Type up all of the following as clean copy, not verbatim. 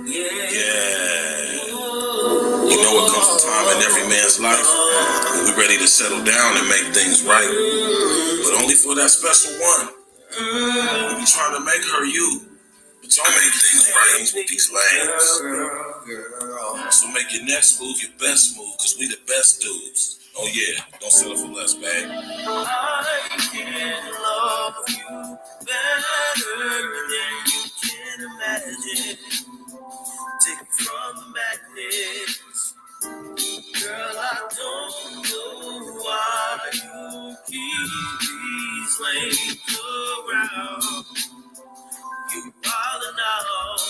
Yeah. You know what comes a time in every man's life when we're ready to settle down and make things right, but only for that special one. We be trying to make her you, but y'all make things right with these lanes. So make your next move your best move, cause we the best dudes. Oh yeah, don't settle for less, babe. I can love you better than you can imagine. Take it from the madness. Girl, I don't know why you keep these lanes around. You wildin' out.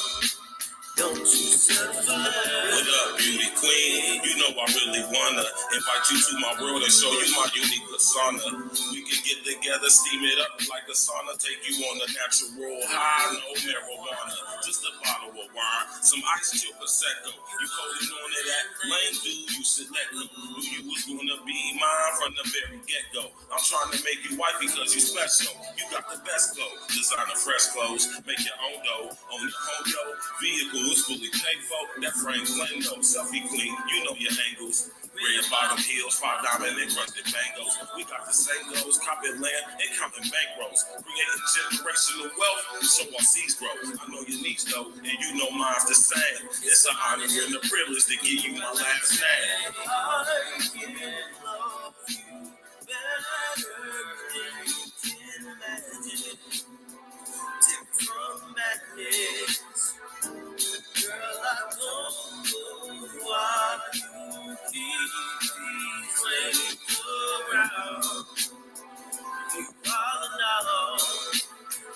Don't you settle for less. What up, beauty queen? You know I really wanna invite you to my world and show you my unique persona. We can get together, steam it up like a sauna, take you on a natural high, no marijuana, just a bottle of wine, some ice chill prosecco. You holding on to that lame dude, you should let go. Knew you was gonna be mine from the very get-go. I'm trying to make you white because you special. You got the best flow, designer fresh clothes, make your own dough, own your home vehicle. It's fully paid for, that frame blendo, selfie queen, you know your angles. Red bottom heels, 5 diamond and crusted bangles. We got the same goals, copping land and counting bankrolls. Creating generational wealth, so our seeds grow. I know your needs though, and you know mine's the same. It's an honor and a privilege to give you my last name. I can love you better than you can imagine. Tip from madness. Girl, I don't know why you keep these lanes around. You wildin' out.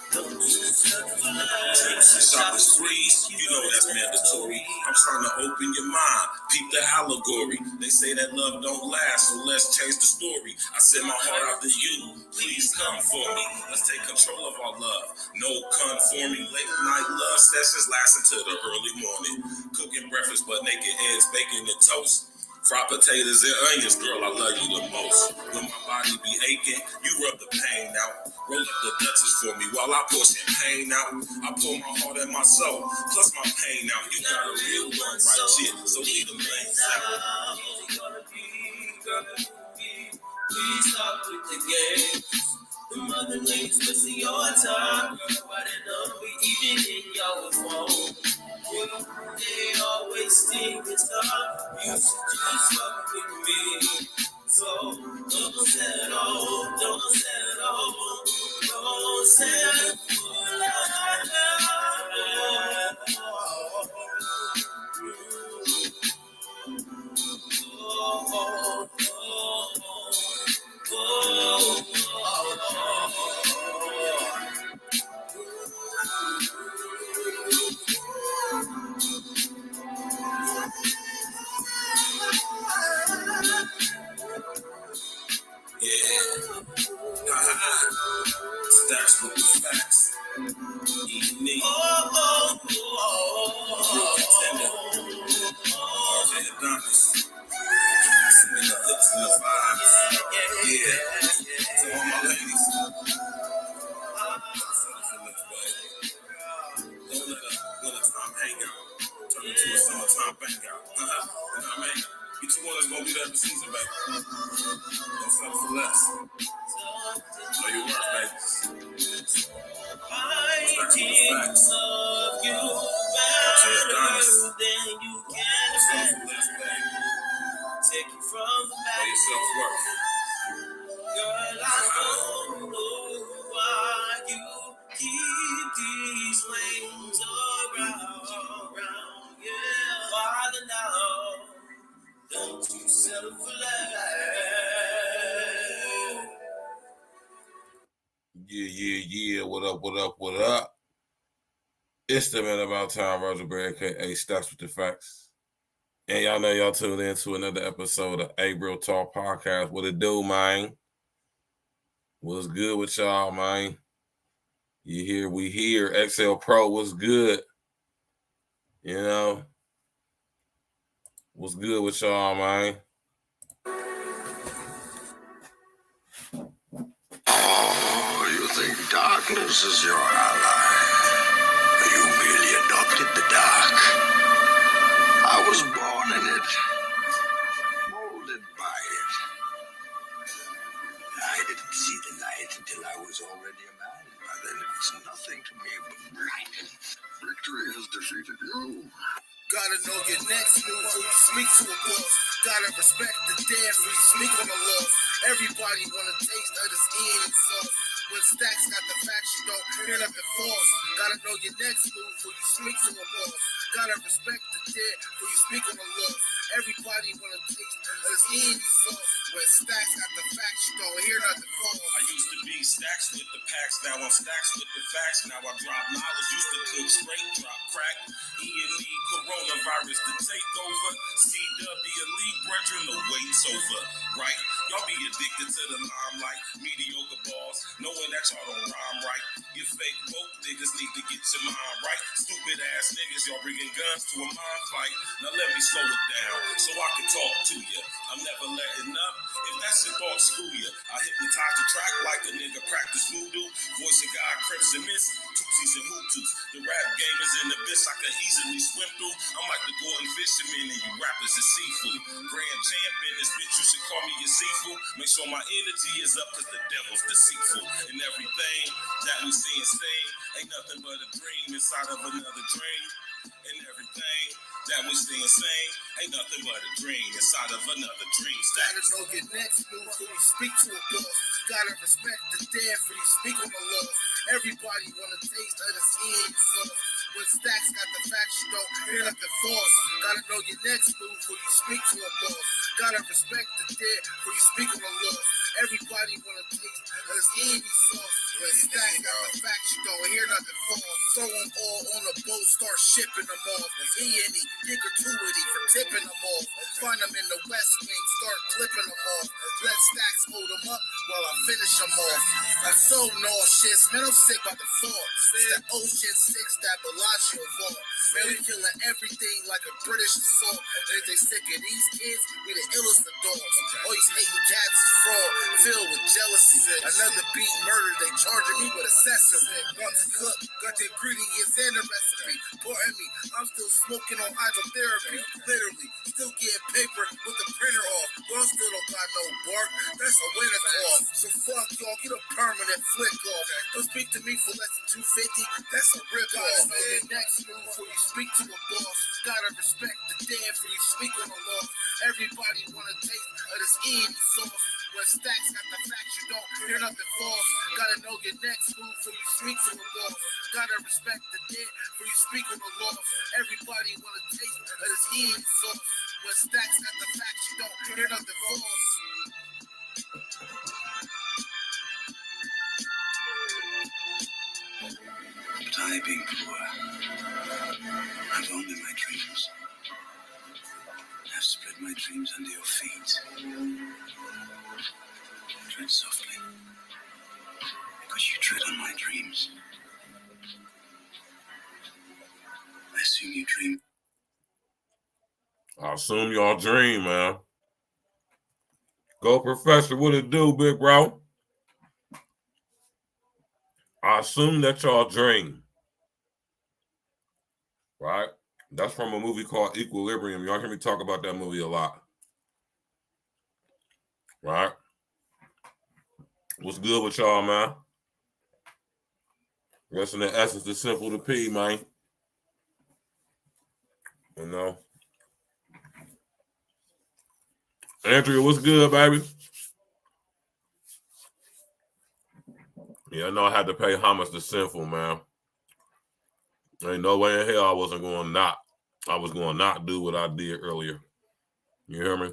Don't you settle for less. Trips and shopping sprees, you know that's mandatory. I'm trying to open your mind, peep the allegory. They say that love don't last, so let's change the story. I send my heart out to you, please come for me. Let's take control of our love, no conforming. Late night love sessions lasting till the early morning. Cooking breakfast, but naked eggs, bacon and toast. Fried potatoes and onions, girl, I love you the most. When my body be aching, you rub the pain out. Roll up the Dutchess for me while I pour champagne out. I pour my heart and my soul, plus my pain out. You got a real one right shit, so leave the lanes out. Please stop with the game. The mother lanes missing your time, girl. Why they know we even in your phone? They always think it's hard. You should just fuck with me. So don't settle, don't settle, don't settle for love. Stacks with the facts. Eat me. Real contender. RJ Adonis. Send me the hooks and the vibes. Yeah. To all my ladies. Don't let a wintertime hangout turn into a summertime bangout. You know what I mean? Each one is gonna be there for season, baby. Don't settle for less. Know your worth, baby. I can love you better than you can imagine. Take you from the back. Know your self-worth. Girl, I don't know why you keep these lanes around. Yeah, why now? Don't you settle for less. Yeah. What up? It's the man about time, Roger Bear, aka Stacks with the Facts. And y'all know y'all tuned in to another episode of A Real Talk Podcast. What it do, man? What's good with y'all, man? You here, we here. XL Pro, what's good? You know? What's good with y'all, man? Oh, you think darkness is your ally? You merely adopted the dark. Gotta know your next move before you speak to a boss. Gotta respect the dead before you speak on the law. Everybody wanna taste of this eating sauce. When Stacks got the facts, you don't hear nothing false. Gotta know your next move before you speak to a boss. Gotta respect the dead before you speak on the law. Everybody wanna taste of this eating sauce. When Stacks got the facts, you don't hear nothing false. I used to be Stacks with the packs, now I'm Stacks with the facts. Now I drop knowledge, used to cook straight, drop crack. E&E, coronavirus to take over. CW, elite brethren, the wait's over, right? Y'all be addicted to the limelight, mediocre balls, knowing that y'all don't rhyme right. You fake woke niggas need to get your mind right. Stupid ass niggas, y'all bringing guns to a mind fight. Now let me slow it down so I can talk to you. I'm never letting up. If that's your thought, screw you. I hypnotize the track like a nigga practice voodoo. Voice of God, Crips and Miss, Tootsies and Hutus. The rap game is in the abyss I can easily swim through. I'm like the Gordon Fisherman and you rappers is seafood. Grand champion, this bitch, you should call me your seafood. Make sure my energy is up cause the devil's deceitful. And everything that we see and sing ain't nothing but a dream inside of another dream. And everything that we see and sing ain't nothing but a dream inside of another dream. Gotta know your next move before you speak to a boss. Gotta respect the dead before you speak on the law. Everybody wanna taste of the skin sauce. When Stacks got the facts, you don't hear nothing false. Gotta know your next move before you speak to a boss. Gotta respect the dead before you speak on the law. Everybody wanna taste of the skin sauce. When Stacks got the facts, you don't hear nothing false. Throw them all on a boat, start shipping them off. E&E, get gratuity for tipping them off. Find them in the West Wing, start clipping them off. Let Stacks hold them up while I finish them off. I'm so nauseous, man, I'm sick by the thought. That Ocean 6, that Bellagio vault. Man, we killing everything like a British assault. And if they sick of these kids, we the illest of dogs. All these hating cats is fraud, filled with jealousy. Another beat murder, they charging me with accessory. Want to cook, got the ingredients and the recipe. Pardon me, I'm still smoking on hydrotherapy. Literally, still getting paper with the printer off. But I still don't got no bark, that's a winner off. So fuck y'all, get a permanent flick off. Don't speak to me for less than $250, that's a rip off. And next move before you speak to a boss. Gotta respect the dead before you speak on the law. Everybody wanna taste of this eating sauce. When Stacks got the facts, you don't hear nothing false. Gotta know your next move before you speak to a boss. Gotta respect the dead before you speak on the law. Everybody wanna taste of this eating sauce. When Stacks got the facts, you don't hear nothing false. But I, being poor, have only my dreams. I've spread my dreams under your feet. Tread softly, because you tread on my dreams. I assume you dream. I assume y'all dream, man. Go, Professor. What it do, big bro? I assume that y'all dream. Right? That's from a movie called Equilibrium. Y'all hear me talk about that movie a lot. Right? What's good with y'all, man? Rest in the essence is simple to P, man. You know? Andrea, what's good, baby? Yeah, I know I had to pay homage to Sinful, man. Ain't no way in hell I was going to not do what I did earlier. You hear me?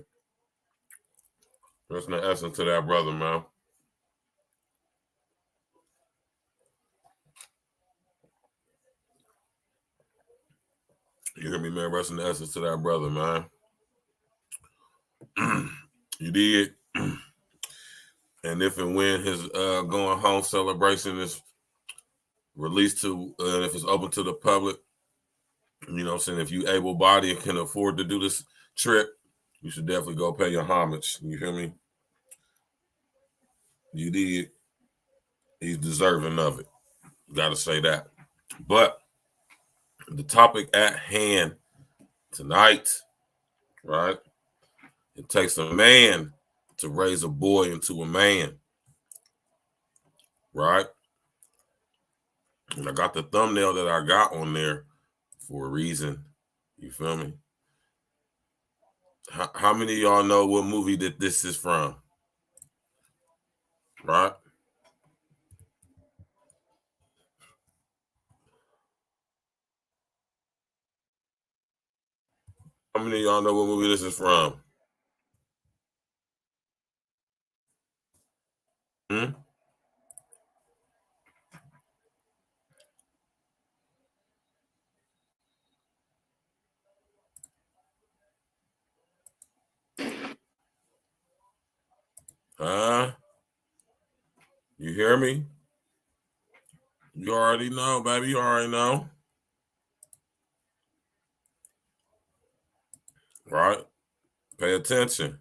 That's the essence to that brother, man. You hear me, man? Rest in the essence to that brother, man. You did. And if and when his going home celebration is released to, if it's open to the public, you know what I'm saying? If you able-bodied and can afford to do this trip, you should definitely go pay your homage. You hear me? You did. He's deserving of it. Got to say that. But the topic at hand tonight, right? It takes a man to raise a boy into a man, right? And I got the thumbnail that I got on there for a reason. You feel me? How many of y'all know what movie that this is from? Right? How many of y'all know what movie this is from? Hmm? Huh? You hear me? You already know, baby. You already know. Right? Pay attention.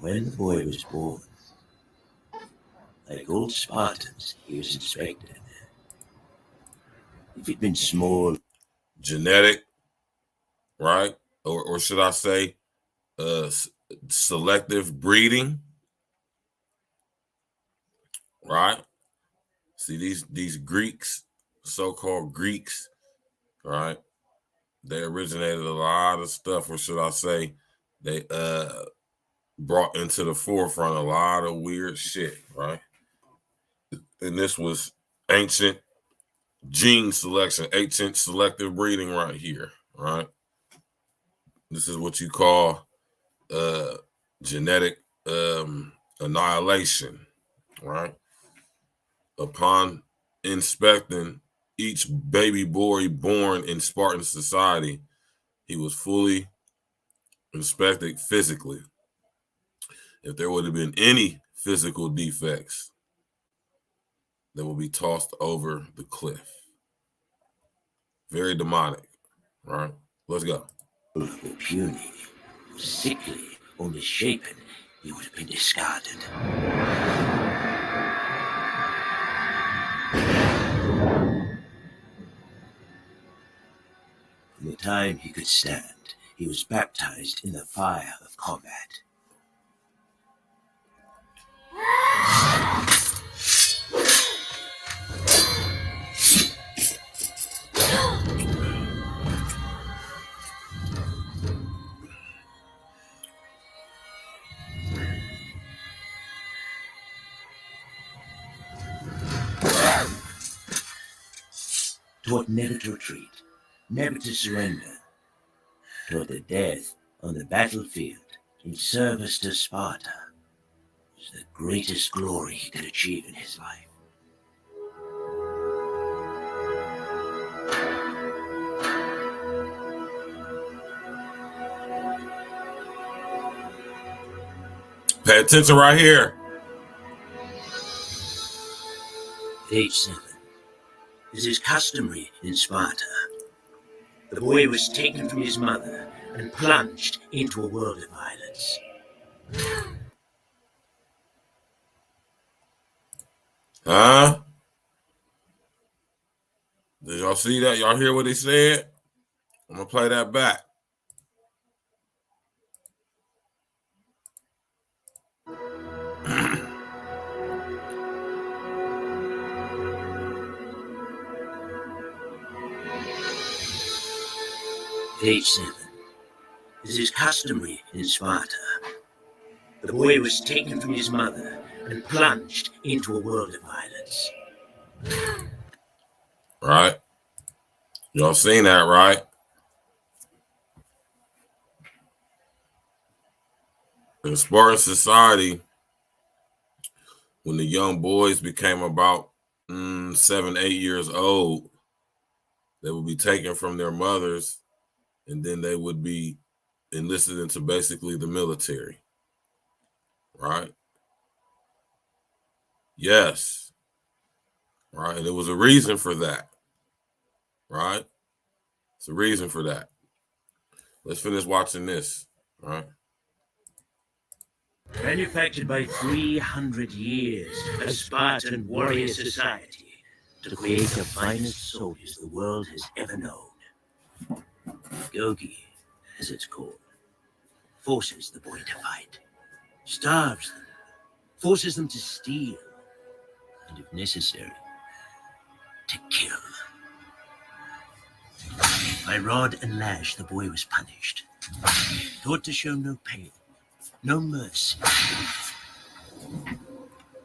When the boy was born, like old Spartans, he was inspected. If he'd been small, Genetic, right? Or should I say, selective breeding, right? See these Greeks, so-called Greeks, right? They originated a lot of stuff, or should I say, they brought into the forefront a lot of weird shit, right? And this was ancient gene selection, ancient selective breeding right here, right? This is what you call genetic annihilation, right? Upon inspecting each baby boy born in Spartan society, he was fully inspected physically. If there would have been any physical defects, they will be tossed over the cliff. Very demonic, right? Let's go. or puny, or sickly, or misshapen, he would have been discarded. From the time he could stand, he was baptized in the fire of combat. Taught never to retreat, never to surrender. Taught that death on the battlefield in service to Sparta was the greatest glory he could achieve in his life. Pay attention right here. At age 7, as is customary in Sparta, the boy was taken from his mother and plunged into a world of violence. Huh? Did y'all see that? Y'all hear what he said? I'm gonna play that back. At age 7, as is customary in Sparta, the boy was taken from his mother and plunged into a world of violence. Right? Y'all seen that, right? In Spartan society, when the young boys became about 7, 8 years old, they would be taken from their mothers, and then they would be enlisted into basically the military. Right? Yes. Right? And there was a reason for that. Right? It's a reason for that. Let's finish watching this. Right? manufactured by 300 years of Spartan warrior society to create the finest soldiers the world has ever known. Gogi, as it's called, forces the boy to fight, starves them, forces them to steal, and if necessary, to kill. By rod and lash, the boy was punished, taught to show no pain, no mercy,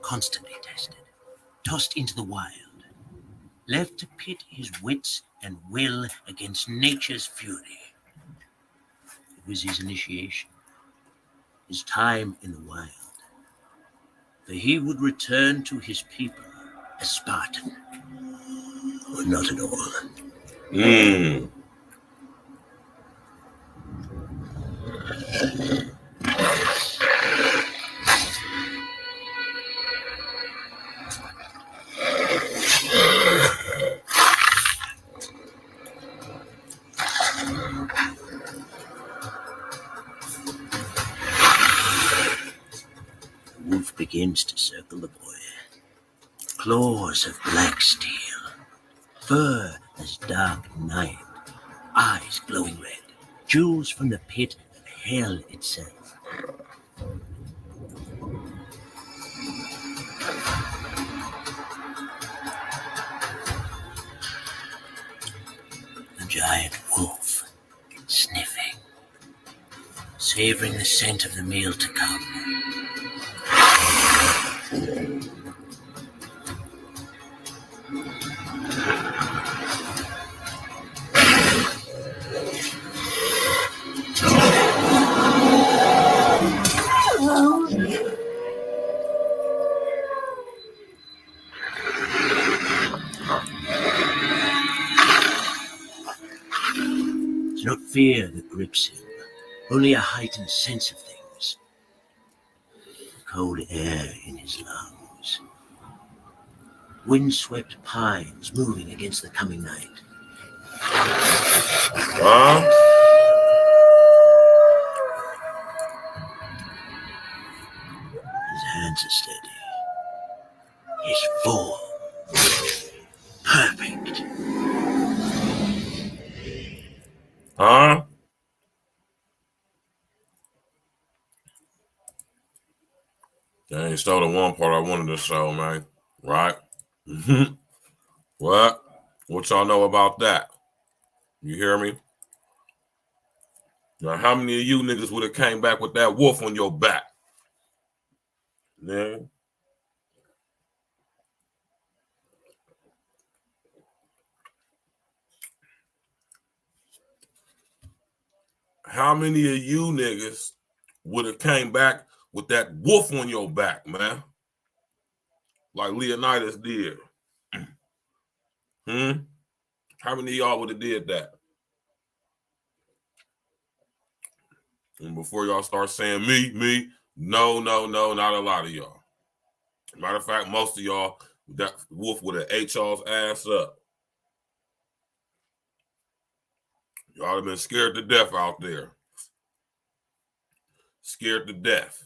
constantly tested, tossed into the wild, left to pit his wits and will against nature's fury. It was his initiation, his time in the wild, for he would return to his people a Spartan, or not at all. The wolf begins to circle the boy. Claws of black steel, fur as dark night, eyes glowing red, jewels from the pit of hell itself. The giant wolf, sniffing, savoring the scent of the meal to come. It's not fear that grips him, only a heightened sense of things. Cold air in his lungs. Windswept pines moving against the coming night. His hands are steady. His form perfect. They ain't stole the one part I wanted to show, man. Right? What? What y'all know about that? You hear me? Now, how many of you niggas would have came back with that wolf on your back? Yeah. How many of you niggas would have came back with that wolf on your back, man? Like Leonidas did. How many of y'all would have did that? And before y'all start saying me, no, not a lot of y'all. Matter of fact, most of y'all, that wolf would have ate y'all's ass up. Y'all have been scared to death out there. Scared to death.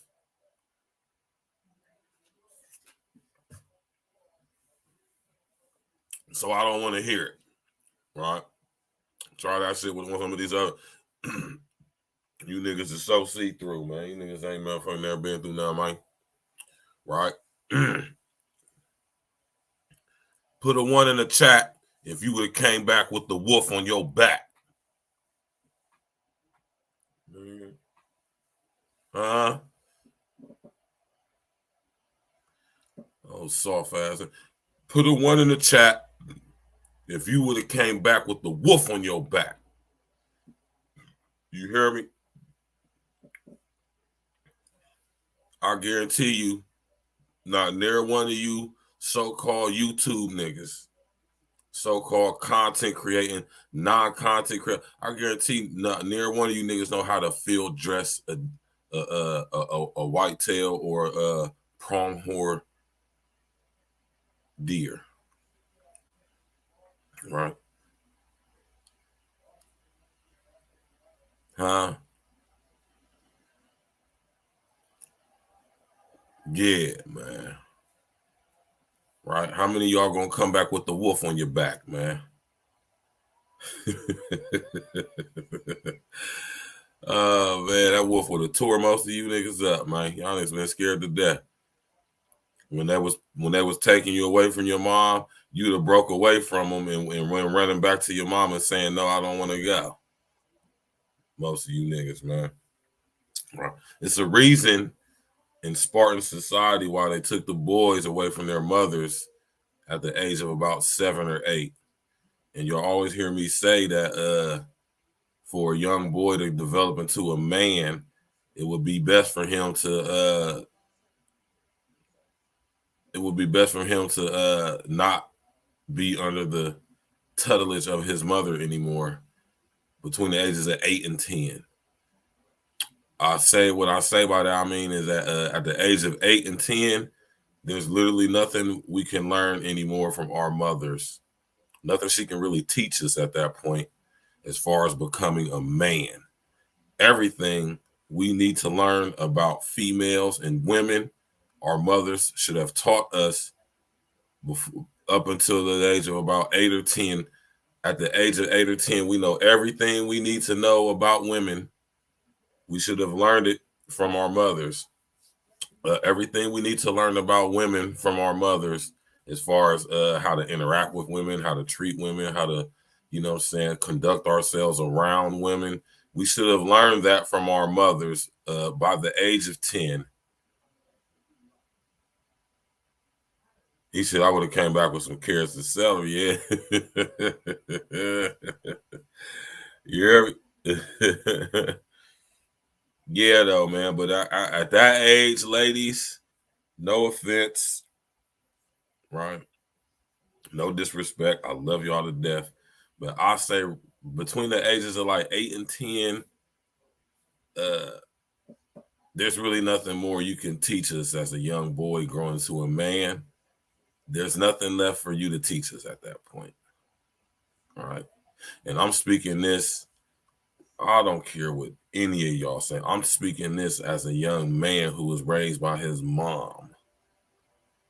So I don't want to hear it. Right? Try that shit with some of these other. You niggas is so see-through, man. You niggas ain't motherfucking never been through nothing, man. Right? Put a 1 in the chat if you would have came back with the wolf on your back. Oh, soft ass. Put a 1 in the chat if you would have came back with the wolf on your back. You hear me? I guarantee you, not near one of you so-called YouTube niggas, so-called content creating, non-content creating, I guarantee not near one of you niggas know how to field dress a whitetail or a pronghorn deer. Right? Huh? Yeah, man. Right? How many of y'all gonna come back with the wolf on your back, man? Oh man, that wolf would have tore most of you niggas up, man. Y'all niggas been scared to death. When that was taking you away from your mom, you'd have broke away from them and went running back to your mom and saying, "No, I don't want to go." Most of you niggas, man. Right. It's a reason in Spartan society why they took the boys away from their mothers at the age of about 7 or 8. And you'll always hear me say that for a young boy to develop into a man, it would be best for him to not be under the tutelage of his mother anymore between the ages of 8 and 10. I say what I say by that, I mean is that at the age of 8 and 10, there's literally nothing we can learn anymore from our mothers. Nothing she can really teach us at that point as far as becoming a man. Everything we need to learn about females and women, our mothers should have taught us before, up until the age of about 8 or 10. At the age of 8 or 10, we know everything we need to know about women. We should have learned it from our mothers. Everything we need to learn about women from our mothers, as far as how to interact with women, how to treat women, how to, conduct ourselves around women. We should have learned that from our mothers by the age of 10. He said, I would have came back with some carrots and celery. Yeah. Yeah. Yeah, though, man. But I, at that age, ladies, no offense, right? No disrespect. I love y'all to death. But I say between the ages of like 8 and 10, there's really nothing more you can teach us as a young boy growing into a man. There's nothing left for you to teach us at that point. All right. And I'm speaking this, I don't care what any of y'all say. I'm speaking this as a young man who was raised by his mom.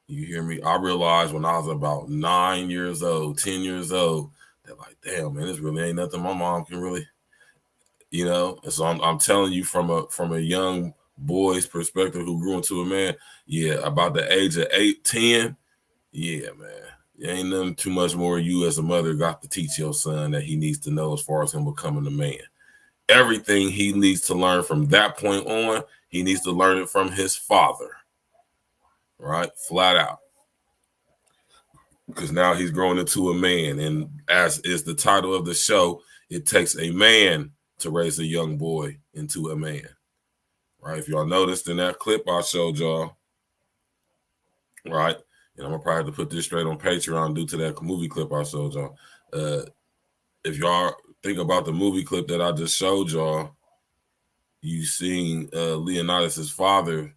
You hear me? I realized when I was about 9 years old, 10 years old, that like, damn, man, this really ain't nothing my mom can really, And so I'm telling you from a young boy's perspective who grew into a man, yeah, about the age of 8, 10, yeah, man. There ain't nothing too much more you as a mother got to teach your son that he needs to know as far as him becoming a man. Everything he needs to learn from that point on, he needs to learn it from his father. Right? Flat out. Because now he's growing into a man. And as is the title of the show, it takes a man to raise a young boy into a man. Right? If y'all noticed in that clip I showed y'all, right? And I'm going to probably have to put this straight on Patreon due to that movie clip I showed y'all. If y'all think about the movie clip that I just showed y'all, you seen Leonidas' father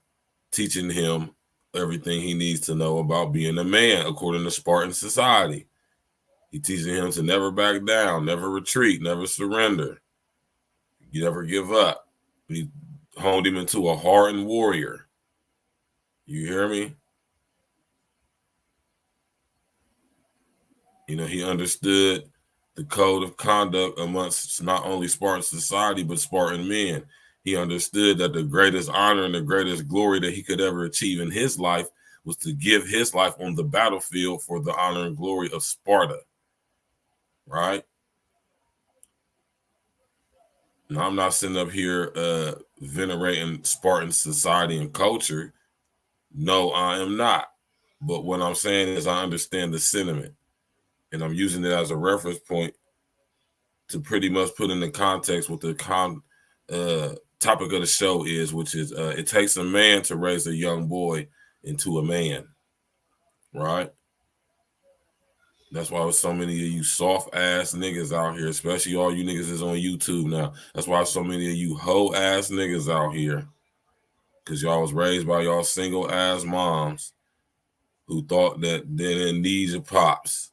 teaching him everything he needs to know about being a man according to Spartan society. He teaching him to never back down, never retreat, never surrender. You never give up. He honed him into a hardened warrior. You hear me? He understood the code of conduct amongst not only Spartan society, but Spartan men. He understood that the greatest honor and the greatest glory that he could ever achieve in his life was to give his life on the battlefield for the honor and glory of Sparta. Right? Now, I'm not sitting up here venerating Spartan society and culture. No, I am not. But what I'm saying is I understand the sentiment. And I'm using it as a reference point to pretty much put in the context what the topic of the show is, which is it takes a man to raise a young boy into a man, right? That's why there's so many of you soft ass niggas out here, especially all you niggas is on YouTube now. That's why so many of you hoe ass niggas out here, because y'all was raised by y'all single ass moms who thought that they didn't need your pops.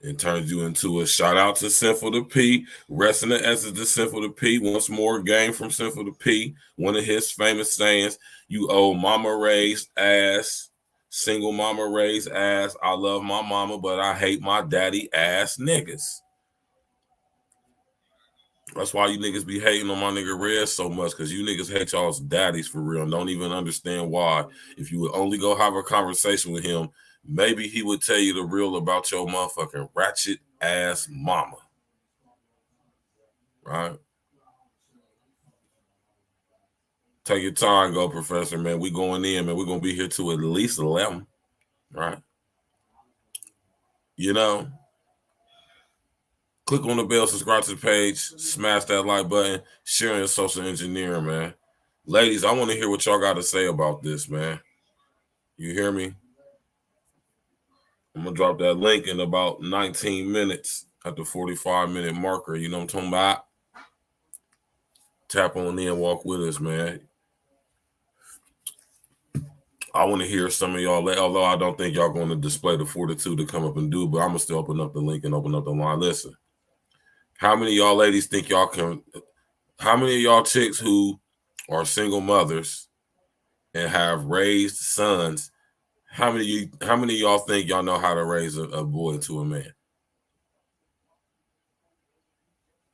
and turns you into a shout out to Sinful to P. Rest in the essence to Sinful to P. Once more, game from Sinful to P. One of his famous sayings, you old mama raised ass, single mama raised ass. I love my mama, but I hate my daddy ass niggas. That's why you niggas be hating on my nigga Red so much, because you niggas hate y'all's daddies for real and don't even understand why. If you would only go have a conversation with him, maybe he would tell you the real about your motherfucking ratchet ass mama. Right? Take your time, go, Professor, man. We going in, man. We're going to be here till at least 11. Right? You know? Click on the bell, subscribe to the page, smash that like button, sharing social engineering, man. Ladies, I want to hear what y'all got to say about this, man. You hear me? I'm going to drop that link in about 19 minutes at the 45-minute marker. You know what I'm talking about? Tap on in, walk with us, man. I want to hear some of y'all, although I don't think y'all going to display the fortitude to come up and do, but I'm going to still open up the link and open up the line. Listen, how many of y'all ladies think y'all can, how many of y'all chicks who are single mothers and have raised sons, how many of y'all think y'all know how to raise a boy into a man?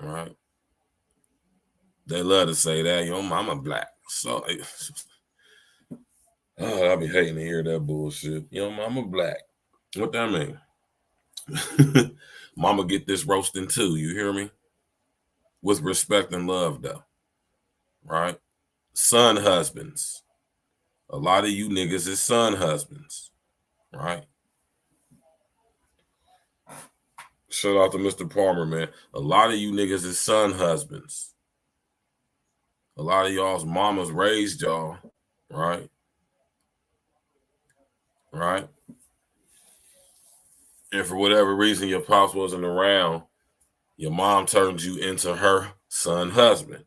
All right. They love to say that, your mama black. So, I be hating to hear that bullshit. Your mama black. What that mean? Mama get this roasting too, you hear me? With respect and love though, right? Son husbands. A lot of you niggas is son husbands, right? Shout out to Mr. Palmer, man. A lot of you niggas is son husbands. A lot of y'all's mamas raised y'all, right? Right? And for whatever reason your pops wasn't around, your mom turned you into her son husband.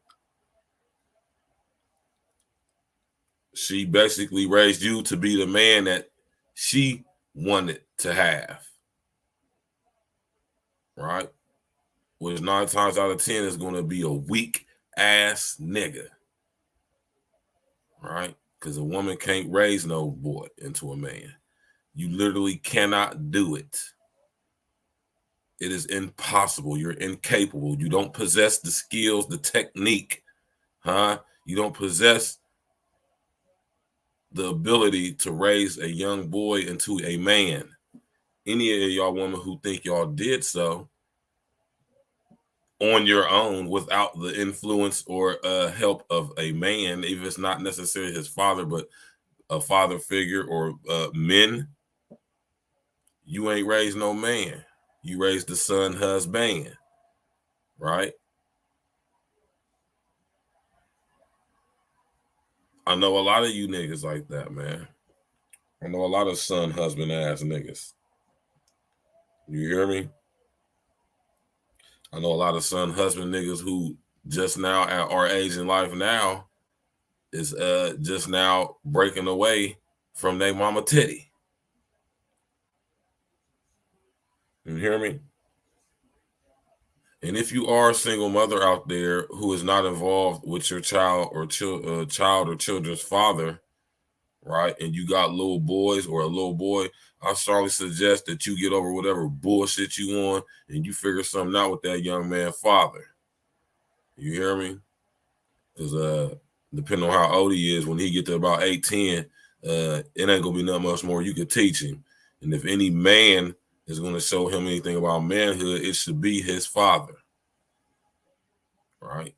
She basically raised you to be the man that she wanted to have. Right? Which 9 times out of 10 is going to be a weak ass nigga. Right? Because a woman can't raise no boy into a man. You literally cannot do it. It is impossible. You're incapable. You don't possess the skills, the technique. You don't possess the ability to raise a young boy into a man. Any of y'all women who think y'all did so on your own without the influence or help of a man, if it's not necessarily his father, but a father figure or men, you ain't raised no man. You raised the son husband, right? I know a lot of you niggas like that, man. I know a lot of son husband ass niggas. You hear me? I know a lot of son husband niggas who just now at our age in life now is just now breaking away from their mama titty. You hear me? And if you are a single mother out there who is not involved with your child or children's father, right, and you got little boys or a little boy, I strongly suggest that you get over whatever bullshit you on and you figure something out with that young man's father. You hear me? Because depending on how old he is, when he get to about 8-10, it ain't gonna be nothing much more you could teach him. And if any man is going to show him anything about manhood, it should be his father, right?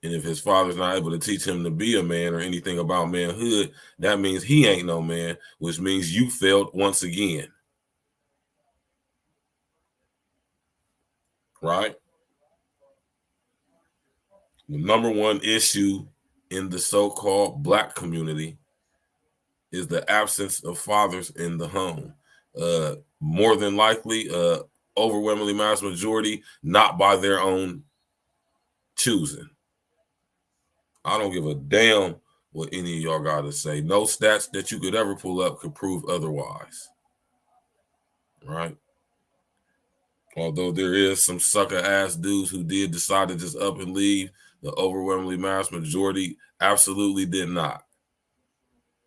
And if his father's not able to teach him to be a man or anything about manhood, that means he ain't no man, which means you failed once again, right? The number one issue in the so-called black community is the absence of fathers in the home. More than likely, overwhelmingly mass majority, not by their own choosing. I don't give a damn what any of y'all got to say. No stats that you could ever pull up could prove otherwise. Right? Although there is some sucker ass dudes who did decide to just up and leave, the overwhelmingly mass majority absolutely did not.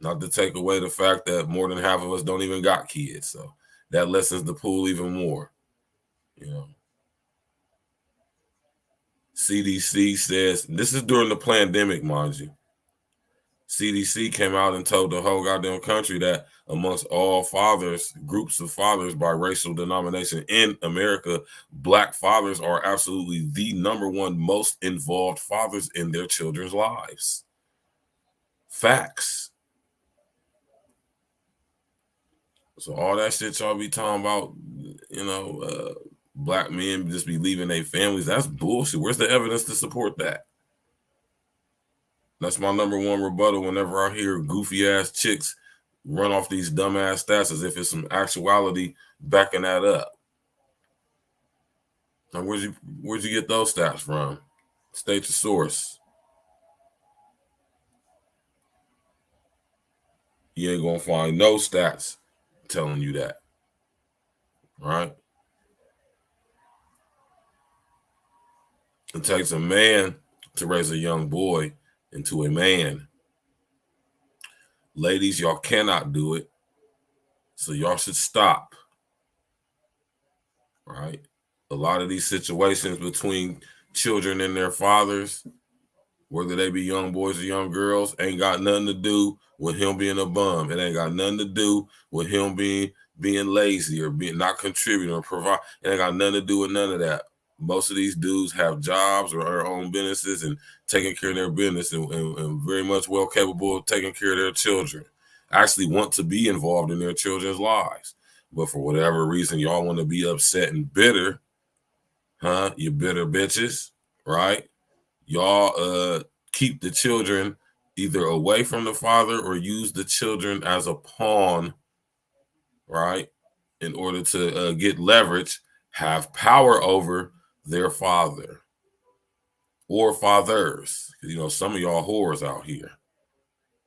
Not to take away the fact that more than half of us don't even got kids. So that lessens the pool even more. You know. CDC says, this is during the pandemic, mind you. CDC came out and told the whole goddamn country that amongst all fathers, groups of fathers by racial denomination in America, black fathers are absolutely the number one most involved fathers in their children's lives. Facts. So all that shit y'all be talking about, you know, black men just be leaving their families, that's bullshit. Where's the evidence to support that? That's my number one rebuttal whenever I hear goofy ass chicks run off these dumbass stats as if it's some actuality backing that up. Now, where'd you get those stats from? State your source. You ain't gonna find no stats telling you that. All right? It takes a man to raise a young boy into a man. Ladies, y'all cannot do it. So y'all should stop. Right? A lot of these situations between children and their fathers, whether they be young boys or young girls, ain't got nothing to do with him being a bum. It ain't got nothing to do with him being lazy or being not contributing or provide. It ain't got nothing to do with none of that. Most of these dudes have jobs or their own businesses and taking care of their business and very much well capable of taking care of their children. Actually want to be involved in their children's lives. But for whatever reason, y'all want to be upset and bitter, huh? You bitter bitches, right? Y'all keep the children either away from the father or use the children as a pawn, right? In order to get leverage, have power over their father or fathers. You know, some of y'all whores out here,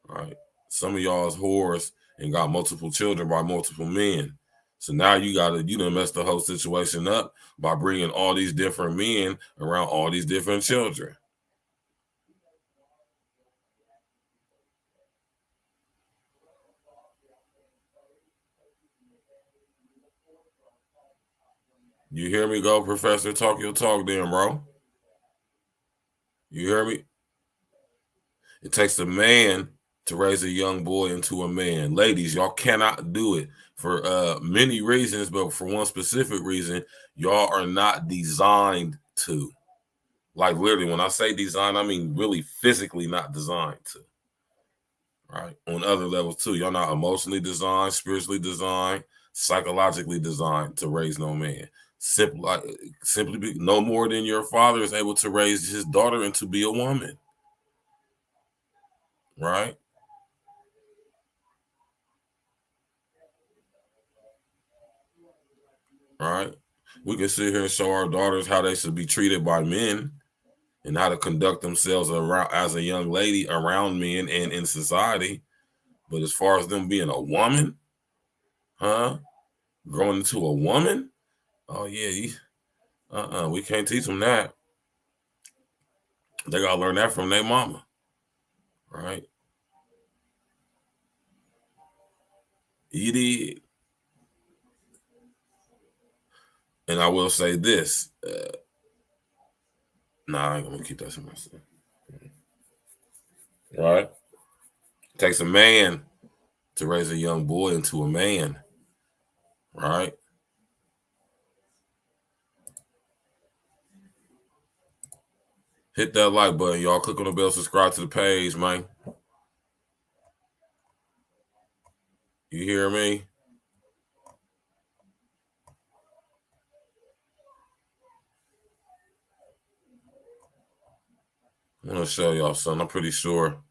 right? Some of y'all is whores and got multiple children by multiple men. So now you done mess the whole situation up by bringing all these different men around all these different children. You hear me go, Professor? Talk your talk then, bro. You hear me? It takes a man to raise a young boy into a man. Ladies, y'all cannot do it for many reasons, but for one specific reason, y'all are not designed to. Like literally, when I say design, I mean really physically not designed to. Right? On other levels too. Y'all not emotionally designed, spiritually designed, psychologically designed to raise no man. Simply no more than your father is able to raise his daughter and to be a woman. Right? Right? We can sit here and show our daughters how they should be treated by men and how to conduct themselves around as a young lady around men and in society. But as far as them being a woman, huh? Growing into a woman? Oh yeah, we can't teach them that. They gotta learn that from their mama, right? You did. And I will say this. I ain't gonna keep that to myself. Right? It takes a man to raise a young boy into a man. Right? Hit that like button, y'all. Click on the bell, subscribe to the page, man. You hear me? I'm gonna show y'all something. I'm pretty sure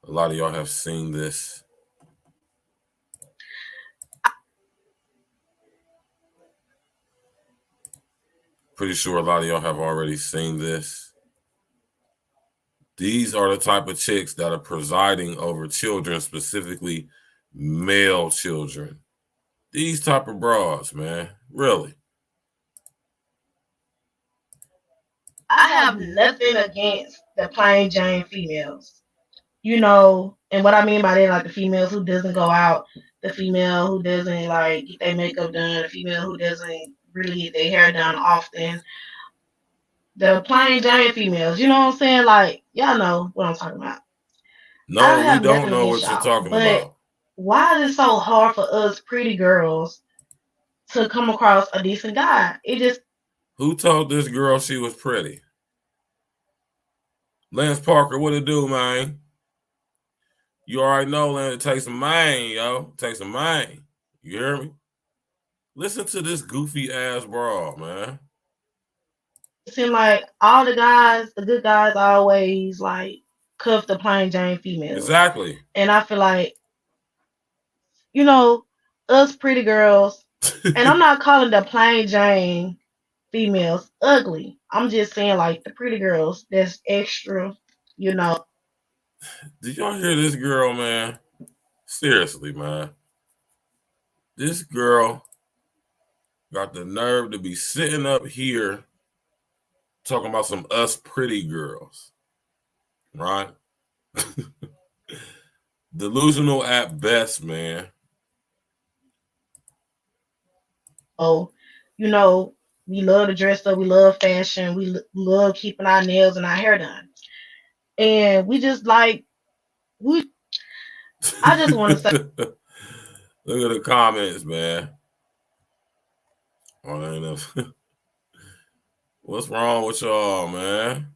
a lot of y'all have seen this. Pretty sure a lot of y'all have already seen this. These are the type of chicks that are presiding over children, specifically male children. These type of broads, man. Really. I have nothing against the plain Jane females. You know, and what I mean by that, like the females who doesn't go out, the female who doesn't like get their makeup done, the female who doesn't really get their hair done often, the plain Jane females. You know what I'm saying? Like y'all know what I'm talking about. I No, don't we have don't nothing know against what you're y'all, talking but about. why is it so hard for us pretty girls to come across a decent guy? It just Who told this girl she was pretty? Lance Parker, what it do, man? You already know, Lance, it takes some man, yo. It takes some man. You hear me? Listen to this goofy ass broad, man. seem like all the guys, the good guys, always like cuff the plain Jane females, Exactly. and I feel like you know us pretty girls, and I'm not calling the plain Jane females ugly. I'm just saying like the pretty girls that's extra, you know. Did y'all hear this girl, man? Seriously, man. This girl got the nerve to be sitting up here talking about some us pretty girls, right? Delusional at best, man. Oh, you know, we love to dress up, we love fashion, we love keeping our nails and our hair done, and we just like we. I just want to say. Look at the comments, man. Oh, ain't no. What's wrong with y'all, man?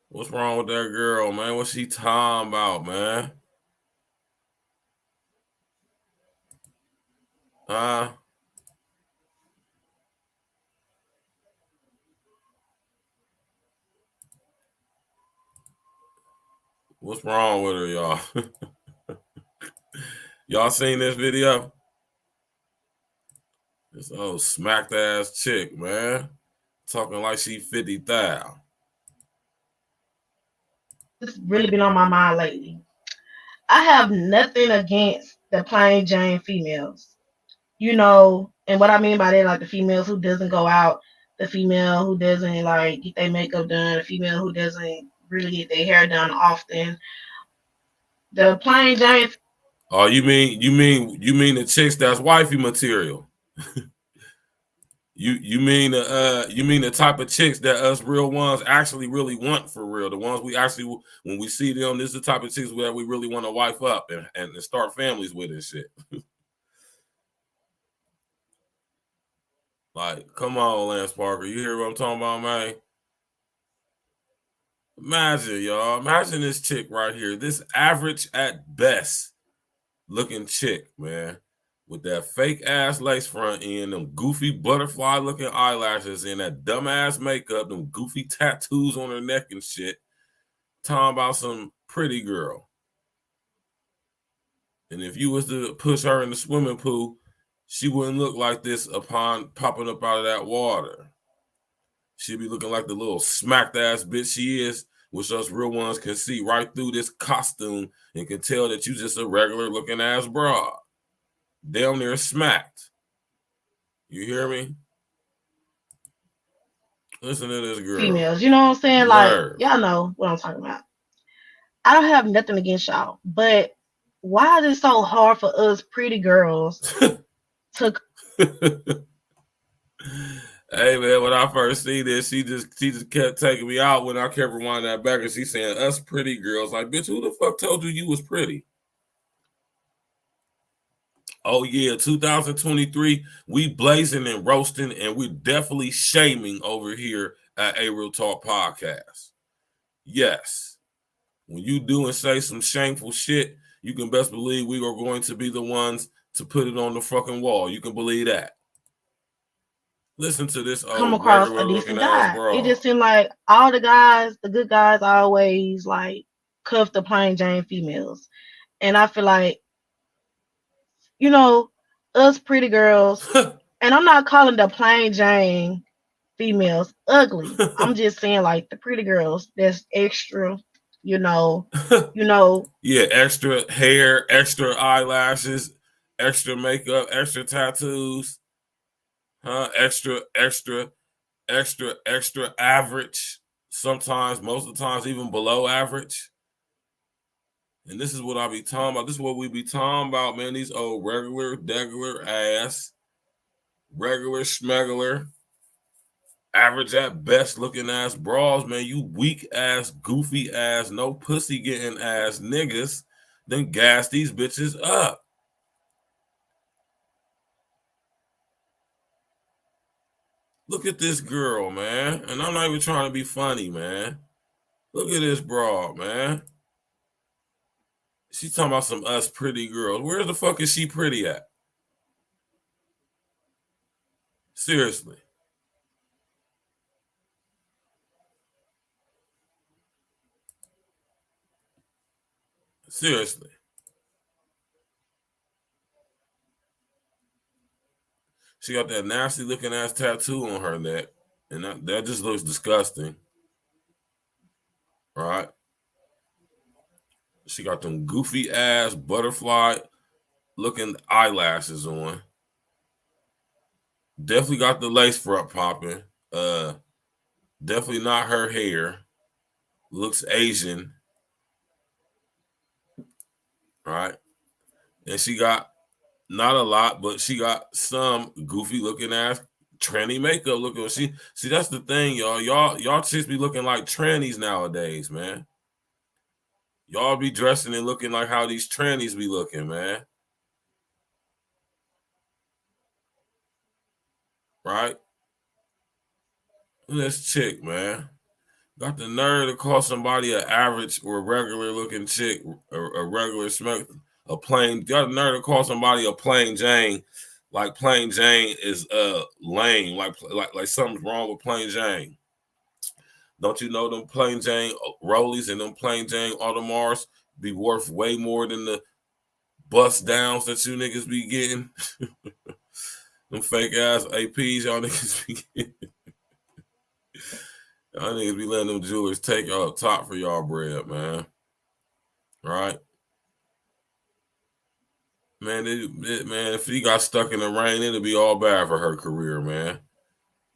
What's wrong with that girl, man? What's she talking about, man? What's wrong with her, y'all? Y'all seen this video? This old smacked ass chick, man. Talking like she 50,000. It's really been on my mind lately. I have nothing against the plain Jane females, you know, and what I mean by that, like the females who doesn't go out, the female who doesn't like get their makeup done, the female who doesn't really get their hair done often, the plain Jane. Oh, you mean the chicks that's wifey material? You mean the type of chicks that us real ones actually really want for real? The ones we actually, when we see them, this is the type of chicks that we really want to wife up and start families with and shit. Like, come on, Lance Parker, you hear what I'm talking about, man? Imagine, y'all. Imagine this chick right here, this average at best looking chick, man, with that fake ass lace front end, them goofy butterfly looking eyelashes, and that dumbass makeup, them goofy tattoos on her neck and shit. Talking about some pretty girl. And if you was to push her in the swimming pool, she wouldn't look like this upon popping up out of that water. She'd be looking like the little smacked ass bitch she is, which us real ones can see right through this costume and can tell that you just a regular looking ass broad. Damn near smacked. You hear me? Listen to this girl. Females, you know what I'm saying? Nerve. Like, y'all know what I'm talking about. I don't have nothing against y'all, but why is it so hard for us pretty girls to Hey man, when I first see this, she just kept taking me out when I kept rewinding that back, and she saying us pretty girls. Like, bitch, who the fuck told you was pretty? Oh yeah, 2023, we blazing and roasting, and we're definitely shaming over here at A Real Talk Podcast. Yes, when you do and say some shameful shit, you can best believe we are going to be the ones to put it on the fucking wall. You can believe that. Listen to this come old across regular a looking decent ass guy? bro. It just seemed like all the guys, the good guys, always like cuff the plain Jane females, and I feel like you know us pretty girls, and I'm not calling the plain Jane females ugly. I'm just saying like the pretty girls that's extra, you know. Yeah, extra hair, extra eyelashes, extra makeup, extra tattoos, huh? Extra average. Sometimes, most of the times, even below average. And this is what I be talking about. This is what we be talking about, man. These old regular, degular ass, regular schmegular, average at best looking ass bras, man. You weak ass, goofy ass, no pussy getting ass niggas, then gas these bitches up. Look at this girl, man. And I'm not even trying to be funny, man. Look at this broad, man. She talking about some us pretty girls. Where the fuck is she pretty at? Seriously. Seriously. She got that nasty looking ass tattoo on her neck. And that just looks disgusting. Right? She got them goofy ass butterfly looking eyelashes on. Definitely got the lace front popping. Definitely not her hair. Looks Asian. Right? And she got not a lot, but she got some goofy looking ass tranny makeup looking. See, that's the thing, y'all. Y'all chicks be looking like trannies nowadays, man. Y'all be dressing and looking like how these trannies be looking, man. Right? This chick, man. Got the nerve to call somebody an average or regular looking chick, a regular smack, a plain. Got the nerve to call somebody a plain Jane, like plain Jane is lame, like something's wrong with plain Jane. Don't you know them plain Jane Rollies and them plain Jane Audemars be worth way more than the bust downs that you niggas be getting? Them fake ass APs y'all niggas be getting. Y'all niggas be letting them jewelers take y'all top for y'all bread, man. Right? Man, man, if he got stuck in the rain, it'll be all bad for her career, man.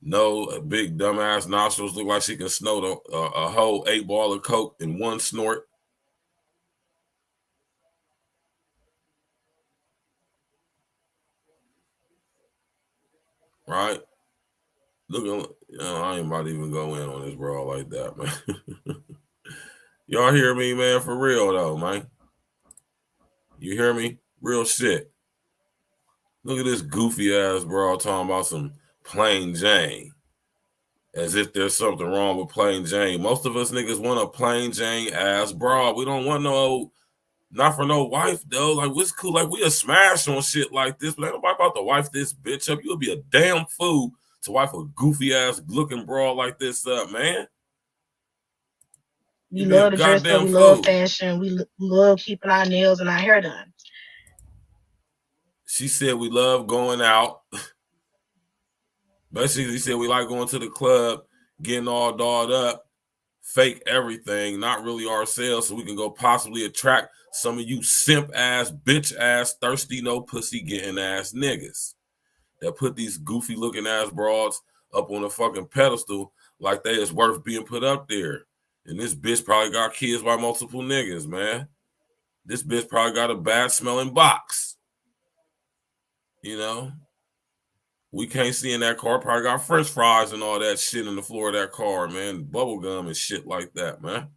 No big dumbass nostrils, look like she can snort a whole 8-ball of coke in one snort. Right? Look, I ain't about to even go in on this bro like that, man. Y'all hear me, man? For real though, man. You hear me? Real shit. Look at this goofy ass bro talking about some plain Jane. As if there's something wrong with plain Jane. Most of us niggas want a plain Jane ass broad. We don't want no, not for no wife though. Like, what's cool? Like, we a smash on shit like this, but ain't nobody about to wife this bitch up. You'll be a damn fool to wife a goofy ass looking broad like this up, man. We love to dress up. We love fashion. We love keeping our nails and our hair done. She said we love going out. Basically, she said we like going to the club, getting all dolled up, fake everything, not really ourselves, so we can go possibly attract some of you simp ass, bitch ass, thirsty, no pussy getting ass niggas that put these goofy looking ass broads up on a fucking pedestal like they is worth being put up there. And this bitch probably got kids by multiple niggas, man. This bitch probably got a bad smelling box. You know? We can't see in that car. Probably got French fries and all that shit in the floor of that car, man. Bubble gum and shit like that, man.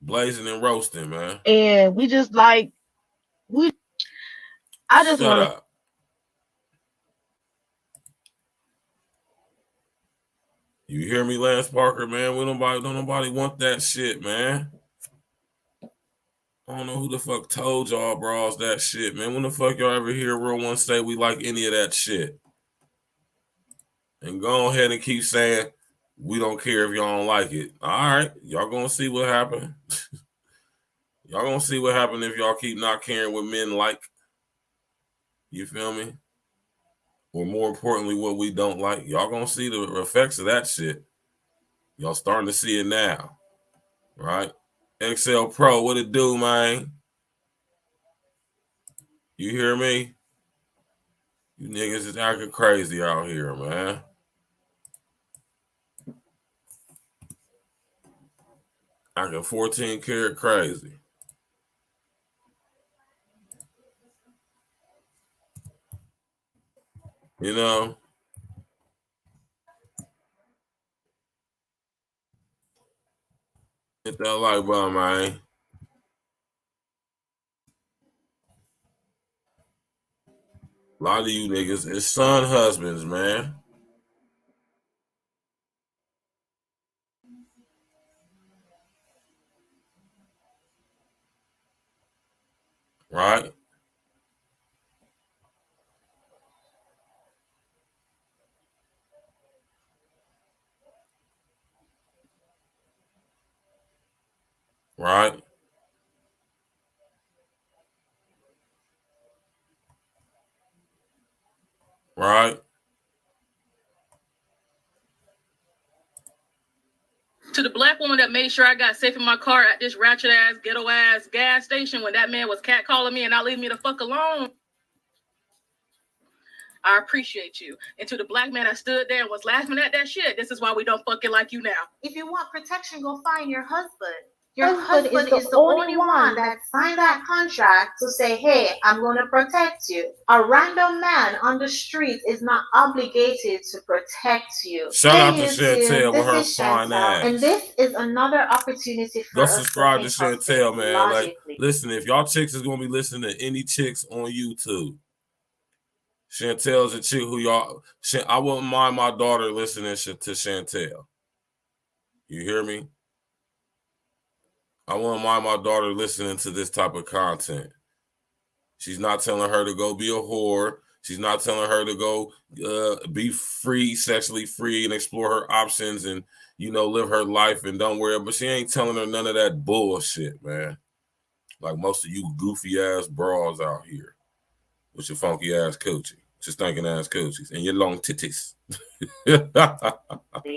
Blazing and roasting, man. And we just like, I just want to. You hear me, Lance Parker, man? Don't nobody want that shit, man. I don't know who the fuck told y'all bras that shit, man. When the fuck y'all ever hear real one say we like any of that shit? And go ahead and keep saying we don't care if y'all don't like it. All right, y'all gonna see what happen. Y'all gonna see what happen if y'all keep not caring what men like. You feel me? Or more importantly, what we don't like. Y'all gonna see the effects of that shit. Y'all starting to see it now, right? XL Pro, what it do, man? You hear me? You niggas is acting crazy out here, man. Acting 14 karat crazy. You know? Hit that like button, man. A lot of you niggas is son husbands, man. Right? Right? Right? To the black woman that made sure I got safe in my car at this ratchet ass, ghetto ass gas station when that man was catcalling me and not leaving me the fuck alone, I appreciate you. And to the black man that stood there and was laughing at that shit, this is why we don't fucking like you now. If you want protection, go find your husband. Your husband is the only one that signed that contract to say, hey, I'm going to protect you. A random man on the street is not obligated to protect you. Shout out to Chantel with her fine ass. And this is another opportunity for us go subscribe to think of Chantel, man. Like, logically. listen, if y'all chicks is going to be listening to any chicks on YouTube, Chantel's a chick who y'all, I wouldn't mind my daughter listening to Chantel. You hear me? I wouldn't mind my daughter listening to this type of content. She's not telling her to go be a whore. She's not telling her to go be free, sexually free, and explore her options and, you know, live her life and don't worry. But she ain't telling her none of that bullshit, man. Like most of you goofy ass bras out here with your funky ass coochie, your stinking ass coochies, and your long titties.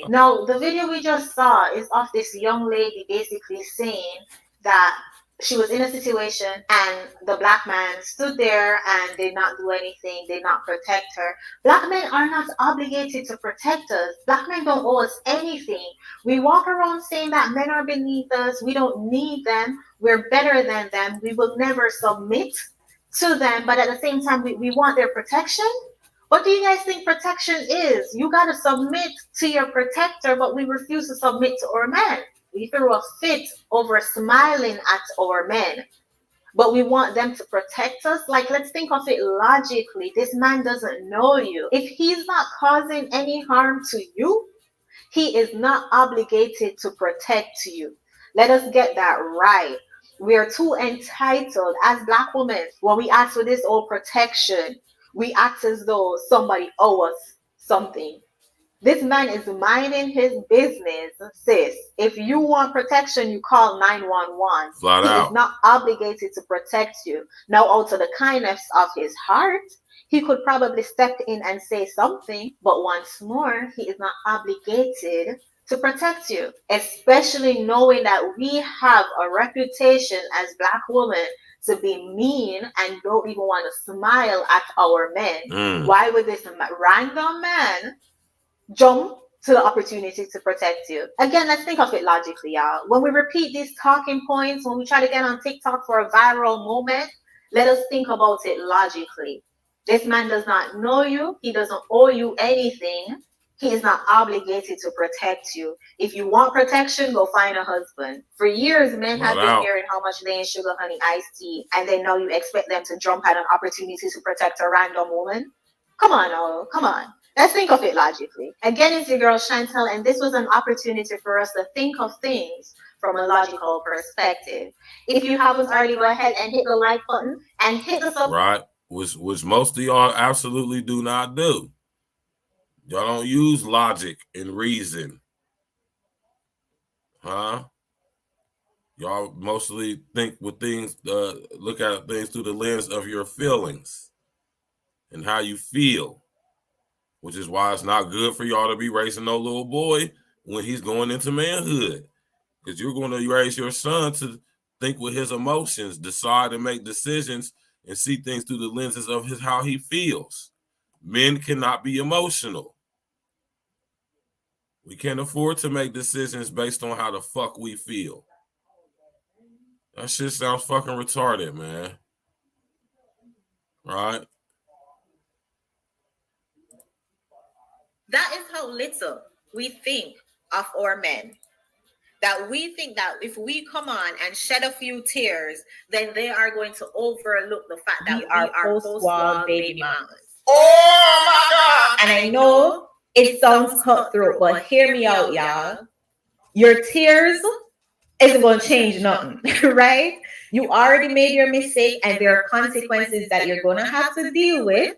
Now, the video we just saw is of this young lady basically saying that she was in a situation and the black man stood there and did not do anything, did not protect her. Black men are not obligated to protect us. Black men don't owe us anything. We walk around saying that men are beneath us. We don't need them. We're better than them. We will never submit to them. But at the same time, we want their protection. What do you guys think protection is? You got to submit to your protector, but we refuse to submit to our men. We threw a fit over smiling at our men, but we want them to protect us. Like, let's think of it logically. This man doesn't know you. If he's not causing any harm to you, he is not obligated to protect you. Let us get that right. We are too entitled as black women. When we ask for this old protection, we act as though somebody owes us something. This man is minding his business, sis. If you want protection, you call 911. Flat he out. is not obligated to protect you. Now, out of the kindness of his heart, he could probably step in and say something, but once more, he is not obligated to protect you, especially knowing that we have a reputation as black women to be mean and don't even want to smile at our men. Why would this random man jump to the opportunity to protect you? Again, let's think of it logically, y'all. When we repeat these talking points, when we try to get on TikTok for a viral moment, let us think about it logically. This man does not know you. He doesn't owe you anything. He is not obligated to protect you. If you want protection, go find a husband. For years, men have been hearing how much they in sugar, honey, iced tea, and then now you expect them to jump at an opportunity to protect a random woman? Come on, now, come on. Let's think of it logically. Again, it's your girl Chantel, and this was an opportunity for us to think of things from a logical perspective. If you haven't already, go ahead and hit the like button and hit the sub. Right, which most of y'all absolutely do not do. Y'all don't use logic and reason. Huh? Y'all mostly think with things, look at things through the lens of your feelings and how you feel, which is why it's not good for y'all to be raising no little boy when he's going into manhood, because you're going to raise your son to think with his emotions, decide and make decisions and see things through the lenses of how he feels. Men cannot be emotional. We can't afford to make decisions based on how the fuck we feel. That shit sounds fucking retarded, man. Right? That is how little we think of our men. That we think that if we come on and shed a few tears, then they are going to overlook the fact that we are post-war baby mamas. Oh my God! And I know it sounds cutthroat, but hear me out, y'all. Your tears isn't going to change nothing, right? You already made your mistake, and there are consequences that you're going to have to deal with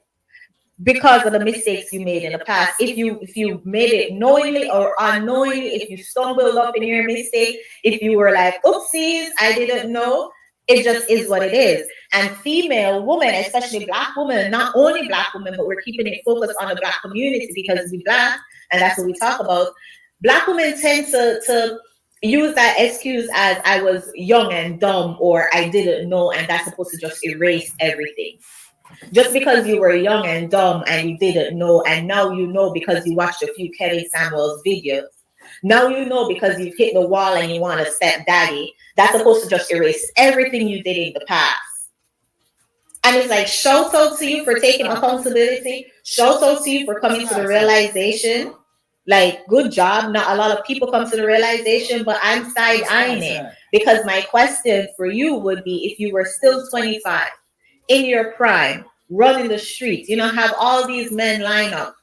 because of the mistakes you made in the past. If you made it knowingly or unknowingly, if you stumbled up in your mistake, if you were like, oopsies, I didn't know, it just is what it is. And female women, especially Black women, not only Black women, but we're keeping it focused on the Black community because we Black, and that's what we talk about. Black women tend to use that excuse as I was young and dumb, or I didn't know, and that's supposed to just erase everything. Just because you were young and dumb and you didn't know, and now you know because you watched a few Kevin Samuels videos. Now you know because you've hit the wall and you want to step daddy. That's supposed to just erase everything you did in the past. And it's like, shout out to you for taking accountability. Shout out to you for coming to the realization. Like, good job. Not a lot of people come to the realization, but I'm side-eyeing it. Because my question for you would be, if you were still 25, in your prime, running the streets, have all these men line up,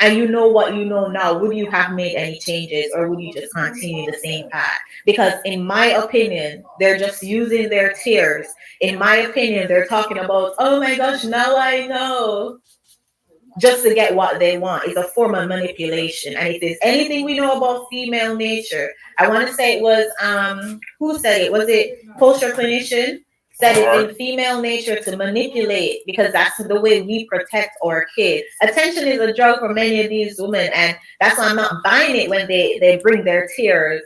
and you know what you know now, would you have made any changes, or would you just continue the same path? Because in my opinion, they're just using their tears. In my opinion, they're talking about, oh my gosh, now I know, just to get what they want. It's a form of manipulation. And if there's anything we know about female nature, I want to say it was, who said it? Was it Kosher Clinician? Said it's in female nature to manipulate, because that's the way we protect our kids. Attention is a drug for many of these women, and that's why I'm not buying it when they bring their tears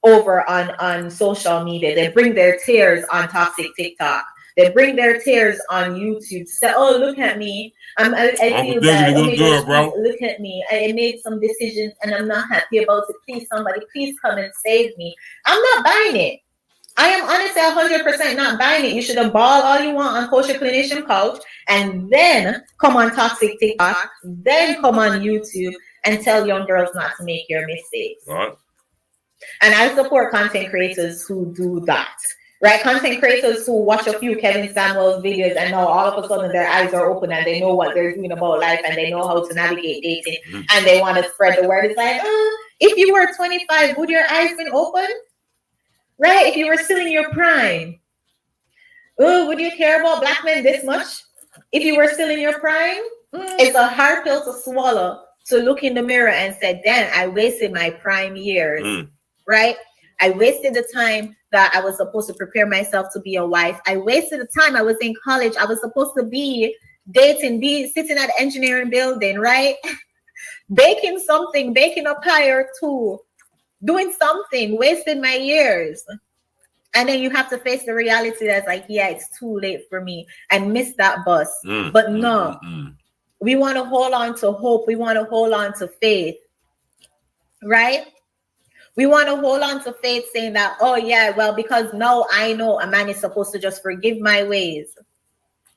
over on social media. They bring their tears on toxic TikTok. They bring their tears on YouTube. Say, oh, look at me. I feel bad. Oh my gosh, look at me. I made some decisions and I'm not happy about it. Please, somebody, please come and save me. I'm not buying it. I am honestly 100% not buying it. You should have ball all you want on Kosher Clinician Couch, and then come on toxic TikTok, then come on YouTube and tell young girls not to make your mistakes. All right. And I support content creators who do that. Right? Content creators who watch a few Kevin Samuels videos and now all of a sudden their eyes are open and they know what they're doing about life and they know how to navigate dating and they want to spread the word. It's like, if you were 25, would your eyes been open? Right? If you were still in your prime, would you care about Black men this much? If you were still in your prime, it's a hard pill to swallow, to look in the mirror and say, damn, I wasted my prime years, right? I wasted the time that I was supposed to prepare myself to be a wife. I wasted the time I was in college. I was supposed to be dating, be sitting at the engineering building, right? Baking something, baking a pie or two, doing something, wasting my years. And then you have to face the reality that's like, yeah, it's too late for me. I missed that bus. But no, we want to hold on to hope. We want to hold on to faith, right? We want to hold on to faith, saying that, oh yeah, well, because now I know a man is supposed to just forgive my ways.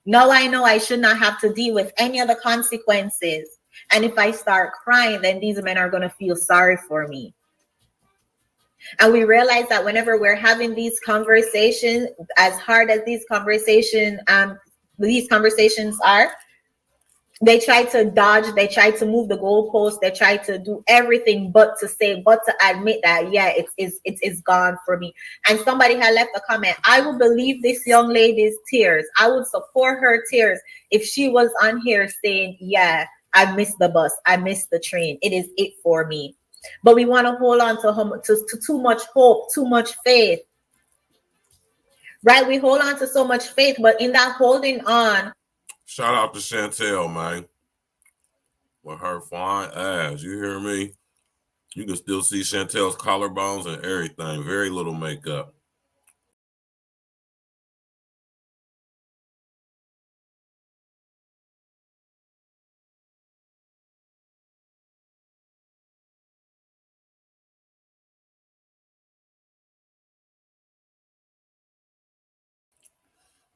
Now I know I should not have to deal with any of the consequences. And if I start crying, then these men are going to feel sorry for me. And we realize that whenever we're having these conversations, as hard as these conversations are, they try to dodge, they try to move the goalposts, they try to do everything but to admit that, yeah, it's gone for me. And somebody had left a comment, I would believe this young lady's tears. I would support her tears if she was on here saying, yeah, I missed the bus, I missed the train, it is it for me. But we want to hold on to too much hope, too much faith, right? We hold on to so much faith, but in that holding on, shout out to Chantel, man. With her fine ass. You hear me? You can still see Chantel's collarbones and everything. Very little makeup.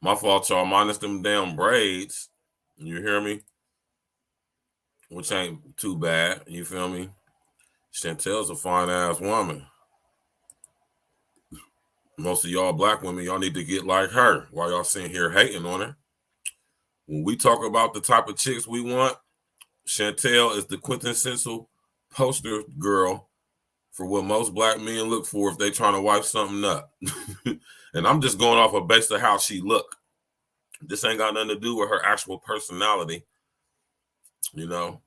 My fault, y'all. Minus them damn braids. You hear me? Which ain't too bad. You feel me? Chantel's a fine ass woman. Most of y'all black women, y'all need to get like her while y'all sitting here hating on her. When we talk about the type of chicks we want, Chantel is the quintessential poster girl for what most black men look for if they trying to wipe something up. And I'm just going off of based of how she look. This ain't got nothing to do with her actual personality. You know,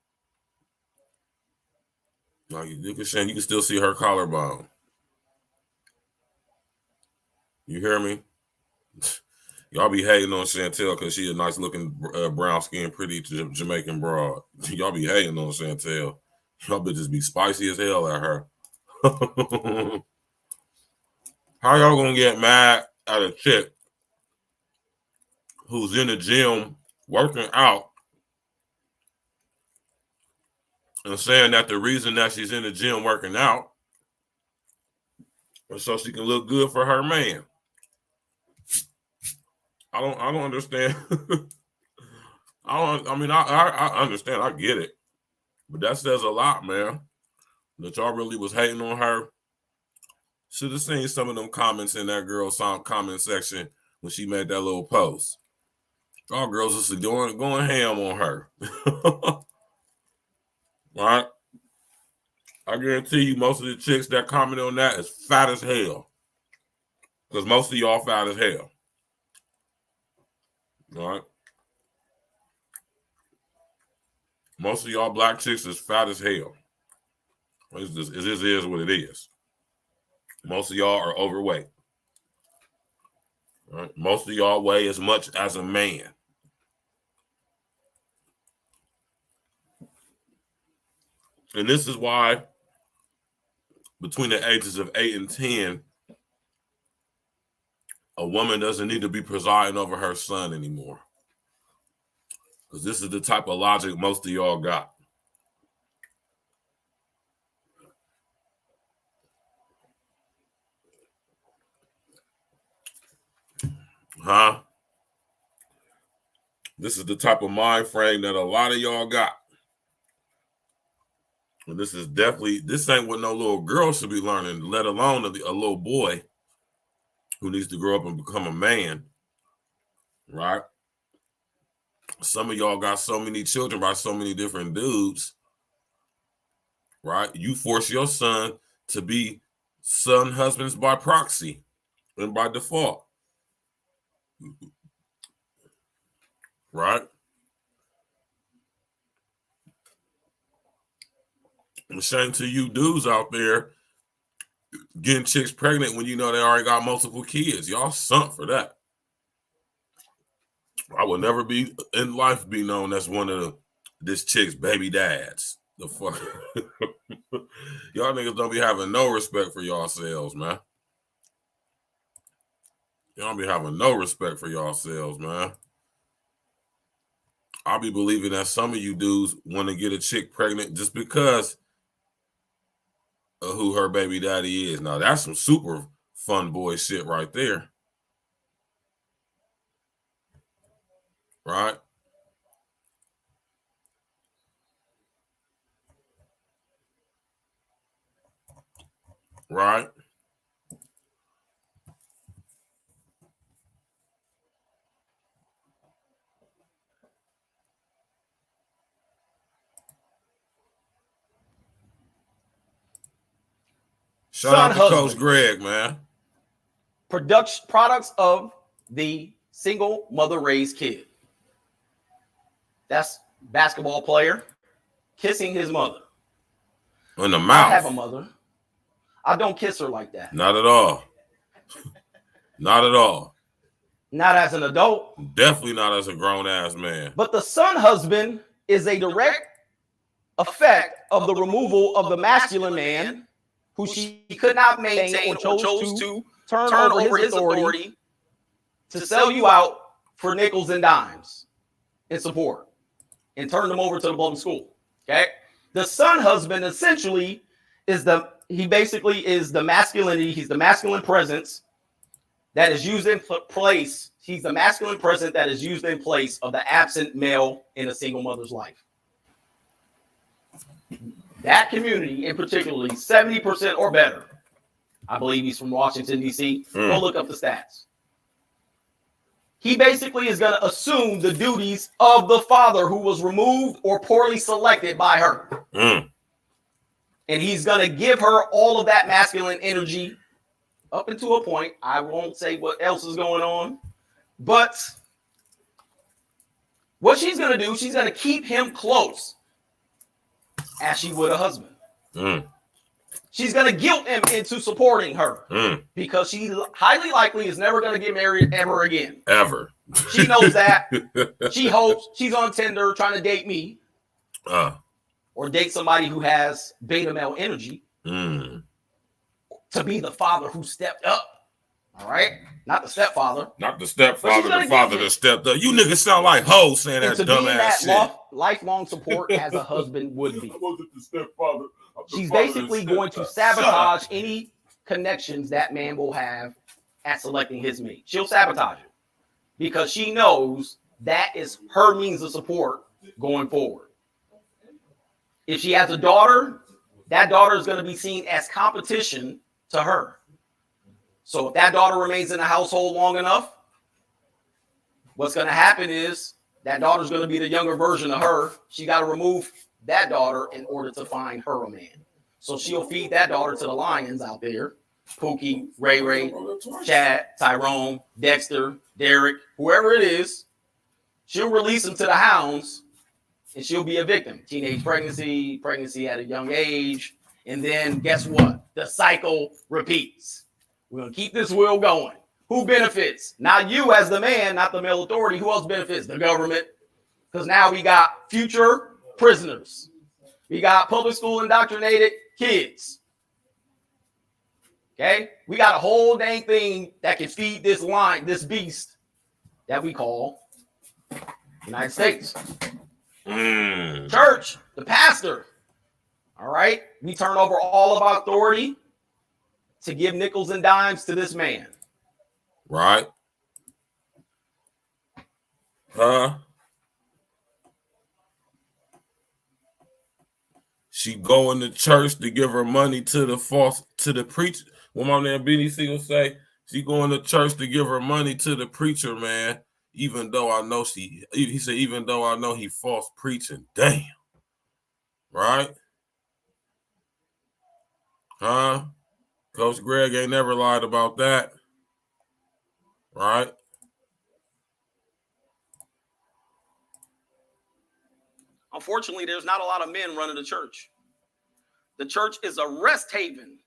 like you can still see her collarbone. You hear me? Y'all be hating on Chantel because she a nice looking brown skin, pretty Jamaican broad. Y'all be hating on Chantel. Y'all bitches be spicy as hell at her. How y'all gonna get mad at a chick who's in the gym working out and saying that the reason that she's in the gym working out is so she can look good for her man? I don't understand. I understand. I get it. But that says a lot, man. That y'all really was hating on her. Should have seen some of them comments in that girl's comment section when she made that little post. All girls are going ham on her. Right? I guarantee you most of the chicks that comment on that is fat as hell. Because most of y'all fat as hell. All right? Most of y'all black chicks is fat as hell. It just is what it is. Most of y'all are overweight. All right? Most of y'all weigh as much as a man. And this is why between the ages of 8 and 10, a woman doesn't need to be presiding over her son anymore. Because this is the type of logic most of y'all got. Huh? This is the type of mind frame that a lot of y'all got. And this ain't what no little girl should be learning, let alone a little boy who needs to grow up and become a man, right? Some of y'all got so many children by so many different dudes, right? You force your son to be son husbands by proxy and by default, right? And shame to you dudes out there getting chicks pregnant when you know they already got multiple kids. Y'all sunk for that. I would never be in life be known as one of this chick's baby dads. The fuck. Y'all niggas don't be having no respect for yourselves, man. Y'all be having no respect for yourselves, man. I'll be believing that some of you dudes want to get a chick pregnant just because of who her baby daddy is. Now, that's some super fun boy shit right there. Right? Right? Shout out to Coach Greg, man. Products of the single mother raised kid. That's basketball player kissing his mother. In the mouth. I have a mother. I don't kiss her like that. Not at all. Not at all. Not as an adult. Definitely not as a grown ass man. But the son husband is a direct effect of the removal of the masculine man who she could not maintain or chose to turn over his authority to sell you out for nickels and dimes in support and turn them over to the public school. Okay. The son husband essentially is basically is the masculinity. He's the masculine presence that is used in place He's the masculine presence that is used in place of the absent male in a single mother's life. That community, in particularly, 70% or better. I believe he's from Washington, D.C. Go look up the stats. He basically is going to assume the duties of the father who was removed or poorly selected by her. And he's going to give her all of that masculine energy up until a point. I won't say what else is going on. But what she's going to do, she's going to keep him close as she would a husband. She's going to guilt him into supporting her because she highly likely is never going to get married ever again. Ever. She knows that. She hopes she's on Tinder trying to date me or date somebody who has beta male energy to be the father who stepped up. All right? Not the stepfather. Not the stepfather, the father that stepped up. You niggas sound like hoes saying that dumbass shit. Lifelong support as a husband would be. I wasn't the stepfather. She's basically going to sabotage any connections that man will have at selecting his mate. She'll sabotage it because she knows that is her means of support going forward. If she has a daughter, that daughter is going to be seen as competition to her. So if that daughter remains in the household long enough, what's going to happen is that daughter's going to be the younger version of her. She got to remove that daughter in order to find her a man. So she'll feed that daughter to the lions out there. Pookie, Ray Ray, Chad, Tyrone, Dexter, Derek, whoever it is. She'll release them to the hounds and she'll be a victim. Teenage pregnancy at a young age. And then guess what? The cycle repeats. We're going to keep this wheel going. Who benefits? Not you as the man, not the male authority. Who else benefits? The government. Because now we got future prisoners. We got public school indoctrinated kids. Okay? We got a whole dang thing that can feed this beast that we call United States. Church, the pastor. All right? We turn over all of our authority to give nickels and dimes to this man. Right? She going to church to give her money to the preacher. What my man BDC will say, she going to church to give her money to the preacher, man. Even though I know he said, even though I know he false preaching. Damn. Right? Coach Greg ain't never lied about that. Right? Unfortunately, there's not a lot of men running the church. The church is a rest haven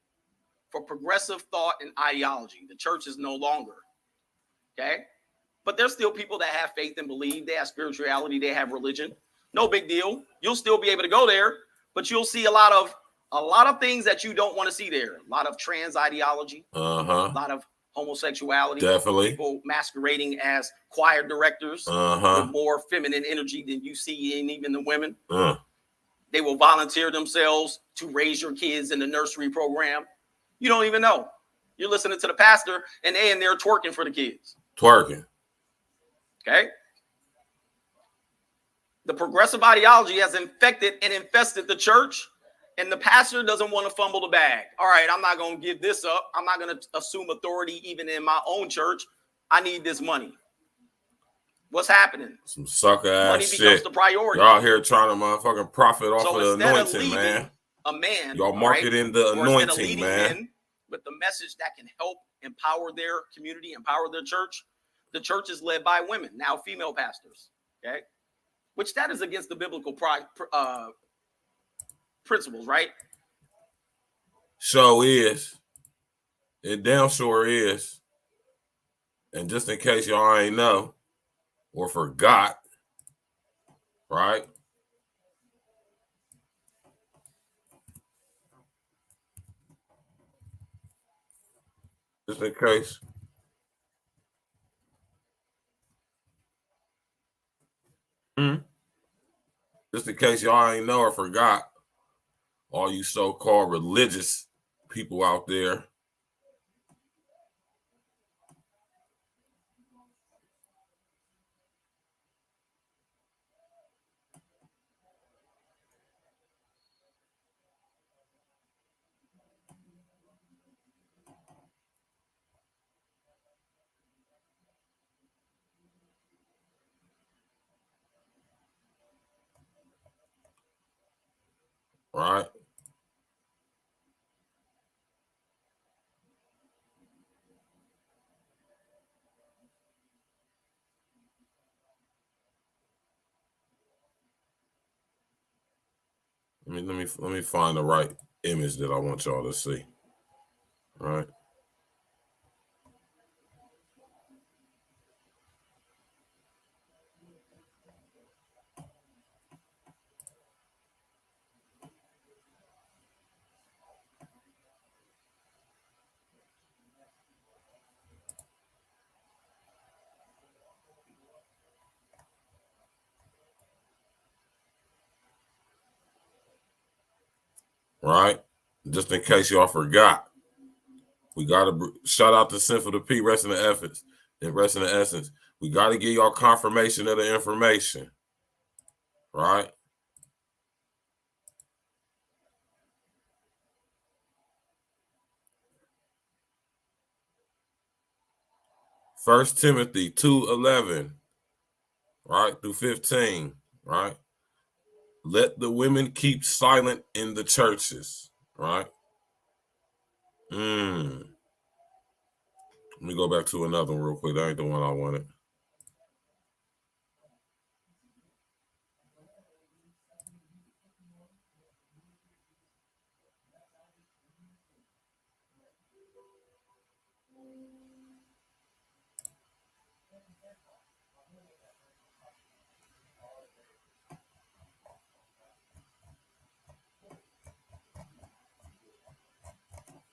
for progressive thought and ideology. The church is no longer. Okay? But there's still people that have faith and believe. They have spirituality. They have religion. No big deal. You'll still be able to go there, but you'll see a lot of things that you don't want to see there. A lot of trans ideology. A lot of homosexuality. Definitely. People masquerading as choir directors with more feminine energy than you see in even the women. They will volunteer themselves to raise your kids in the nursery program. You don't even know. You're listening to the pastor and they in there twerking for the kids. Twerking. Okay. The progressive ideology has infected and infested the church. And the pastor doesn't want to fumble the bag. All right, I'm not going to give this up. I'm not going to assume authority even in my own church. I need this money. What's happening? Some sucker ass money shit. Becomes the priority. Y'all here trying to motherfucking profit off so of the anointing, man. A man. Y'all marketing the anointing, man. With the message that can help empower their community, empower their church. The church is led by women, now female pastors. Okay. Which that is against the biblical principles, right? So is. It damn sure is. And just in case y'all ain't know or forgot, right? Just in case. Just in case y'all ain't know or forgot, all you so-called religious people out there, right? Let me find the right image that I want y'all to see. All right. Right? Just in case y'all forgot, we gotta shout out to Sin for the P, rest in the efforts, and rest in the essence. We gotta give y'all confirmation of the information, right? First Timothy 2:11, right through 15, right? Let the women keep silent in the churches, right? Let me go back to another one real quick. That ain't the one I wanted.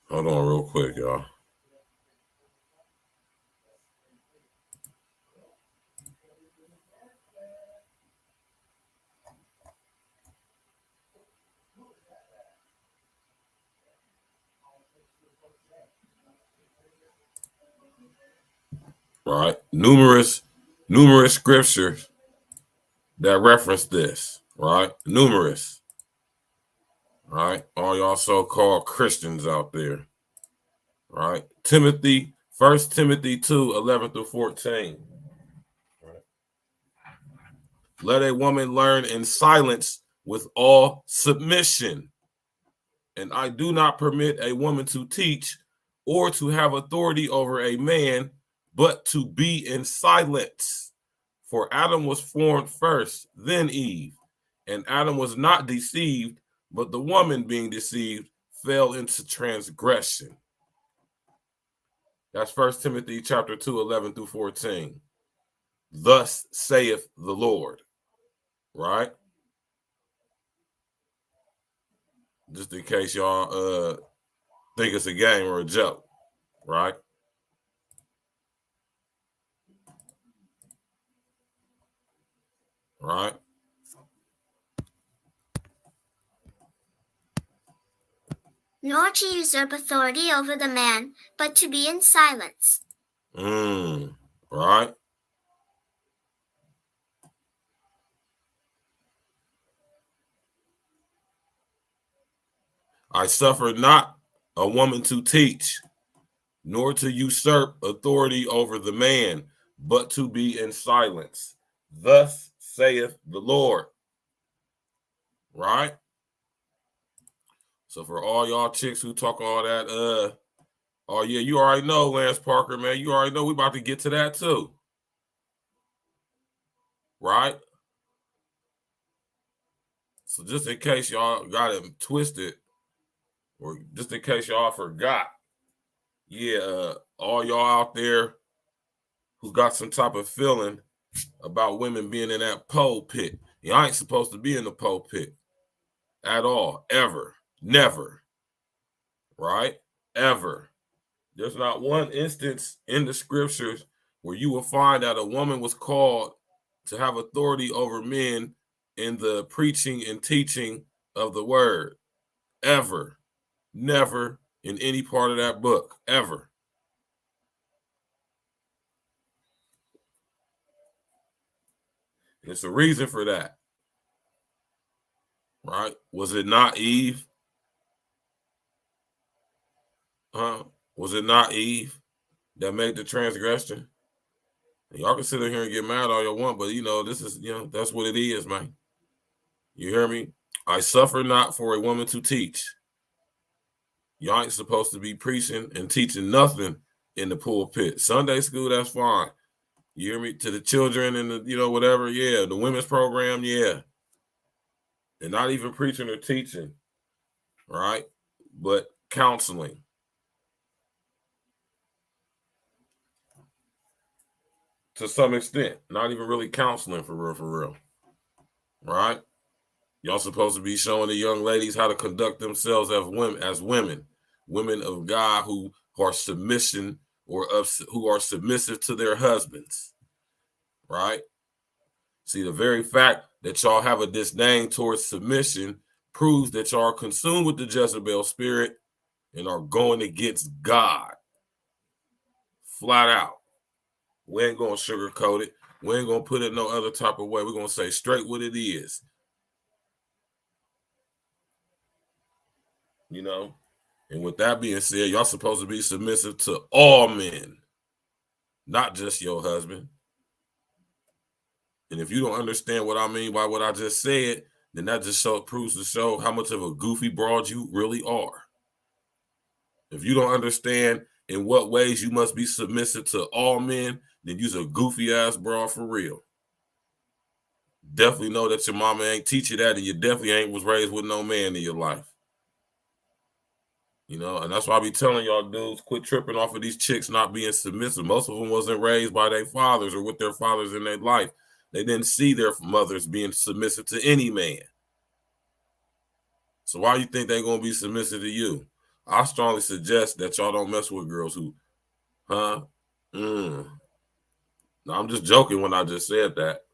Hold on real quick, y'all. Right? Numerous scriptures that reference this, right? Numerous. Right? All y'all so-called Christians out there. Right? Timothy, 1 Timothy 2:11 through 14. Right? Let a woman learn in silence with all submission. And I do not permit a woman to teach or to have authority over a man, but to be in silence. For Adam was formed first, then Eve. And Adam was not deceived, but the woman being deceived fell into transgression. That's 1 Timothy chapter 2:11 through 14. Thus saith the Lord. Right? Just in case y'all think it's a game or a joke. Right? Right? Nor to usurp authority over the man, but to be in silence. Right? I suffer not a woman to teach, nor to usurp authority over the man, but to be in silence. Thus saith the Lord. Right? So for all y'all chicks who talk all that, oh yeah, you already know, Lance Parker, man. You already know we about to get to that too. Right? So just in case y'all got it twisted, or just in case y'all forgot, yeah, all y'all out there who got some type of feeling about women being in that pole pit, y'all ain't supposed to be in the pole pit at all, ever, never, right? Ever. There's not one instance in the scriptures where you will find that a woman was called to have authority over men in the preaching and teaching of the word. Ever. Never in any part of that book. Ever. It's a reason for that. Right? Was it not Eve? Was it not Eve that made the transgression? And y'all can sit in here and get mad all y'all want, but this is, that's what it is, man. You hear me? I suffer not for a woman to teach. Y'all ain't supposed to be preaching and teaching nothing in the pulpit. Sunday school, that's fine. You hear me? To the children and the, whatever, yeah. The women's program, yeah. And not even preaching or teaching, right? But counseling. To some extent. Not even really counseling for real. Right? Y'all supposed to be showing the young ladies how to conduct themselves as women. Women of God who are submission who are submissive to their husbands. Right? See, the very fact that y'all have a disdain towards submission proves that y'all are consumed with the Jezebel spirit and are going against God. Flat out. We ain't going to sugarcoat it. We ain't going to put it no other type of way. We're going to say straight what it is. And with that being said, y'all supposed to be submissive to all men, not just your husband. And if you don't understand what I mean by what I just said, then that just proves to show how much of a goofy broad you really are. If you don't understand in what ways you must be submissive to all men, then you's a goofy ass broad for real. Definitely know that your mama ain't teach you that, and you definitely ain't was raised with no man in your life. And that's why I be telling y'all dudes, quit tripping off of these chicks not being submissive. Most of them wasn't raised by their fathers or with their fathers in their life. They didn't see their mothers being submissive to any man. So why you think they're going to be submissive to you? I strongly suggest that y'all don't mess with girls who, No, I'm just joking when I just said that.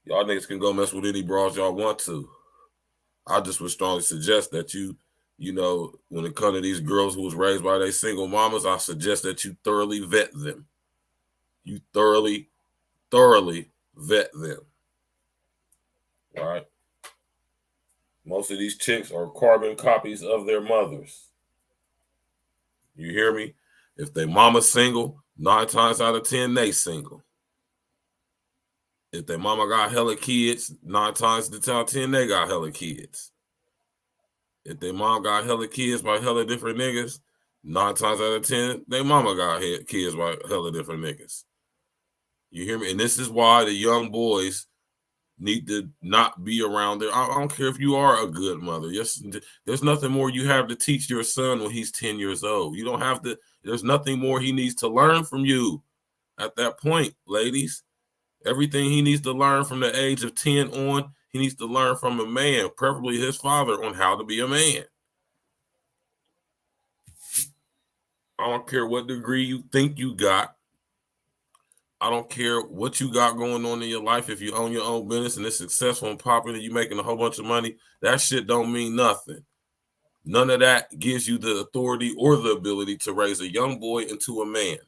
Y'all niggas can go mess with any bras y'all want to. I just would strongly suggest that when it comes to these girls who was raised by their single mamas, I suggest that you thoroughly vet them. You thoroughly vet them. Right? Most of these chicks are carbon copies of their mothers. You hear me? If they mama's single, 9 times out of 10, they single. If their mama got hella kids, 9 times out of 10, they got hella kids. If their mom got hella kids by hella different niggas, 9 times out of 10, their mama got kids by hella different niggas. You hear me? And this is why the young boys need to not be around there. I don't care if you are a good mother. Yes, there's nothing more you have to teach your son when he's 10 years old. You don't have to. There's nothing more he needs to learn from you at that point, ladies. Everything he needs to learn from the age of 10 on, he needs to learn from a man, preferably his father, on how to be a man. I don't care what degree you think you got. I don't care what you got going on in your life. If you own your own business and it's successful and popular, you making a whole bunch of money, that shit don't mean nothing. None of that gives you the authority or the ability to raise a young boy into a man.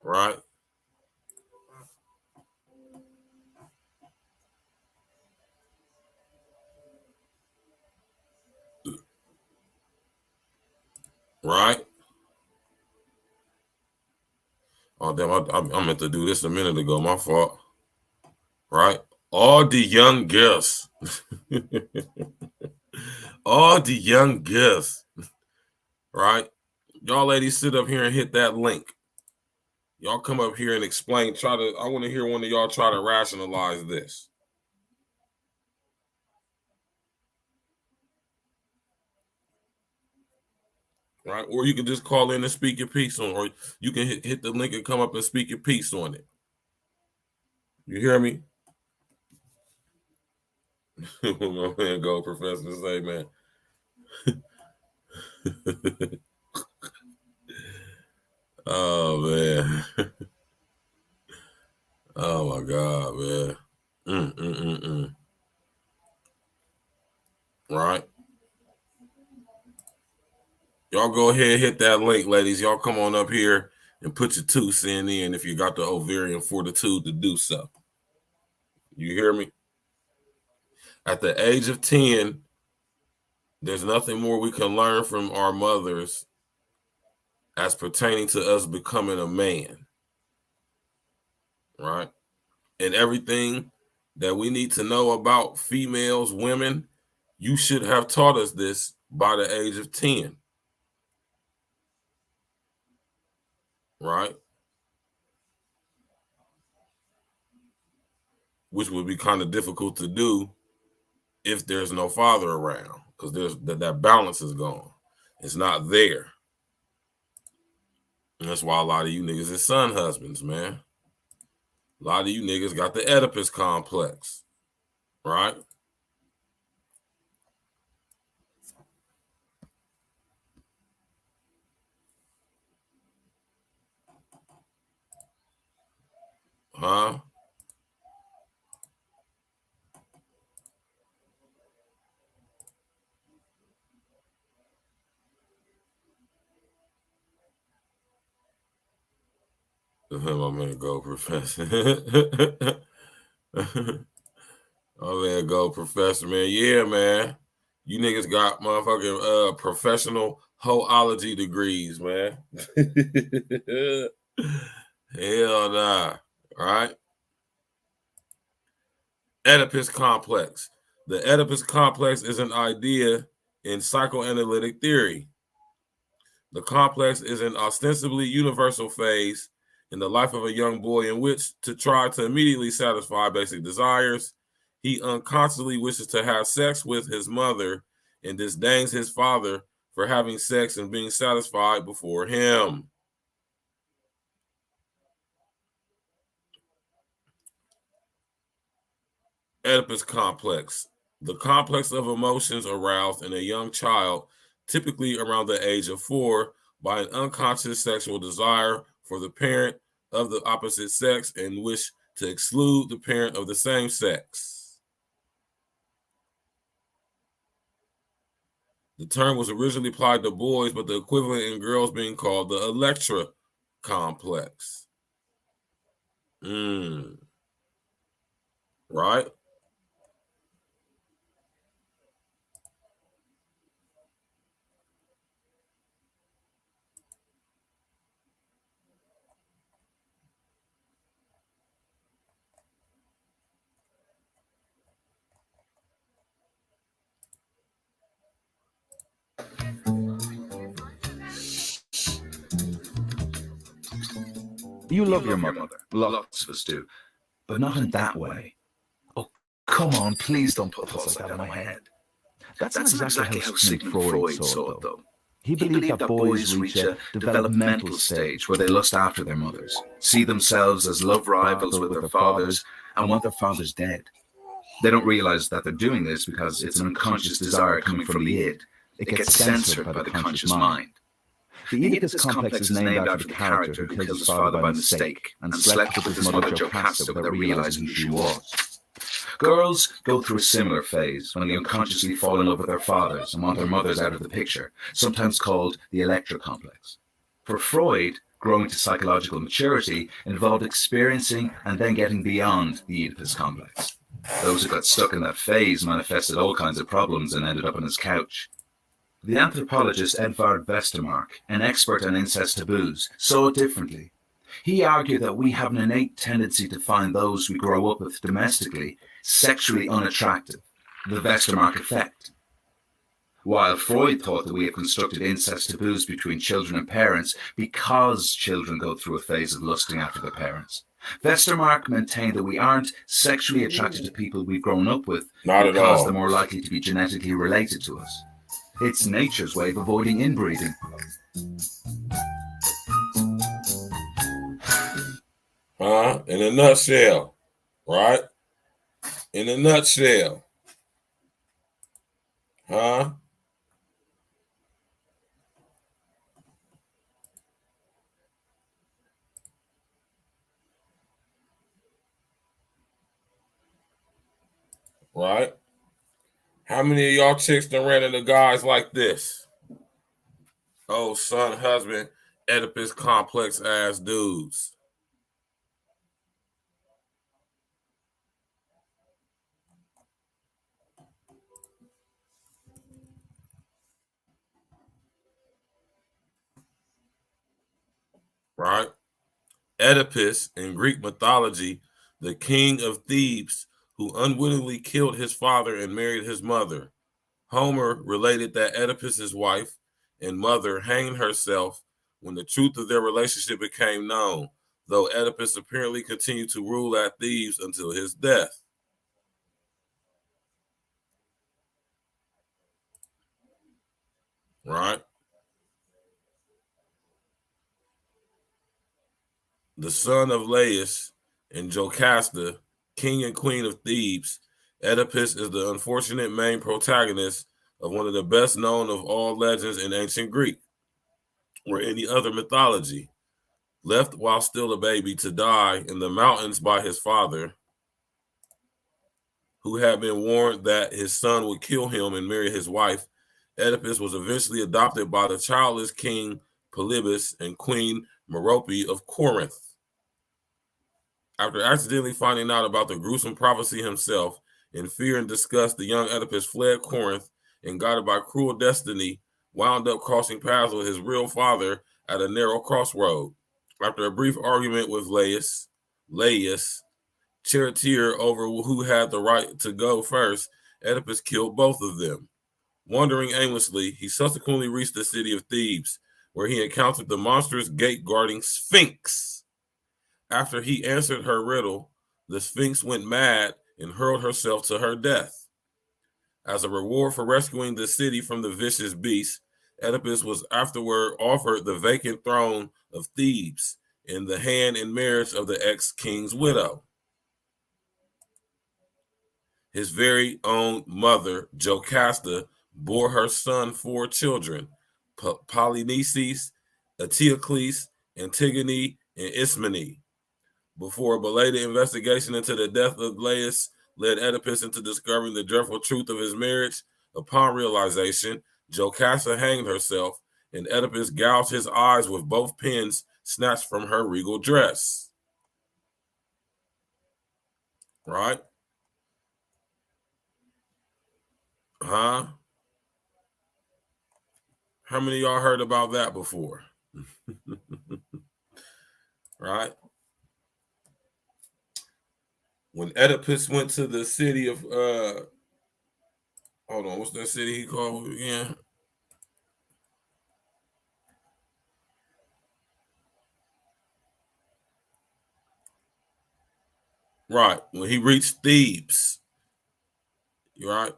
Right? Right? Oh, damn, I meant to do this a minute ago. My fault. Right? All the young girls. All the young girls. Right? Y'all ladies sit up here and hit that link. Y'all come up here and explain. I want to hear one of y'all try to rationalize this. Right? Or you can just call in and speak your piece on, or you can hit the link and come up and speak your piece on it. You hear me? My man go, Professor, say, man. Oh, man. Oh, my God, man. Right? Y'all go ahead and hit that link, ladies. Y'all come on up here and put your 2 cents in if you got the ovarian fortitude to do so. You hear me? At the age of 10, there's nothing more we can learn from our mothers as pertaining to us becoming a man. Right? And everything that we need to know about females, women, you should have taught us this by the age of 10. Right? Which would be kind of difficult to do if there's no father around, because there's that balance is gone. It's not there. And that's why a lot of you niggas is son husbands, man. A lot of you niggas got the Oedipus complex, right? Huh? My man go, Professor. Oh man, go, Professor, man. Yeah, man. You niggas got motherfucking professional hoology degrees, man. Hell nah. All right. Oedipus complex. The Oedipus complex is an idea in psychoanalytic theory. The complex is an ostensibly universal phase in the life of a young boy in which, to try to immediately satisfy basic desires, he unconsciously wishes to have sex with his mother and disdains his father for having sex and being satisfied before him. Oedipus complex. The complex of emotions aroused in a young child, typically around the age of 4, by an unconscious sexual desire for the parent of the opposite sex and wish to exclude the parent of the same sex. The term was originally applied to boys, but the equivalent in girls being called the Electra complex. Right? You love your mother. Lots of us do. But not in that way. Oh, come on, please don't put thoughts like that in my head. That's not exactly how Sigmund Freud saw it, though. He believed that boys reach a developmental stage where they lust after their mothers, see themselves as love rivals with their fathers, and want their fathers dead. They don't realize that they're doing this because it's an unconscious desire coming from the id. It gets censored by the conscious mind. The Oedipus complex is named after the character who killed his father by mistake and slept with his mother Jocasta without realizing who she was. Girls go through a similar phase when they unconsciously fall in love with their fathers and want their mothers out of the picture, sometimes called the Electra complex. For Freud, growing to psychological maturity involved experiencing and then getting beyond the Oedipus complex. Those who got stuck in that phase manifested all kinds of problems and ended up on his couch. The anthropologist Edvard Westermark, an expert on incest taboos, saw it differently. He argued that we have an innate tendency to find those we grow up with domestically sexually unattractive, the Westermark effect. While Freud thought that we have constructed incest taboos between children and parents because children go through a phase of lusting after their parents, Westermark maintained that we aren't sexually attracted to people we've grown up with because they're more likely to be genetically related to us. It's nature's way of avoiding inbreeding. In a nutshell, right? In a nutshell. Right? How many of y'all chicks done ran into guys like this? Oh, son, husband, Oedipus complex ass dudes. Right? Oedipus in Greek mythology, the king of Thebes, who unwittingly killed his father and married his mother. Homer related that Oedipus's wife and mother hanged herself when the truth of their relationship became known, though Oedipus apparently continued to rule at Thebes until his death. Right? The son of Laius and Jocasta, king and queen of Thebes, Oedipus is the unfortunate main protagonist of one of the best known of all legends in ancient Greek or any other mythology. Left while still a baby to die in the mountains by his father, who had been warned that his son would kill him and marry his wife, Oedipus was eventually adopted by the childless king Polybus and queen Merope of Corinth. After accidentally finding out about the gruesome prophecy himself, in fear and disgust, the young Oedipus fled Corinth and, guided by cruel destiny, wound up crossing paths with his real father at a narrow crossroad. After a brief argument with Laius, charioteer over who had the right to go first, Oedipus killed both of them. Wandering aimlessly, he subsequently reached the city of Thebes, where he encountered the monstrous gate-guarding Sphinx. After he answered her riddle, the Sphinx went mad and hurled herself to her death. As a reward for rescuing the city from the vicious beast, Oedipus was afterward offered the vacant throne of Thebes in the hand in marriage of the ex-king's widow. His very own mother, Jocasta, bore her son 4 children, Polynices, Eteocles, Antigone, and Ismene. Before a belated investigation into the death of Laius led Oedipus into discovering the dreadful truth of his marriage, upon realization, Jocasta hanged herself, and Oedipus gouged his eyes with both pins snatched from her regal dress. Right? Huh? How many of y'all heard about that before? Right? When Oedipus went to the city of, hold on, what's that city he called again? Right, when he reached Thebes, right?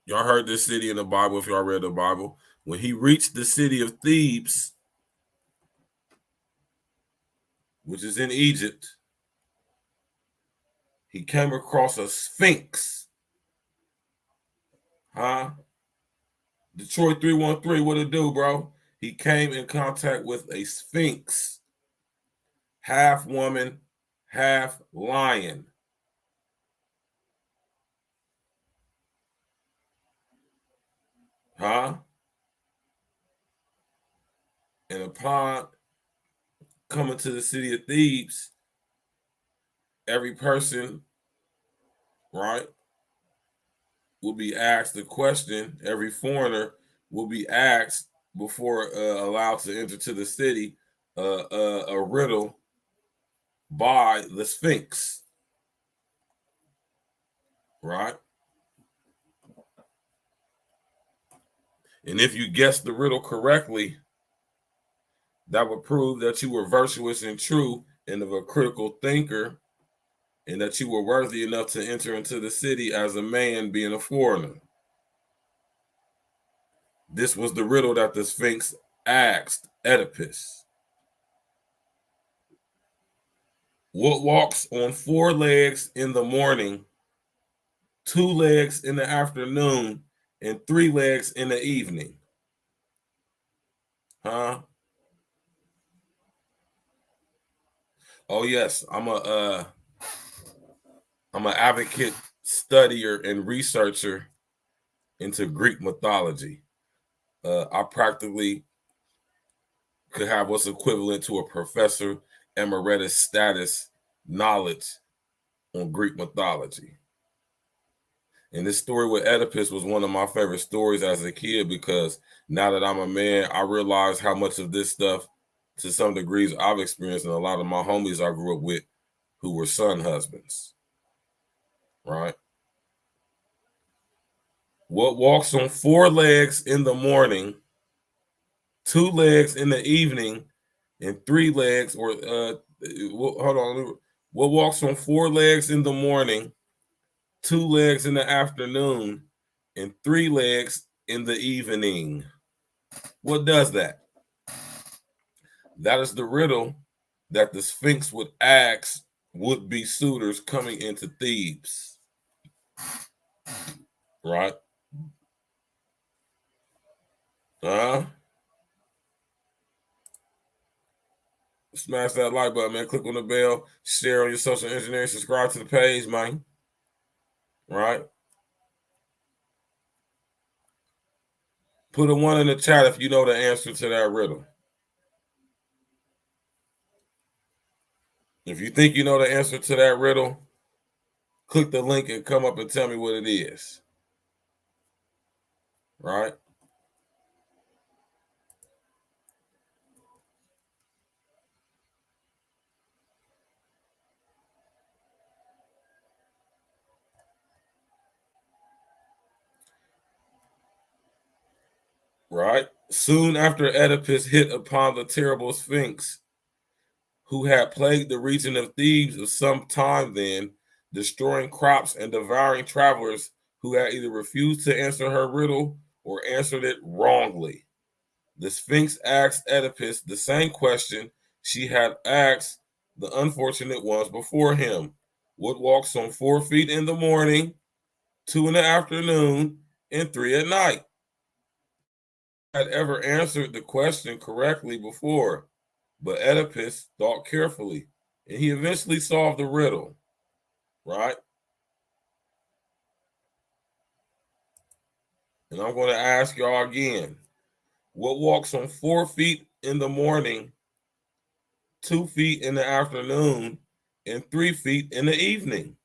Y'all heard this city in the Bible if y'all read the Bible. When he reached the city of Thebes, which is in Egypt, he came across a Sphinx. Huh? Detroit 313, what it do, bro? He came in contact with a Sphinx. Half woman, half lion. Huh? And upon coming to the city of Thebes, every person, right, will be asked the question. Every foreigner will be asked before allowed to enter to the city a riddle by the Sphinx. Right? And if you guess the riddle correctly, that would prove that you were virtuous and true and of a critical thinker, and that you were worthy enough to enter into the city as a man being a foreigner. This was the riddle that the Sphinx asked Oedipus. What walks on 4 legs in the morning, 2 legs in the afternoon, and 3 legs in the evening? Huh? Oh yes, I'm an advocate, studier, and researcher into Greek mythology. I practically could have what's equivalent to a professor emeritus status knowledge on Greek mythology. And this story with Oedipus was one of my favorite stories as a kid, because now that I'm a man, I realize how much of this stuff, to some degrees, I've experienced, and a lot of my homies I grew up with who were son husbands. right? What walks on 4 legs in the morning, 2 legs in the evening, and 3 legs, or hold on. What walks on 4 legs in the morning, 2 legs in the afternoon, and 3 legs in the evening? What does that? That is the riddle that the Sphinx would ask would-be suitors coming into Thebes, right? Smash that like button, man. Click on the bell, share on your social engineering, subscribe to the page, man. Right? Put a 1 in the chat if you know the answer to that riddle. If you think you know the answer to that riddle, click the link and come up and tell me what it is. Right? Right? Soon after Oedipus hit upon the terrible Sphinx, who had plagued the region of Thebes of some time then, destroying crops and devouring travelers who had either refused to answer her riddle or answered it wrongly. The Sphinx asked Oedipus the same question she had asked the unfortunate ones before him. What walks on 4 feet in the morning, 2 in the afternoon, and 3 at night? Had ever answered the question correctly before, but Oedipus thought carefully, and he eventually solved the riddle, right? And I'm going to ask y'all again. What walks on 4 feet in the morning, 2 feet in the afternoon, and 3 feet in the evening?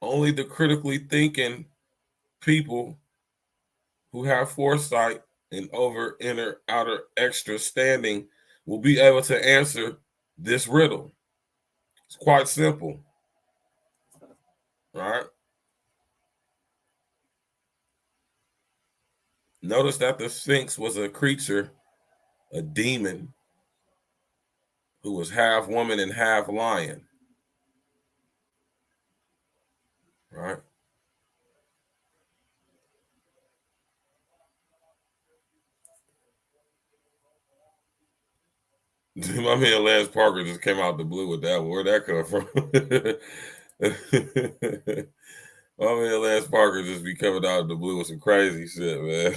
Only the critically thinking people who have foresight and over inner outer extra standing will be able to answer this riddle. It's quite simple, right? Notice that the Sphinx was a creature, a demon, who was half woman and half lion, right? My man Lance Parker just came out the blue with that one. Where'd that come from? My man Lance Parker just be coming out of the blue with some crazy shit, man.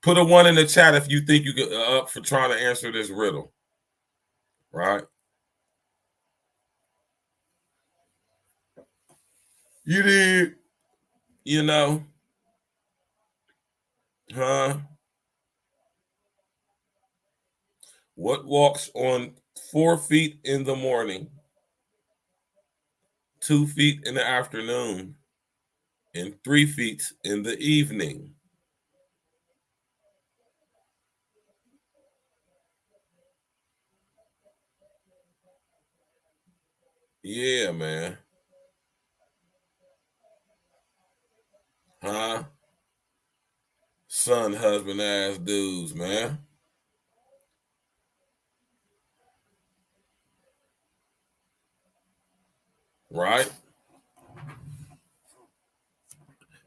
Put a 1 in the chat if you think you get up for trying to answer this riddle, right? You did, you know, huh? What walks on 4 feet in the morning, 2 feet in the afternoon, and 3 feet in the evening? Yeah, man. Huh? Son, husband ass dudes, man. Right?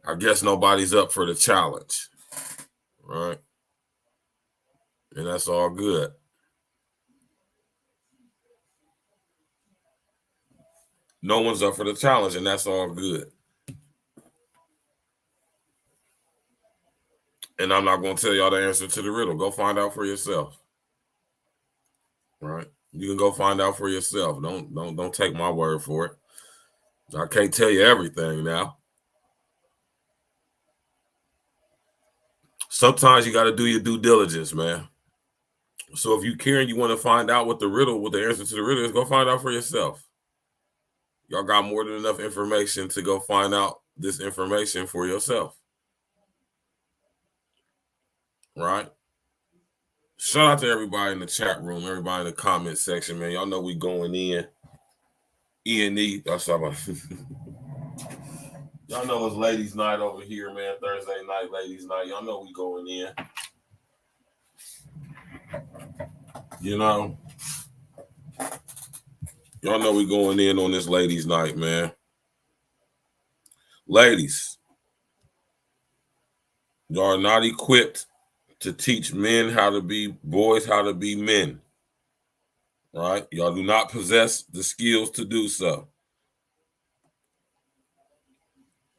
I guess nobody's up for the challenge. Right? And that's all good. No one's up for the challenge, and that's all good. And I'm not going to tell y'all the answer to the riddle. Go find out for yourself. Right? You can go find out for yourself. Don't take my word for it. I can't tell you everything now. Sometimes you got to do your due diligence, man. So if you care and you want to find out what the answer to the riddle is, go find out for yourself. Y'all got more than enough information to go find out this information for yourself. Right? Shout out to everybody in the chat room, everybody in the comment section, man. Y'all know we going in. E&E. That's all. Y'all know it's ladies' night over here, man. Thursday night, ladies' night. Y'all know we going in. You know. Y'all know we going in on this ladies' night, man. Ladies, y'all are not equipped to teach men how to be boys, how to be men. Right? Y'all do not possess the skills to do so.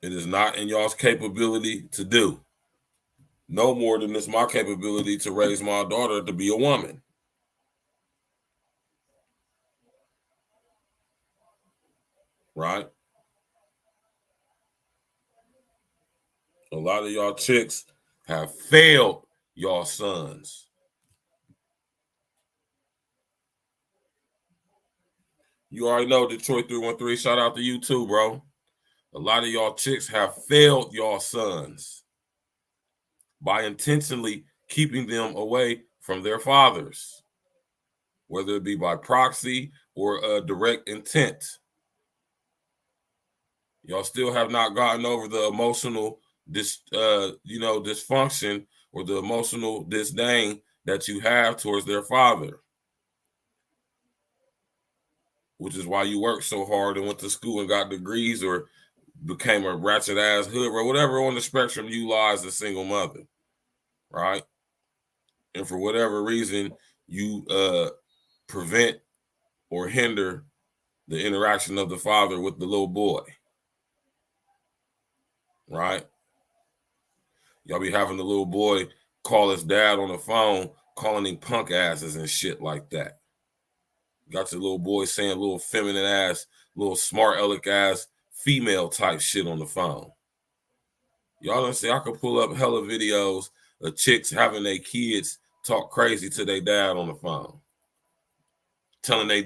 It is not in y'all's capability to do. No more than it's my capability to raise my daughter to be a woman. Right? A lot of y'all chicks have failed y'all sons. You already know Detroit 313. Shout out to you too, bro. A lot of y'all chicks have failed y'all sons by intentionally keeping them away from their fathers, whether it be by proxy or direct intent. Y'all still have not gotten over the emotional dysfunction or the emotional disdain that you have towards their father, which is why you worked so hard and went to school and got degrees or became a ratchet ass hood or whatever on the spectrum you lie as a single mother, right? And for whatever reason, you prevent or hinder the interaction of the father with the little boy, right? Y'all be having the little boy call his dad on the phone, calling him punk asses and shit like that. Got your little boy saying little feminine ass, little smart aleck ass, female type shit on the phone. Y'all don't say I could pull up hella videos of chicks having their kids talk crazy to their dad on the phone. Telling their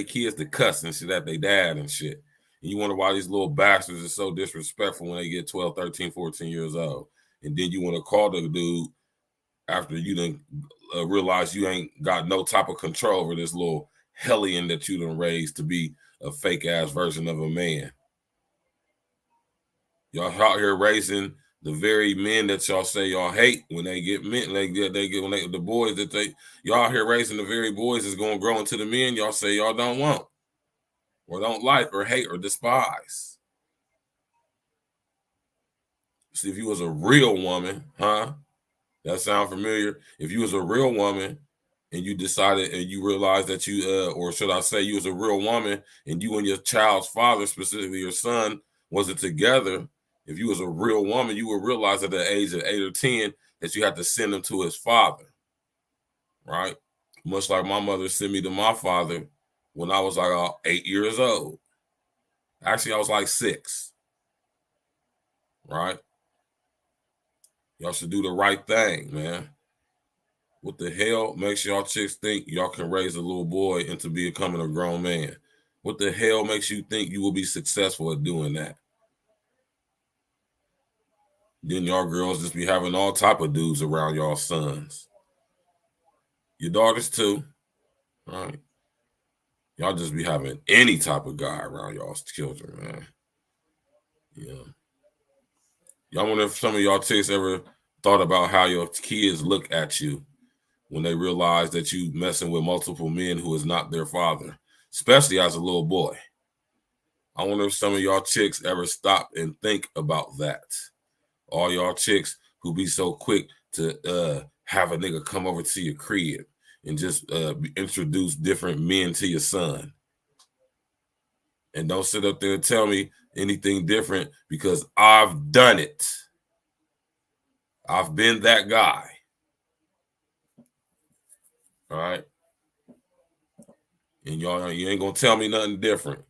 kids to cuss and shit at their dad and shit. And you wonder why these little bastards are so disrespectful when they get 12, 13, 14 years old. And then you want to call the dude after you done realize you ain't got no type of control over this little hellion that you done raised to be a fake ass version of a man. Y'all out here raising the very men that y'all say y'all hate when they get men, the boys that y'all out here raising the very boys that's gonna grow into the men y'all say y'all don't want or don't like or hate or despise. See, if you was a real woman, huh? That sound familiar? If you was a real woman and you decided and you realized that you, or should I say you was a real woman and you and your child's father, specifically your son, wasn't together, if you was a real woman, you would realize at the age of 8 or 10 that you had to send him to his father, right? Much like my mother sent me to my father when I was like 8 years old. Actually, I was like 6, right? Y'all should do the right thing, man. What the hell makes y'all chicks think y'all can raise a little boy into becoming a grown man? What the hell makes you think you will be successful at doing that? Then y'all girls just be having all type of dudes around y'all sons. Your daughters too, right? Y'all just be having any type of guy around y'all's children, man. Yeah. Y'all wonder if some of y'all chicks ever thought about how your kids look at you when they realize that you messing with multiple men who is not their father, especially as a little boy. I wonder if some of y'all chicks ever stop and think about that. All y'all chicks who be so quick to have a nigga come over to your crib and just introduce different men to your son. And don't sit up there and tell me anything different because I've done it. I've been that guy. All right. And y'all, you ain't gonna tell me nothing different.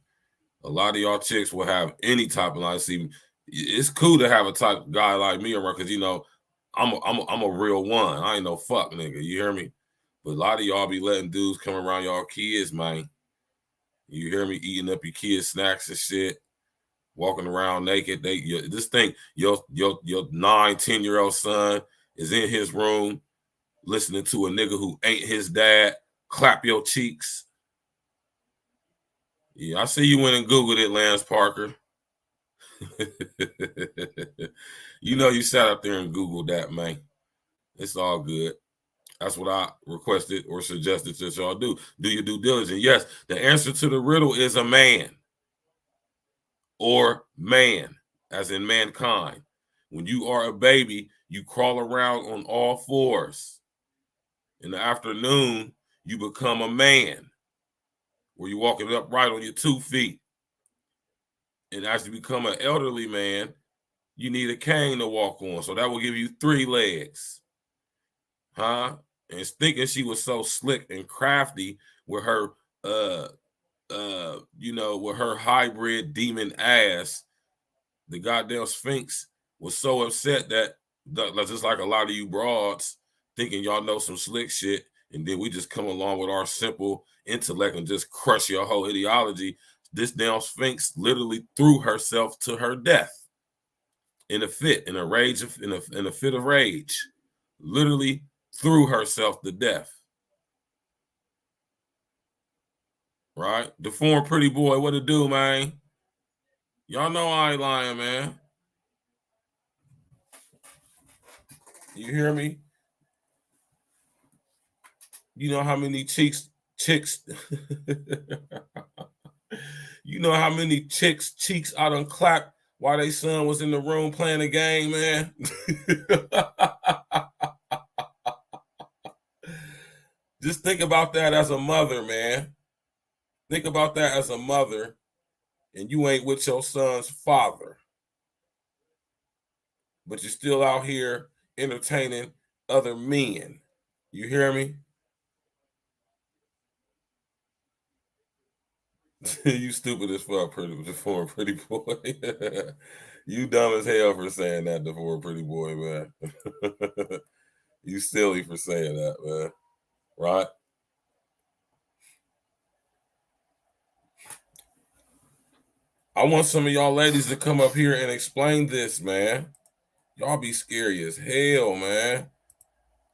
A lot of y'all chicks will have any type of life. See, it's cool to have a type of guy like me around because you know I'm a real one. I ain't no fuck nigga. You hear me? But a lot of y'all be letting dudes come around y'all kids, man. You hear me? Eating up your kids' snacks and shit, walking around naked. This thing, your 9, 10-year-old son is in his room listening to a nigga who ain't his dad clap your cheeks. Yeah, I see you went and Googled it, Lance Parker. You know you sat up there and Googled that, man. It's all good. That's what I requested or suggested that y'all do. Do your due diligence. Yes, the answer to the riddle is a man. Or man, as in mankind. When you are a baby, you crawl around on all fours. In the afternoon, you become a man, where you're walking upright on your 2 feet. And as you become an elderly man, you need a cane to walk on. So that will give you 3 legs. Huh? And thinking she was so slick and crafty with her, with her hybrid demon ass, the goddamn Sphinx was so upset that, just like a lot of you broads, thinking y'all know some slick shit, and then we just come along with our simple intellect and just crush your whole ideology. This damn Sphinx literally threw herself to her death in a fit, in a fit of rage. Literally threw herself to death. Right? Deformed pretty boy, what it do, man? Y'all know I ain't lying, man. You hear me? You know how many chicks you know how many chicks cheeks I done clapped while they son was in the room playing the game, man? Just think about that as a mother, man. Think about that as a mother, and you ain't with your son's father, but you're still out here entertaining other men. You hear me? You stupid as fuck, deformed pretty boy. You dumb as hell for saying that, deformed pretty boy, man. You silly for saying that, man. Right? I want some of y'all ladies to come up here and explain this, man. Y'all be scary as hell, man.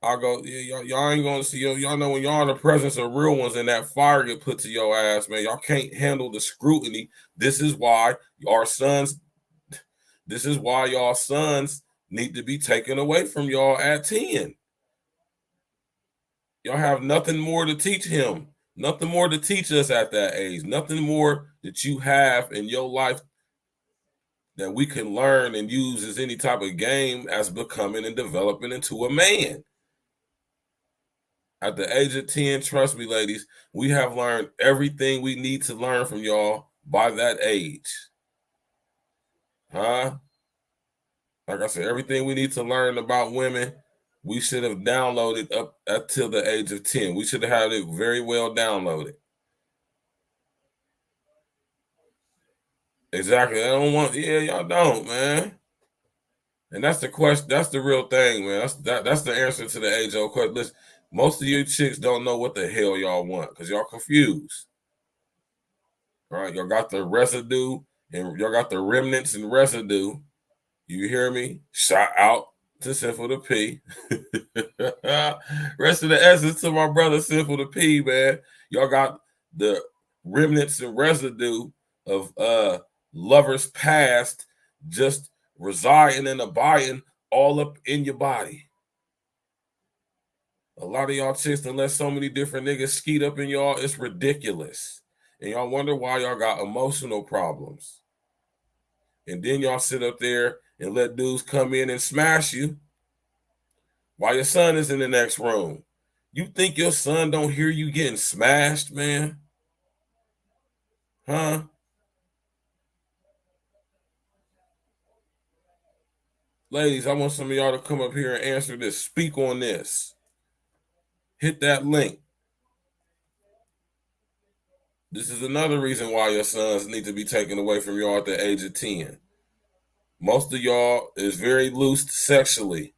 I'll go, yeah, y'all ain't gonna see y'all know when y'all in the presence of real ones and that fire get put to your ass, man. Y'all can't handle the scrutiny. This is why y'all sons need to be taken away from y'all at 10. Y'all have nothing more to teach him, nothing more to teach us at that age, nothing more that you have in your life that we can learn and use as any type of game as becoming and developing into a man. At the age of 10, trust me, ladies, we have learned everything we need to learn from y'all by that age. Huh? Like I said, everything we need to learn about women, we should have downloaded up until the age of 10. We should have had it very well downloaded. Exactly. Y'all don't, man. And that's the question. That's the real thing, man. That's the answer to the age-old question. Listen, most of you chicks don't know what the hell y'all want because y'all confused. All right, y'all got the residue and y'all got the remnants and residue. You hear me? Shout out to Sinful to P. Rest of the essence to my brother Sinful to P, man. Y'all got the remnants and residue of lovers past just residing and abiding all up in your body. A lot of y'all chicks done let so many different niggas skeet up in y'all, it's ridiculous. And y'all wonder why y'all got emotional problems. And then y'all sit up there and let dudes come in and smash you while your son is in the next room. You think your son don't hear you getting smashed, man? Huh? Ladies, I want some of y'all to come up here and answer this. Speak on this. Hit that link. This is another reason why your sons need to be taken away from y'all at the age of 10. Most of y'all is very loose sexually.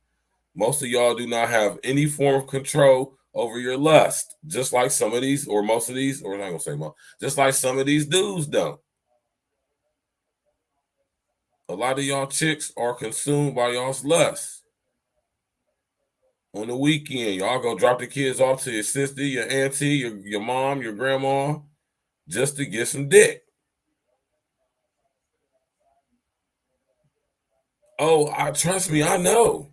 Most of y'all do not have any form of control over your lust, just like some of these, or most of these, or I'm not gonna say most, just like some of these dudes don't. A lot of y'all chicks are consumed by y'all's lust. On the weekend, y'all go drop the kids off to your sister, your auntie, your mom, your grandma, just to get some dick. Oh, trust me, I know.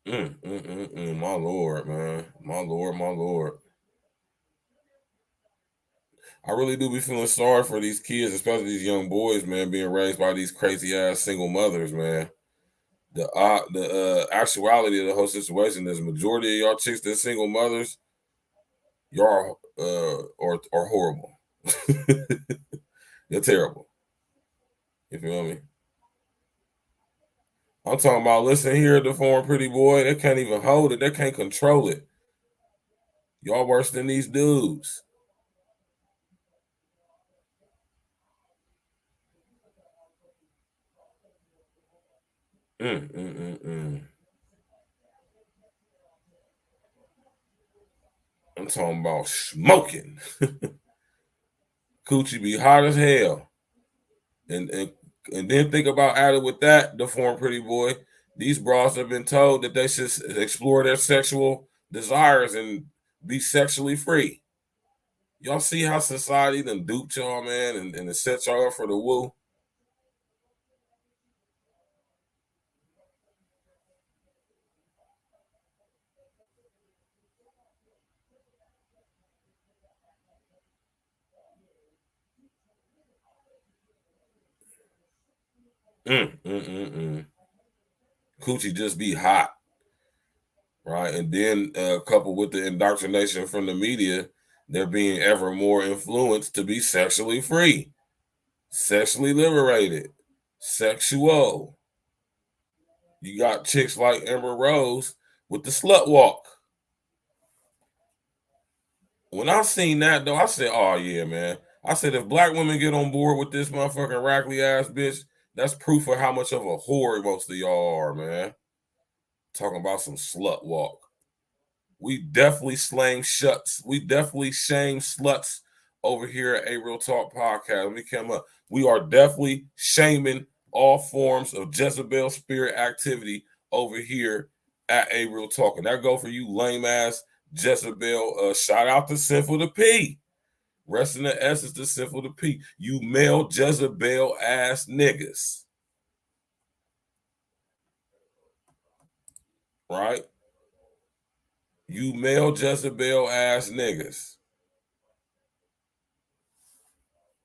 My Lord, man. My Lord. I really do be feeling sorry for these kids, especially these young boys, man, being raised by these crazy ass single mothers, man. The actuality of the whole situation is majority of y'all chicks that single mothers, y'all are horrible. They're terrible. You feel me? I'm talking about, listen here, the foreign pretty boy, they can't even hold it. They can't control it. Y'all worse than these dudes. I'm talking about smoking. Coochie be hot as hell. And then think about added with that, the foreign pretty boy. These bras have been told that they should explore their sexual desires and be sexually free. Y'all see how society done duped y'all, man, and set y'all up for the woo? Coochie just be hot, right? And then coupled with the indoctrination from the media, they're being ever more influenced to be sexually free, sexually liberated, sexual. You got chicks like Amber Rose with the slut walk. When I seen that though, I said, "Oh yeah, man." I said, if black women get on board with this motherfucking raggedy ass bitch, that's proof of how much of a whore most of y'all are, man. Talking about some slut walk. We definitely shame sluts over here at A Real Talk Podcast. Let me come up. We are definitely shaming all forms of Jezebel spirit activity over here at A Real Talk. And that go for you lame ass Jezebel. Shout out to Sinful to P. Rest in the essence to Sinful to P. You male Jezebel ass niggas. Right? You male Jezebel ass niggas.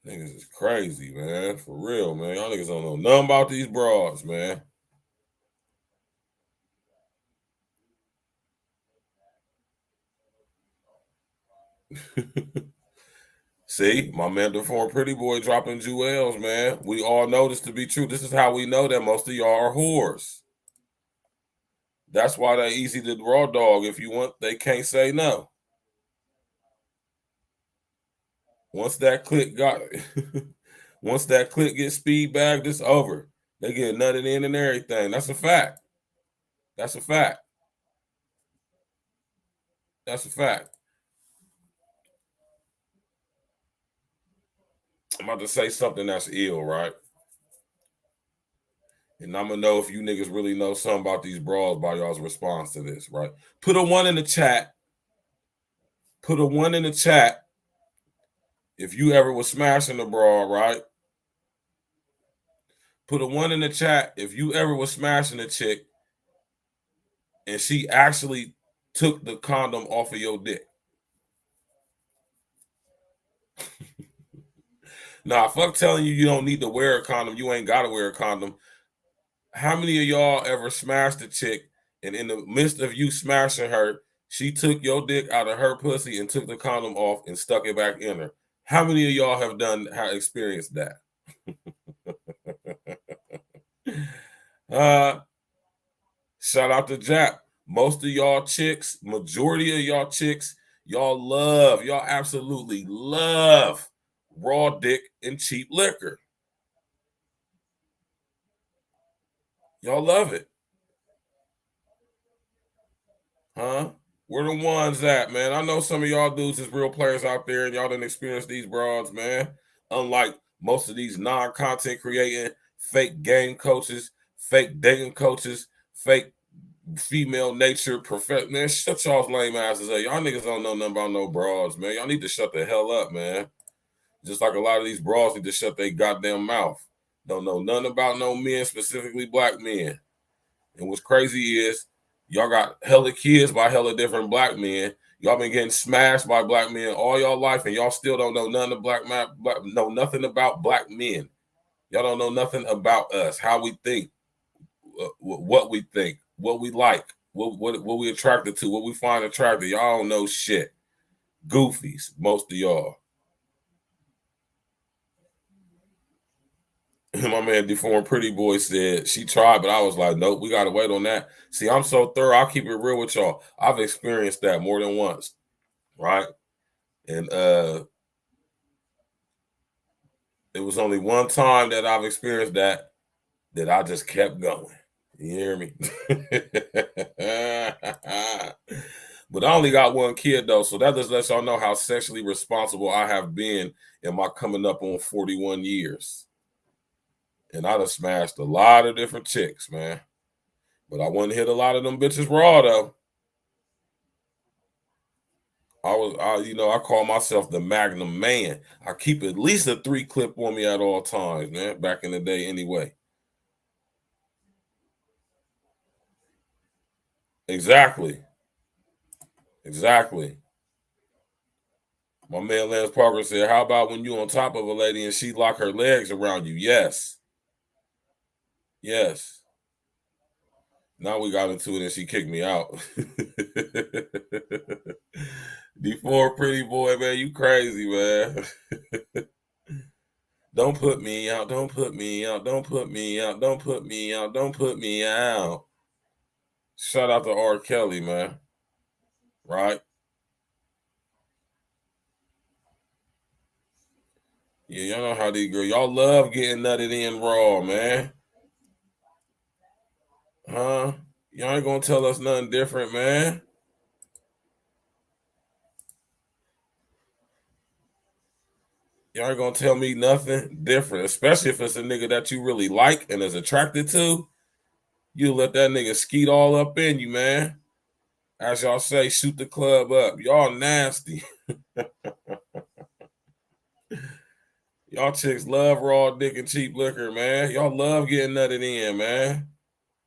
Niggas is crazy, man. For real, man. Y'all niggas don't know nothing about these broads, man. See, my man, the former pretty boy dropping jewels, man. We all know this to be true. This is how we know that most of y'all are whores. That's why they easy to raw dog. If you want, they can't say no. Once that click gets speed bagged, it's over. They get nutted in and everything. That's a fact. That's a fact. That's a fact. I'm about to say something that's ill, right? And I'm gonna know if you niggas really know something about these bras by y'all's response to this, right? Put a 1 in the chat. Put a 1 in the chat if you ever was smashing a bra, right? Put a 1 in the chat if you ever was smashing a chick and she actually took the condom off of your dick. Nah, fuck telling you don't need to wear a condom. You ain't got to wear a condom. How many of y'all ever smashed a chick and in the midst of you smashing her, she took your dick out of her pussy and took the condom off and stuck it back in her? How many of y'all have experienced that? Shout out to Jap. Most of y'all chicks, majority of y'all chicks, y'all absolutely love raw dick and cheap liquor. Y'all love it. Huh? Where the ones at, man? I know some of y'all dudes is real players out there and y'all didn't experience these broads, man. Unlike most of these non-content creating fake game coaches, fake dating coaches, fake female nature, perfect man. Shut y'all's lame asses up. Y'all niggas don't know nothing about no bras, man. Y'all need to shut the hell up, man. Just like a lot of these bras need to shut their goddamn mouth. Don't know nothing about no men, specifically black men. And what's crazy is y'all got hella kids by hella different black men. Y'all been getting smashed by black men all y'all life, and y'all still don't know nothing of know nothing about black men. Y'all don't know nothing about us, how we think, what we think, what we like, what we attracted to, what we find attractive. Y'all don't know shit. Goofies, most of y'all. My man Deformed Pretty Boy said she tried, but I was like, nope, we gotta wait on that. See, I'm so thorough, I'll keep it real with y'all. I've experienced that more than once, right? And it was only one time that I've experienced that I just kept going. You hear me? But I only got one kid though, so that just lets y'all know how sexually responsible I have been in my coming up on 41 years. And I done smashed a lot of different chicks, man. But I wouldn't hit a lot of them bitches raw, though. I call myself the Magnum Man. I keep at least a 3 clip on me at all times, man. Back in the day, anyway. Exactly. My man Lance Parker said, how about when you on top of a lady and she lock her legs around you? Yes. Now we got into it and she kicked me out. D4 Pretty Boy, man, you crazy, man. Don't put me out. Don't put me out. Don't put me out. Don't put me out. Don't put me out. Shout out to R. Kelly, man. Right? Yeah, y'all know how these girls. Y'all love getting nutted in raw, man. Huh? Y'all ain't gonna tell us nothing different, man. Y'all ain't gonna tell me nothing different, especially if it's a nigga that you really like and is attracted to. You let that nigga skeet all up in you, man. As y'all say, shoot the club up. Y'all nasty. Y'all chicks love raw dick and cheap liquor, man. Y'all love getting nutted in, man.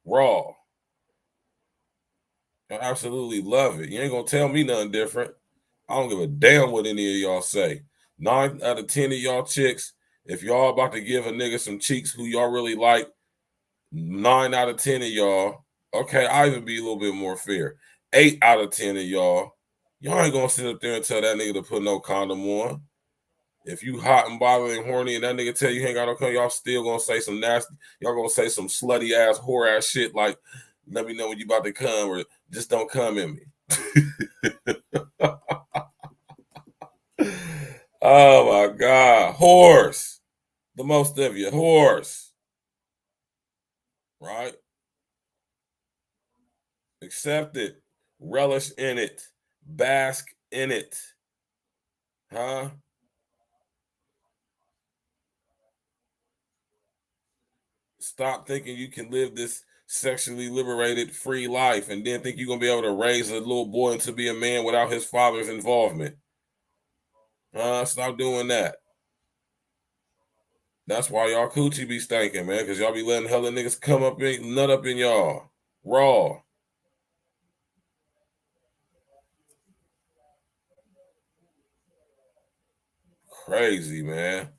Raw. Y'all absolutely love it. You ain't gonna tell me nothing different. I don't give a damn what any of y'all say. 9 out of 10 of y'all chicks, if y'all about to give a nigga some cheeks who y'all really like, 9 out of 10 of y'all, okay, I even be a little bit more fair. 8 out of 10 of y'all ain't gonna sit up there and tell that nigga to put no condom on. If you hot and bothered and horny and that nigga tell you he ain't got no condom, y'all still gonna say some nasty, y'all gonna say some slutty ass, whore ass shit like, let me know when you about to come or just don't come in me. Oh my God. Horse. The most of you. Horse. Right? Accept it. Relish in it. Bask in it. Huh? Stop thinking you can live this sexually liberated, free life and then think you're going to be able to raise a little boy to be a man without his father's involvement. Stop doing that. That's why y'all coochie be stinking, man, because y'all be letting hella niggas come up in, nut up in y'all. Raw. Crazy, man.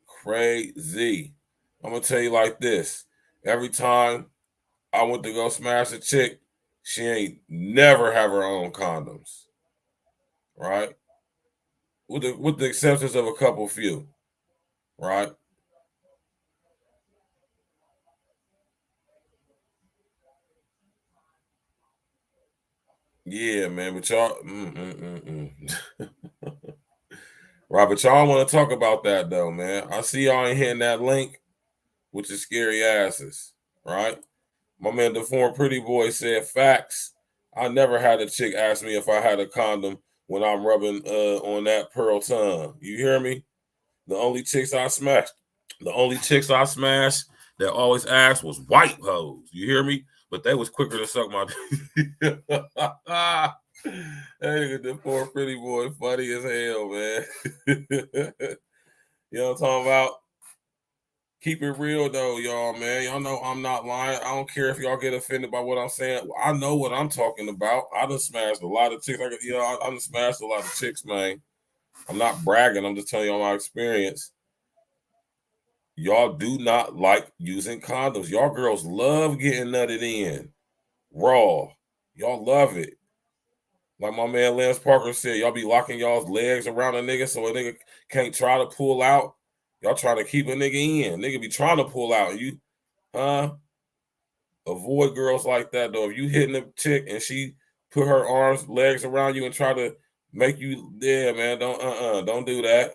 Crazy. I'm going to tell you like this. Every time I went to go smash a chick, she ain't never have her own condoms. Right? With the exceptions of a couple few. Right? Yeah, man, but y'all Right, but y'all want to talk about that though, man. I see y'all ain't hitting that link with your scary asses, right? My man, the former pretty boy, said facts. I never had a chick ask me if I had a condom when I'm rubbing on that pearl tongue. You hear me? The only chicks I smashed The only chicks I smashed that always asked was white hoes. You hear me? But they was quicker to suck my dick. That nigga, the poor pretty boy, funny as hell, man. You know what I'm talking about? Keep it real though, y'all, man. Y'all know I'm not lying. I don't care if y'all get offended by what I'm saying. I know what I'm talking about. I done smashed a lot of chicks. I done smashed a lot of chicks, man. I'm not bragging. I'm just telling y'all my experience. Y'all do not like using condoms. Y'all girls love getting nutted in raw. Y'all love it. Like my man Lance Parker said, y'all be locking y'all's legs around a nigga so a nigga can't try to pull out. Y'all trying to keep a nigga in. Nigga be trying to pull out. You, avoid girls like that though. If you hitting a chick and she put her arms, legs around you and try to make you, yeah, man, don't do that.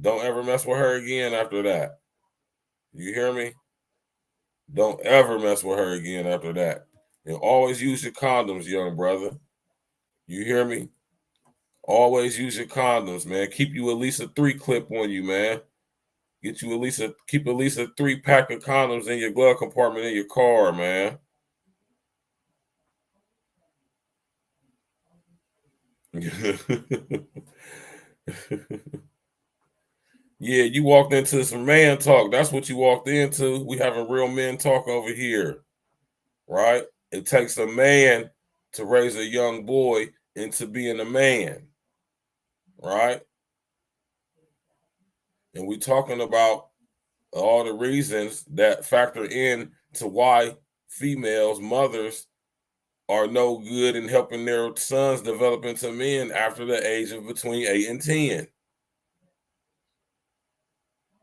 Don't ever mess with her again after that. You hear me? Don't ever mess with her again after that. And always use your condoms, young brother. You hear me? Always use your condoms, man. Keep you at least a 3-clip on you, man. Get you keep at least a 3-pack of condoms in your glove compartment in your car, man. Yeah, you walked into some man talk. That's what you walked into. We having real men talk over here, right? It takes a man to raise a young boy into being a man, right? And we talking about all the reasons that factor in to why females, mothers, are no good in helping their sons develop into men after the age of between 8 and 10.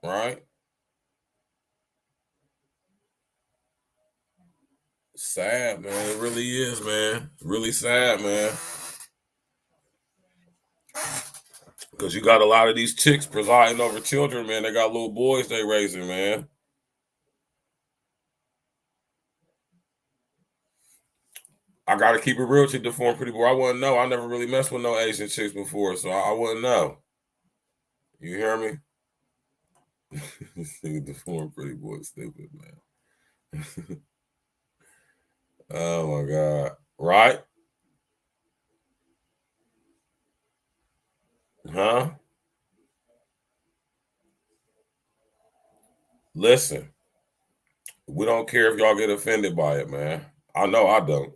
Right? Sad, man. It really is, man. Really sad, man. Because you got a lot of these chicks presiding over children, man. They got little boys they raising, man. I got to keep it real with you, deformed pretty boy. I wouldn't know. I never really messed with no Asian chicks before, so I wouldn't know. You hear me? This nigga deformed pretty boy stupid, man. Oh my God. Right? Huh? Listen, we don't care if y'all get offended by it, man. I know I don't.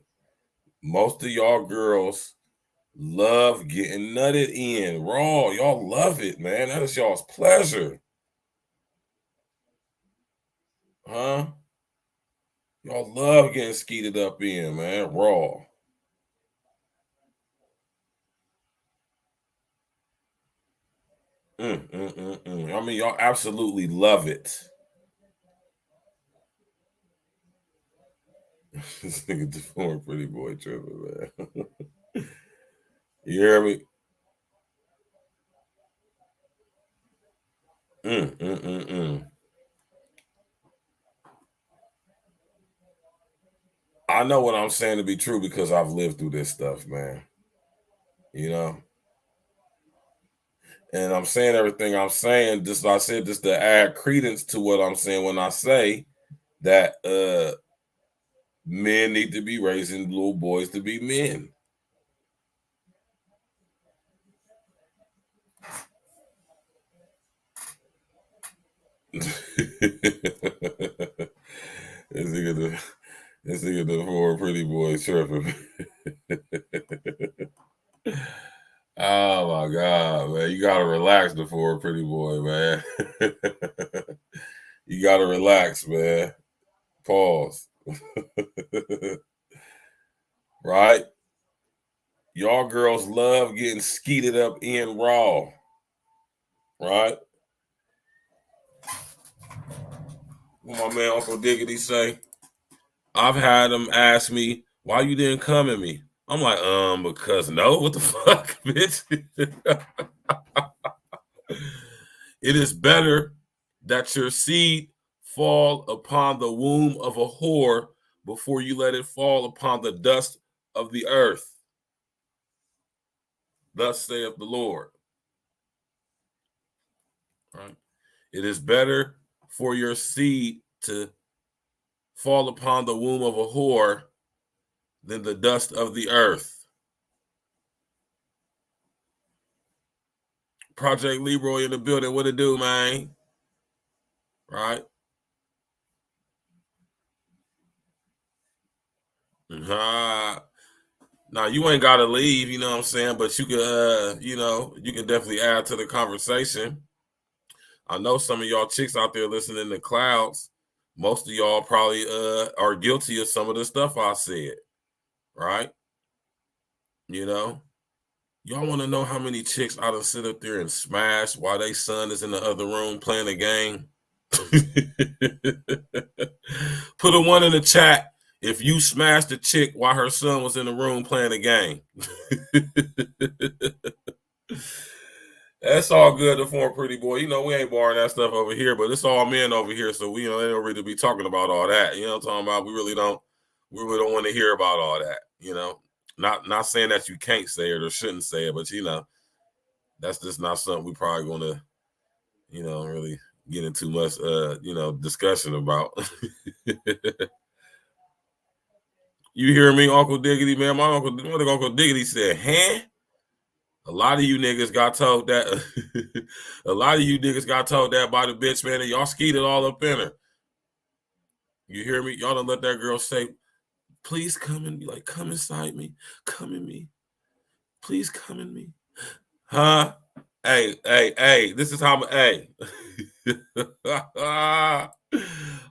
Most of y'all girls love getting nutted in raw. Y'all love it, man. That is y'all's pleasure. Huh? Y'all love getting skeeted up in, man, raw. I mean, y'all absolutely love it. This nigga deformed pretty boy tripping, man. You hear me? I know what I'm saying to be true because I've lived through this stuff, man. You know? And I'm saying everything I'm saying, just I said just to add credence to what I'm saying when I say that men need to be raising little boys to be men. This nigga the four pretty boy tripping. Oh my God, man. You gotta relax before pretty boy, man. You gotta relax, man. Pause. Right? Y'all girls love getting skeeted up in raw. Right? What my man Uncle Diggity say? I've had them ask me, why you didn't come at me? I'm like, because no, what the fuck, bitch? It is better that your seed fall upon the womb of a whore before you let it fall upon the dust of the earth. Thus saith the Lord. Right? It is better for your seed to fall upon the womb of a whore than the dust of the earth. Project Leroy in the building. What it do, man? Right? Now you ain't gotta leave, you know what I'm saying? But you can you can definitely add to the conversation. I know some of y'all chicks out there listening to Clouds. Most of y'all probably are guilty of some of the stuff I said, right? You know, y'all want to know how many chicks I done sit up there and smash while they son is in the other room playing a game? Put a 1 in the chat if you smashed a chick while her son was in the room playing a game. That's all good to form pretty boy. You know, we ain't barring that stuff over here, but it's all men over here, so we they don't really be talking about all that. You know what I'm talking about? We really don't want to hear about all that, you know. Not saying that you can't say it or shouldn't say it, but that's just not something we probably gonna, really get into much discussion about. You hear me, Uncle Diggity, man? My Uncle Diggity said, huh? A lot of you niggas got told that. A lot of you niggas got told that by the bitch, man, and y'all skeeted all up in her. You hear me? Y'all don't let that girl say, please come in, like, come inside me, come in me, please come in me. Huh? Hey, this is how I'm,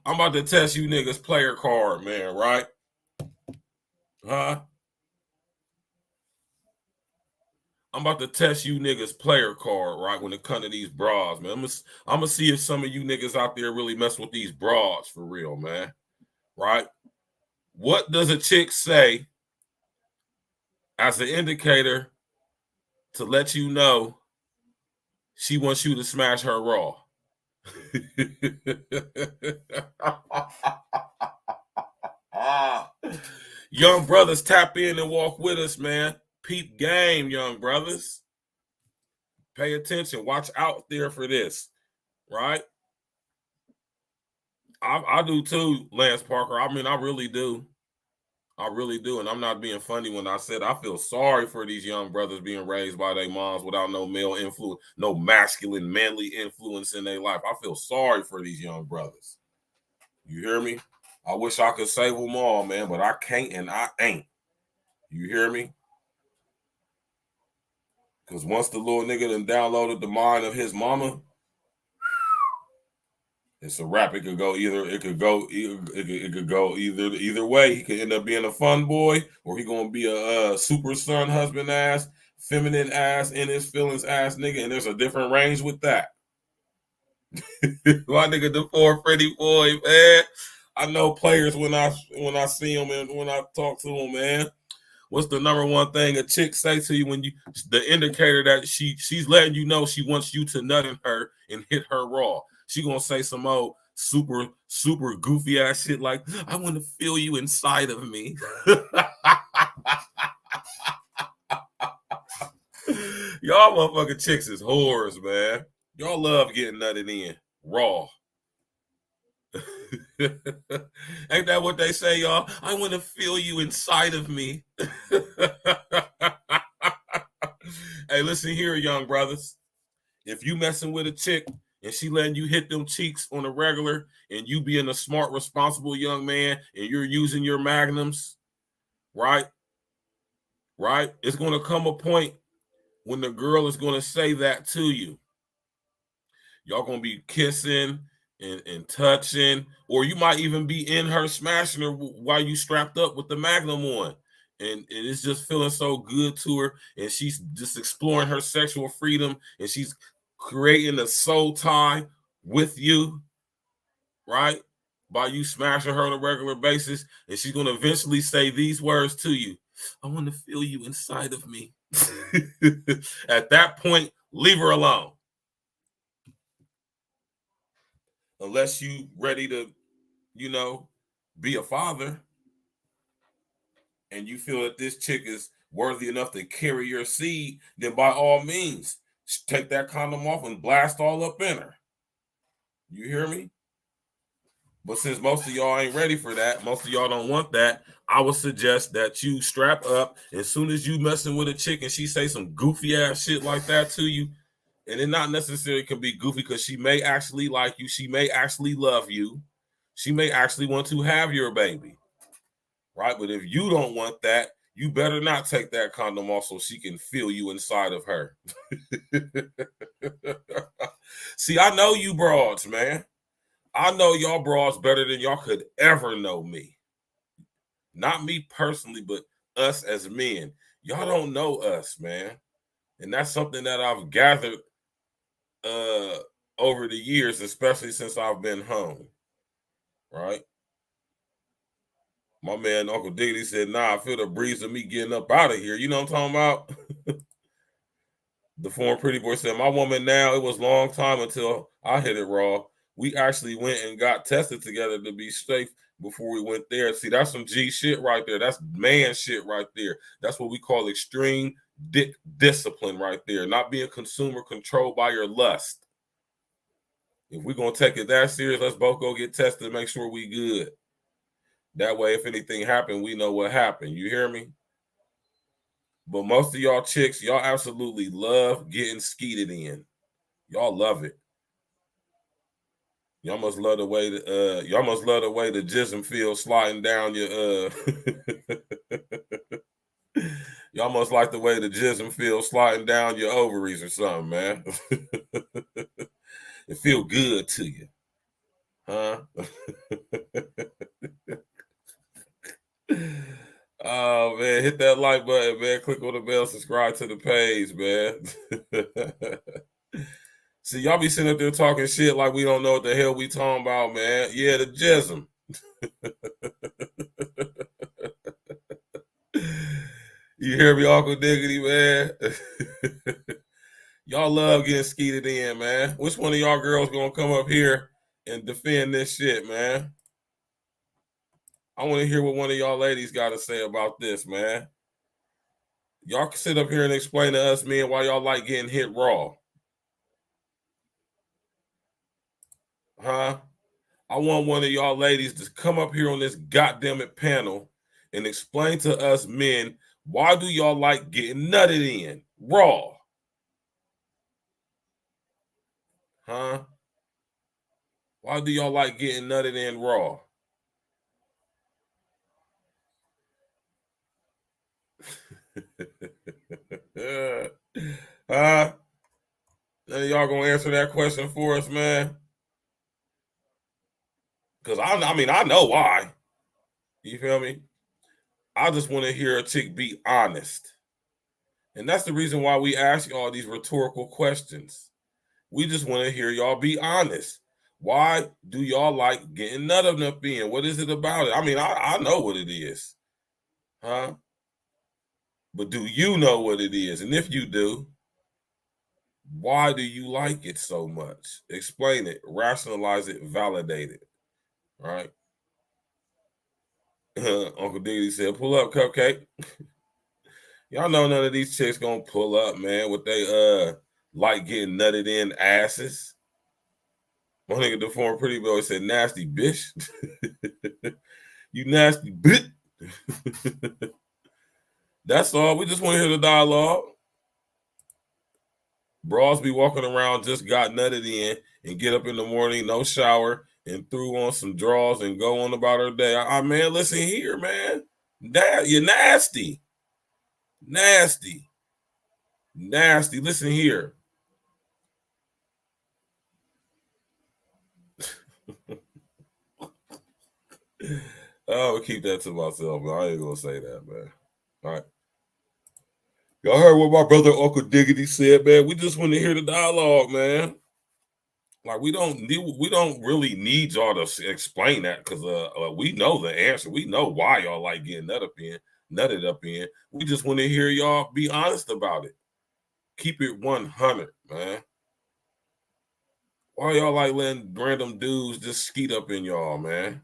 I'm about to test you niggas player card, man, right? Huh? I'm about to test you niggas player card, right, when it comes to these bras, man. I'm gonna see if some of you niggas out there really mess with these bras for real, man. Right? What does a chick say as an indicator to let you know she wants you to smash her raw? Young brothers, tap in and walk with us, man. Peep game, young brothers. Pay attention. Watch out there for this, right? I do too, Lance Parker. I mean, I really do. I really do. And I'm not being funny when I said I feel sorry for these young brothers being raised by their moms without no male influence, no masculine, manly influence in their life. I feel sorry for these young brothers. You hear me? I wish I could save them all, man, but I can't and I ain't. You hear me? Because once the little nigga done downloaded the mind of his mama, it's a wrap. It could go either way. He could end up being a fun boy, or he gonna be a super son, husband ass, feminine ass, in his feelings ass nigga. And there's a different range with that. My nigga, the 4 Freddy boy, man. I know players when I see them and when I talk to them, man. What's the number one thing a chick say to you when the indicator that she's letting you know she wants you to nut in her and hit her raw? She gonna say some old super goofy ass shit like, I want to feel you inside of me. Y'all motherfucking chicks is whores, man. Y'all love getting nutted in raw. Ain't that what they say, y'all? I want to feel you inside of me. Hey, listen here, young brothers. If you messing with a chick and she letting you hit them cheeks on a regular and you being a smart, responsible young man and you're using your magnums, right? It's going to come a point when the girl is going to say that to you. Y'all going to be kissing and touching, or you might even be in her smashing her while you strapped up with the magnum on. And it's just feeling so good to her, and she's just exploring her sexual freedom, and she's creating a soul tie with you, right? By you smashing her on a regular basis, and she's going to eventually say these words to you. I want to feel you inside of me. At that point, leave her alone. Unless you ready to, be a father, and you feel that this chick is worthy enough to carry your seed, then by all means, take that condom off and blast all up in her. You hear me? But since most of y'all ain't ready for that, most of y'all don't want that, I would suggest that you strap up. As soon as you messing with a chick and she say some goofy ass shit like that to you, and it not necessarily can be goofy because she may actually like you, she may actually love you, she may actually want to have your baby, right? But if you don't want that, you better not take that condom off so she can feel you inside of her. See, I know you broads, man. I know y'all broads better than y'all could ever know me. Not me personally, but us as men. Y'all don't know us, man. And that's something that I've gathered over the years, especially since I've been home. Right? My man, Uncle Diggity said, nah, I feel the breeze of me getting up out of here. You know what I'm talking about? The former pretty boy said, my woman now, it was a long time until I hit it raw. We actually went and got tested together to be safe before we went there. See, that's some G shit right there. That's man shit right there. That's what we call extreme dick discipline right there. Not being consumer controlled by your lust. If we're going to take it that serious, let's both go get tested to make sure we good. That way, if anything happened, we know what happened. You hear me? But most of y'all chicks, y'all absolutely love getting skeeted in. Y'all love it. Y'all must love the way the jism feels sliding down your y'all must like the way the jism feels sliding down your ovaries or something, man. It feel good to you. Huh? Oh man, hit that like button, man. Click on the bell, subscribe to the page, man. See, y'all be sitting up there talking shit like we don't know what the hell we talking about, man. Yeah, the jism. You hear me, Uncle Diggity, man? Y'all love getting skeeted in, man. Which one of y'all girls gonna come up here and defend this shit, man? I want to hear what one of y'all ladies got to say about this, man. Y'all can sit up here and explain to us men why y'all like getting hit raw. Huh? I want one of y'all ladies to come up here on this goddamn panel and explain to us men, why do y'all like getting nutted in raw? Huh? Why do y'all like getting nutted in raw? None of y'all gonna answer that question for us, man? Because I mean, I know why. You feel me? I just want to hear a chick be honest. And that's the reason why we ask y'all these rhetorical questions. We just want to hear y'all be honest. Why do y'all like getting nutted up in? What is it about it? I mean, I know what it is. Huh? But do you know what it is? And if you do, why do you like it so much? Explain it, rationalize it, validate it. Right? Uncle Diggity said, pull up, Cupcake. Y'all know none of these chicks gonna pull up, man, with they like getting nutted in asses. My nigga, the former pretty boy, said, nasty bitch. You nasty bitch. That's all. We just want to hear the dialogue. Bras be walking around, just got nutted in, and get up in the morning, no shower, and threw on some drawers and go on about her day. Man, listen here, man. You're nasty. Nasty. Nasty. Listen here. I'll keep that to myself, man. I ain't gonna say that, man. All right. Y'all heard what my brother Uncle Diggity said, man. We just want to hear the dialogue, man. Like we don't really need y'all to explain that because we know the answer. We know why y'all like getting nutted up in. We just want to hear y'all be honest about it. Keep it 100, man. Why y'all like letting random dudes just skeet up in y'all, man?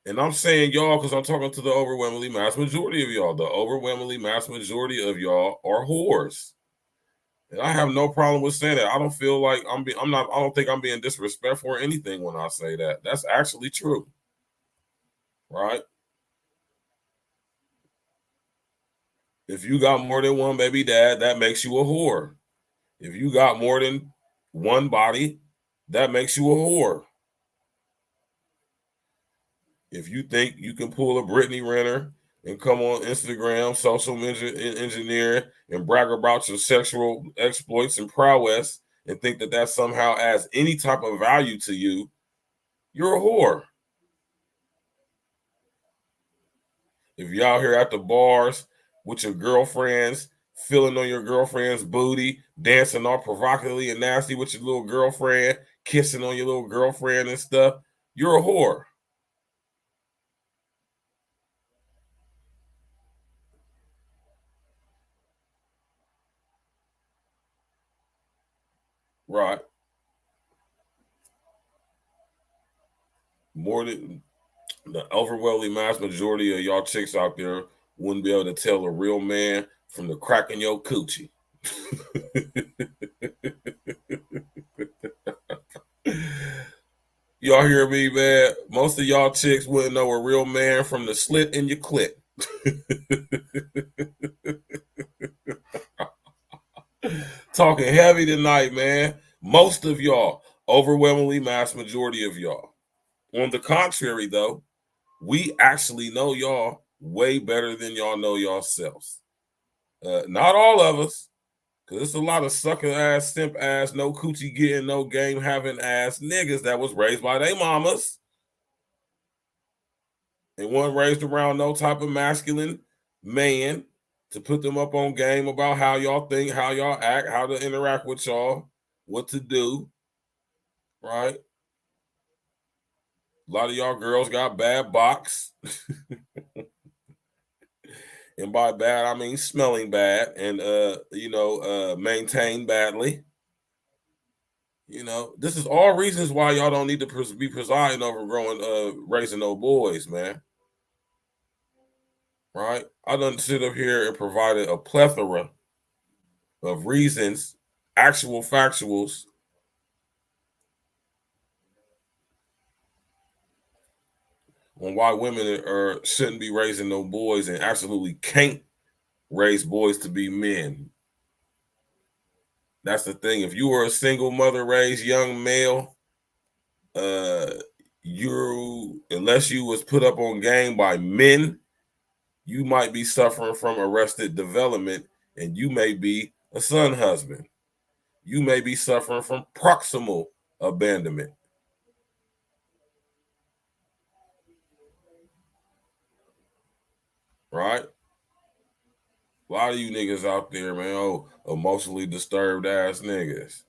And I'm saying y'all because I'm talking to the overwhelmingly mass majority of y'all. The overwhelmingly mass majority of y'all are whores. And I have no problem with saying that. I don't feel like I don't think I'm being disrespectful or anything when I say that. That's actually true. Right? If you got more than one baby dad, that makes you a whore. If you got more than one body, that makes you a whore. If you think you can pull a Brittany Renner and come on Instagram, social engineering, and brag about your sexual exploits and prowess and think that that somehow adds any type of value to you, you're a whore. If you're out here at the bars with your girlfriends, feeling on your girlfriend's booty, dancing all provocatively and nasty with your little girlfriend, kissing on your little girlfriend and stuff, you're a whore. Right. More than the overwhelming mass majority of y'all chicks out there wouldn't be able to tell a real man from the crack in your coochie. Y'all hear me, man? Most of y'all chicks wouldn't know a real man from the slit in your clit. Talking heavy tonight, man. Most of y'all, overwhelmingly mass majority of y'all. On the contrary, though, we actually know y'all way better than y'all know yourselves. Not all of us, because there's a lot of sucker ass, simp ass, no coochie getting, no game having ass niggas that was raised by their mamas. And one raised around no type of masculine man to put them up on game about how y'all think, how y'all act, how to interact with y'all, what to do. Right? A lot of y'all girls got bad box. And by bad, I mean smelling bad and, maintained badly. You know, this is all reasons why y'all don't need to be presiding over raising no boys, man. Right? I done sit up here and provided a plethora of reasons, actual factuals, on why women shouldn't be raising no boys and absolutely can't raise boys to be men. That's the thing. If you were a single mother raised young male, unless you was put up on game by men, you might be suffering from arrested development, and you may be a son husband. You may be suffering from proximal abandonment. Right? A lot of you niggas out there, man, emotionally disturbed ass niggas.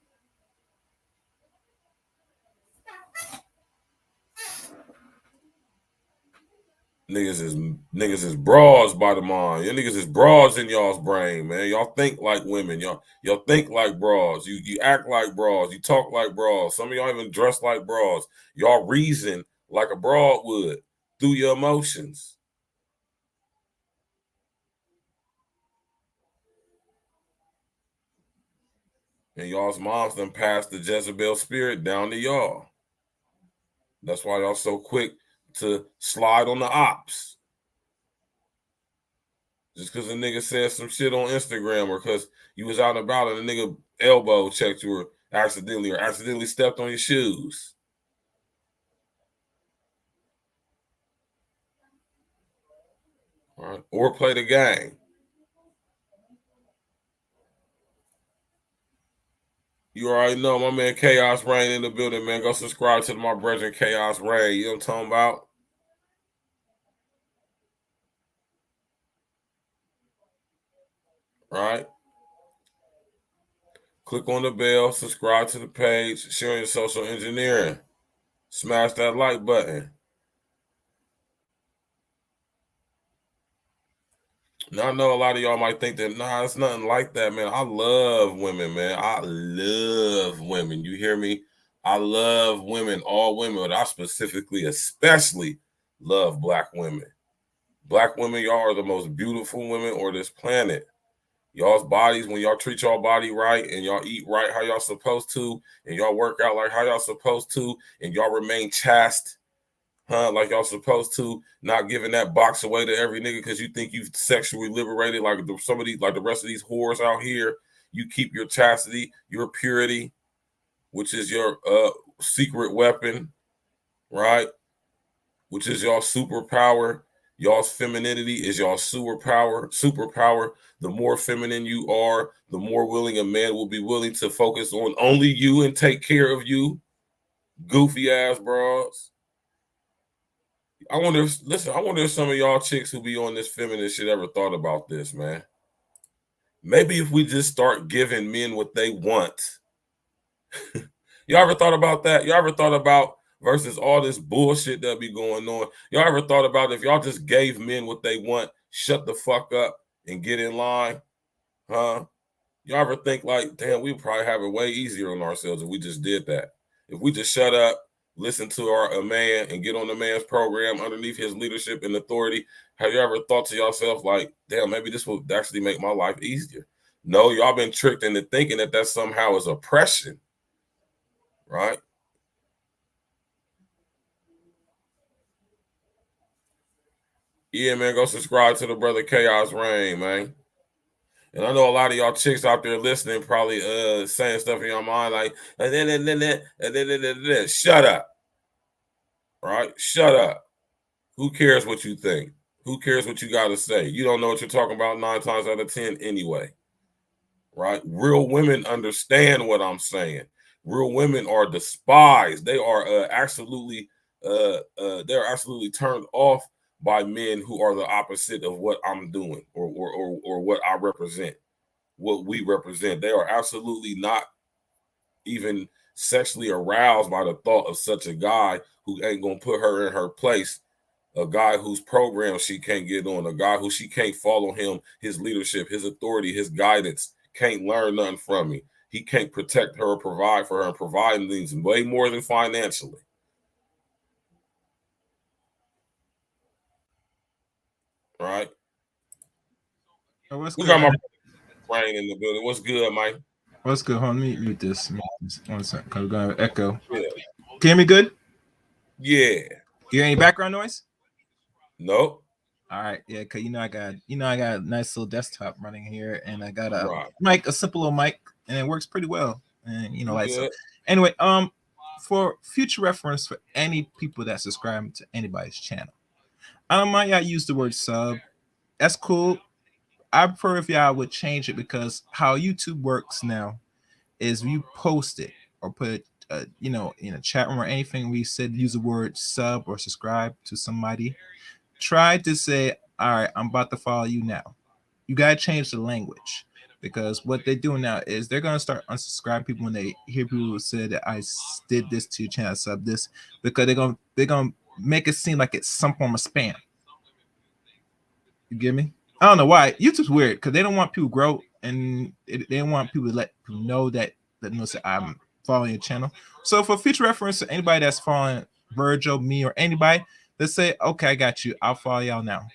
Niggas is broads by the mind. Your niggas is broads in y'all's brain, man. Y'all think like women. Y'all think like broads. You act like broads. You talk like broads. Some of y'all even dress like broads. Y'all reason like a broad would through your emotions. And y'all's moms done passed the Jezebel spirit down to y'all. That's why y'all so quick to slide on the ops. Just because a nigga said some shit on Instagram or because you was out and about and a nigga elbow checked you or accidentally stepped on your shoes. All right. Or play the game. You already know my man Chaos Rain in the building, man. Go subscribe to my brother Chaos Rain. You know what I'm talking about? Right? Click on the bell, subscribe to the page, share your social engineering. Smash that like button. Now I know a lot of y'all might think that, nah, it's nothing like that, man. I love women, man. I love women. You hear me? I love women, all women, but I especially love black women. Black women, y'all are the most beautiful women on this planet. Y'all's bodies, when y'all treat y'all body right and y'all eat right how y'all supposed to, and y'all work out like how y'all supposed to, and y'all remain chaste, like y'all supposed to, not giving that box away to every nigga because you think you've sexually liberated like some of these, like the rest of these whores out here. You keep your chastity, your purity, which is your secret weapon, right? Which is y'all superpower. Y'all's femininity is y'all superpower. The more feminine you are, the more willing a man will be willing to focus on only you and take care of you. Goofy ass bras. I wonder if some of y'all chicks who be on this feminist shit ever thought about this, man. Maybe if we just start giving men what they want. Y'all ever thought about that? Y'all ever thought about versus all this bullshit that be going on? Y'all ever thought about if y'all just gave men what they want, shut the fuck up and get in line? Huh? Y'all ever think like, damn, we'd probably have it way easier on ourselves if we just did that. If we just shut up, listen to a man and get on the man's program underneath his leadership and authority. Have you ever thought to yourself like, damn, maybe this would actually make my life easier? No, y'all been tricked into thinking that somehow is oppression, right? Yeah, man, go subscribe to the brother Chaos Reign, man. And I know a lot of y'all chicks out there listening probably saying stuff in your mind like, shut up. Right? Shut up. Who cares what you think? Who cares what you got to say? You don't know what you're talking about 9 times out of 10 anyway. Right? Real women understand what I'm saying. Real women are despised. They are absolutely turned off by men who are the opposite of what I'm doing or what I represent, what we represent. They are absolutely not even sexually aroused by the thought of such a guy who ain't gonna put her in her place, a guy whose program she can't get on, a guy who she can't follow him, his leadership, his authority, his guidance, can't learn nothing from me. He can't protect her or provide for her, and provide things way more than financially. Right? Oh, what's We good? got my brain in the building. What's good, Mike? What's good? Hold on, let me mute this. 1 second, because we're gonna echo. Yeah. Can you hear me good? Yeah. You hear any background noise? Nope. All right, yeah, cause I got a nice little desktop running here, and I got a Right. mic, a simple little mic, and it works pretty well. And like so. Good. Anyway, for future reference for any people that subscribe to anybody's channel, I don't mind y'all use the word sub. That's cool. I prefer if y'all would change it, because how YouTube works now is you post it or put it, in a chat room or anything. We said use the word sub or subscribe to somebody. Try to say, all right, I'm about to follow you now. You got to change the language, because what they're doing now is they're going to start unsubscribing people when they hear people who say that I did this to your channel, sub this, because they're going to make it seem like it's some form of spam. You get me? I don't know why. YouTube's weird, because they don't want people to grow, and they don't want people to let people know that I'm following your channel. So for future reference, to anybody that's following Virgil, me, or anybody, let's say, okay, I got you. I'll follow y'all now.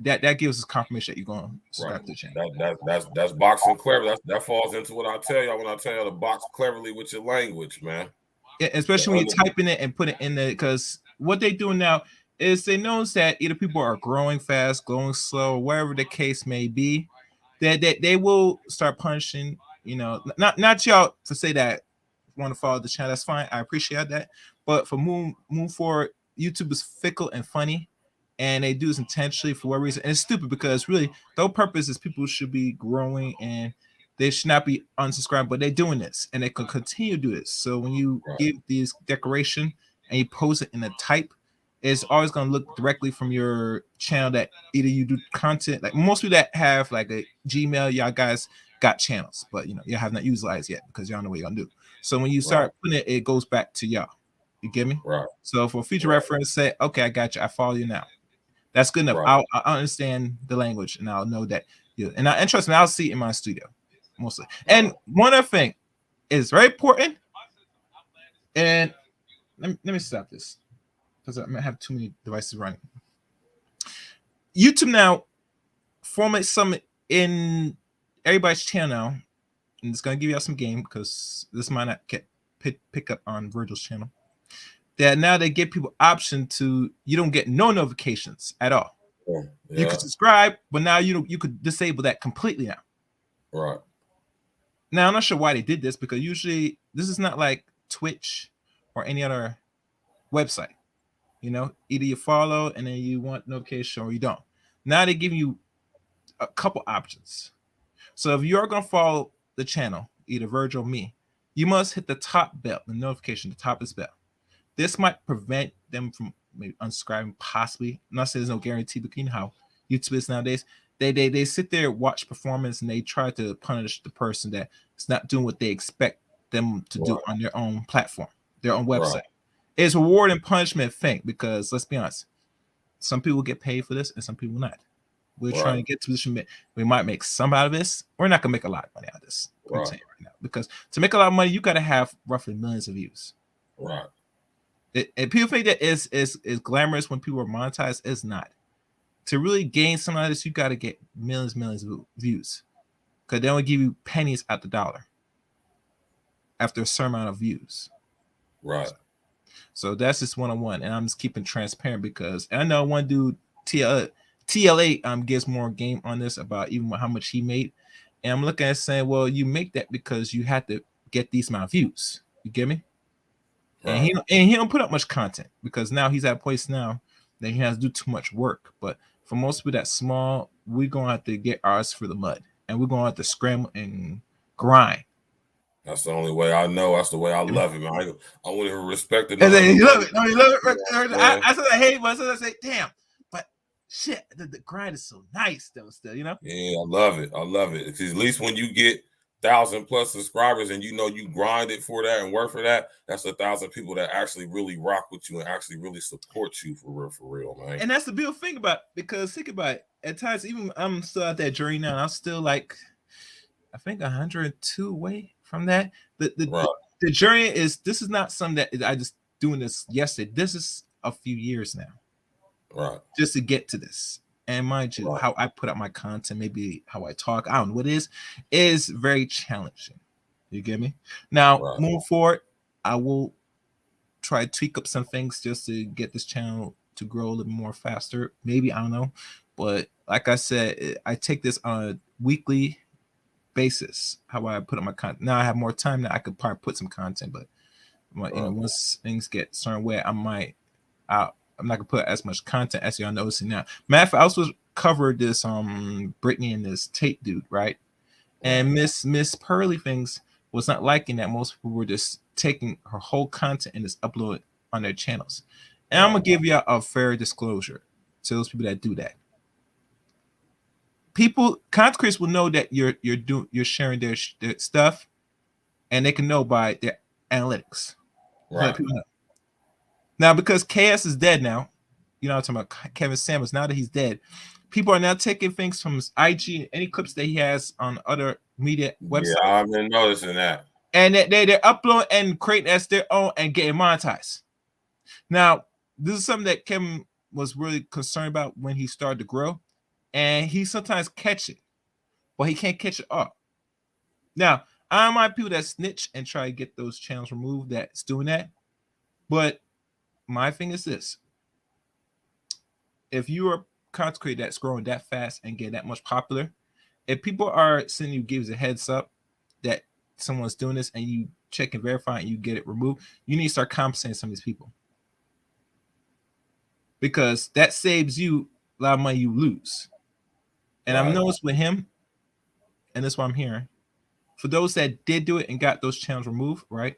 That gives us confirmation that you're going to subscribe to the channel. That's boxing clever. That falls into what I tell y'all when I tell y'all to box cleverly with your language, man. Yeah, especially when you're typing it and put it in there, because what they do now is they notice that either people are growing fast, growing slow, whatever the case may be, that they will start punishing. Not y'all to say that want to follow the channel. That's fine. I appreciate that. But for move forward, YouTube is fickle and funny, and they do this intentionally for what reason? And it's stupid, because really the whole purpose is people should be growing and they should not be unsubscribed, but they're doing this and they can continue to do this. So when you give these decoration and you post it in a type, it's always going to look directly from your channel that either you do content, like most people that have like a Gmail, y'all guys got channels, but you have not utilized yet because y'all know what you're gonna do. So when you start putting it, it goes back to y'all. You get me? Right. So for future reference, say, okay, I got you. I follow you now. That's good enough. Right. I'll understand the language, and I'll know that you. And trust me, I'll see it in my studio mostly. And one other thing is very important. And let me stop this, because I might have too many devices running. YouTube now formulates some in everybody's channel now, and it's gonna give y'all some game because this might not get pick up on Virgil's channel. That now they give people option to you don't get no notifications at all. Yeah. You could subscribe, but now you could disable that completely now. Right. Now I'm not sure why they did this because usually this is not like Twitch or any other website. You know, either you follow and then you want notification or you don't. Now they give you a couple options. So if you're gonna follow the channel, either Virgil or me, you must hit the top bell, the notification, the top of this bell. This might prevent them from maybe unsubscribing, possibly. I'm not saying there's no guarantee, but you know how YouTube is nowadays. They sit there, watch performance, and they try to punish the person that is not doing what they expect them to do on their own platform, their own website. Right. It's reward and punishment thing because let's be honest, some people get paid for this and some people not. We're trying to get to this. We might make some out of this. We're not gonna make a lot of money out of this right now because to make a lot of money, you got to have roughly millions of views. Right. And people think that is glamorous when people are monetized. It's not. To really gain some of this, you got to get millions of views because they only give you pennies at the dollar after a certain amount of views. Right. So that's just one-on-one, and I'm just keeping transparent because I know one dude TLA gives more game on this about even how much he made, and I'm looking at saying, well, you make that because you had to get these amount of views. You get me? Right. And he don't put up much content because now he's at a place now that he has to do too much work. But for most people that small, we're gonna have to get ours for the mud, and we're gonna have to scramble and grind. That's the only way I know. That's the way I love it, man. I wouldn't even respect it. You love it. No, you love it. I said I hate, but I say, damn. But shit, the grind is so nice, though. Still, you know. Yeah, I love it. I love it. Because at least when you get 1,000+ subscribers and you know you grinded for that and work for that, that's 1,000 people that actually really rock with you and actually really support you for real, man. And that's the beautiful thing about it, because think about it. At times, even I'm still at that journey now. I'm still like, I think 102 away from that. The journey is, this is not something that I just doing this yesterday. This is a few years now. Right. Just to get to this. And mind you, how I put out my content, maybe how I talk, I don't know what it is very challenging. You get me? Now, moving forward, I will try to tweak up some things just to get this channel to grow a little more faster. Maybe, I don't know. But like I said, I take this on a weekly basis, how I put up my content. Now I have more time now. I could probably put some content, but you know, once things get certain way, I'm not gonna put as much content as y'all noticing now. Matter of fact, I also covered this Brittany and this Tate dude, right? And Miss Pearly Things was not liking that. Most people were just taking her whole content and just upload it on their channels. And I'm gonna give you a fair disclosure to those people that do that. Content creators will know that you're sharing their stuff, and they can know by their analytics. Right. People know. Now, because KS is dead now, you know, I'm talking about Kevin Samuels. Now that he's dead, people are now taking things from his IG, any clips that he has on other media websites. Yeah, I've been noticing that. And they're uploading and creating as their own and getting monetized. Now, this is something that Kevin was really concerned about when he started to grow. And he sometimes catch it, but he can't catch it up. Now, I don't mind people that snitch and try to get those channels removed that's doing that. But my thing is this. If you're a content creator that's growing that fast and getting that much popular, if people are sending you gives a heads up that someone's doing this and you check and verify and you get it removed, you need to start compensating some of these people. Because that saves you a lot of money you lose. And I've noticed with him, and that's what I'm hearing, for those that did do it and got those channels removed, right?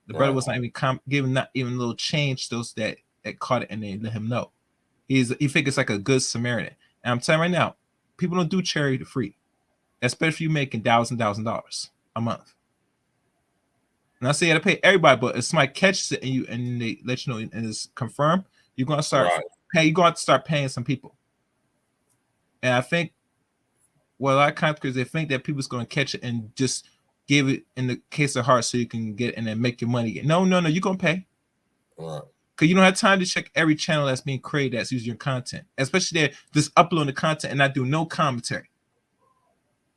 The brother was not even giving not even a little change to those that caught it and they let him know. He figures like a good Samaritan. And I'm telling you right now, people don't do charity for free, especially if you're making $1,000 a month. And I say you gotta pay everybody, but if somebody catches it and they let you know and it's confirmed, you're gonna start paying. You're going to start paying some people. And I think, well, a lot of content creators, they think that people's going to catch it and just give it in the case of heart so you can get it and then make your money. No, you're going to pay. Right. Because you don't have time to check every channel that's being created that's using your content. Especially they're just uploading the content and not doing no commentary.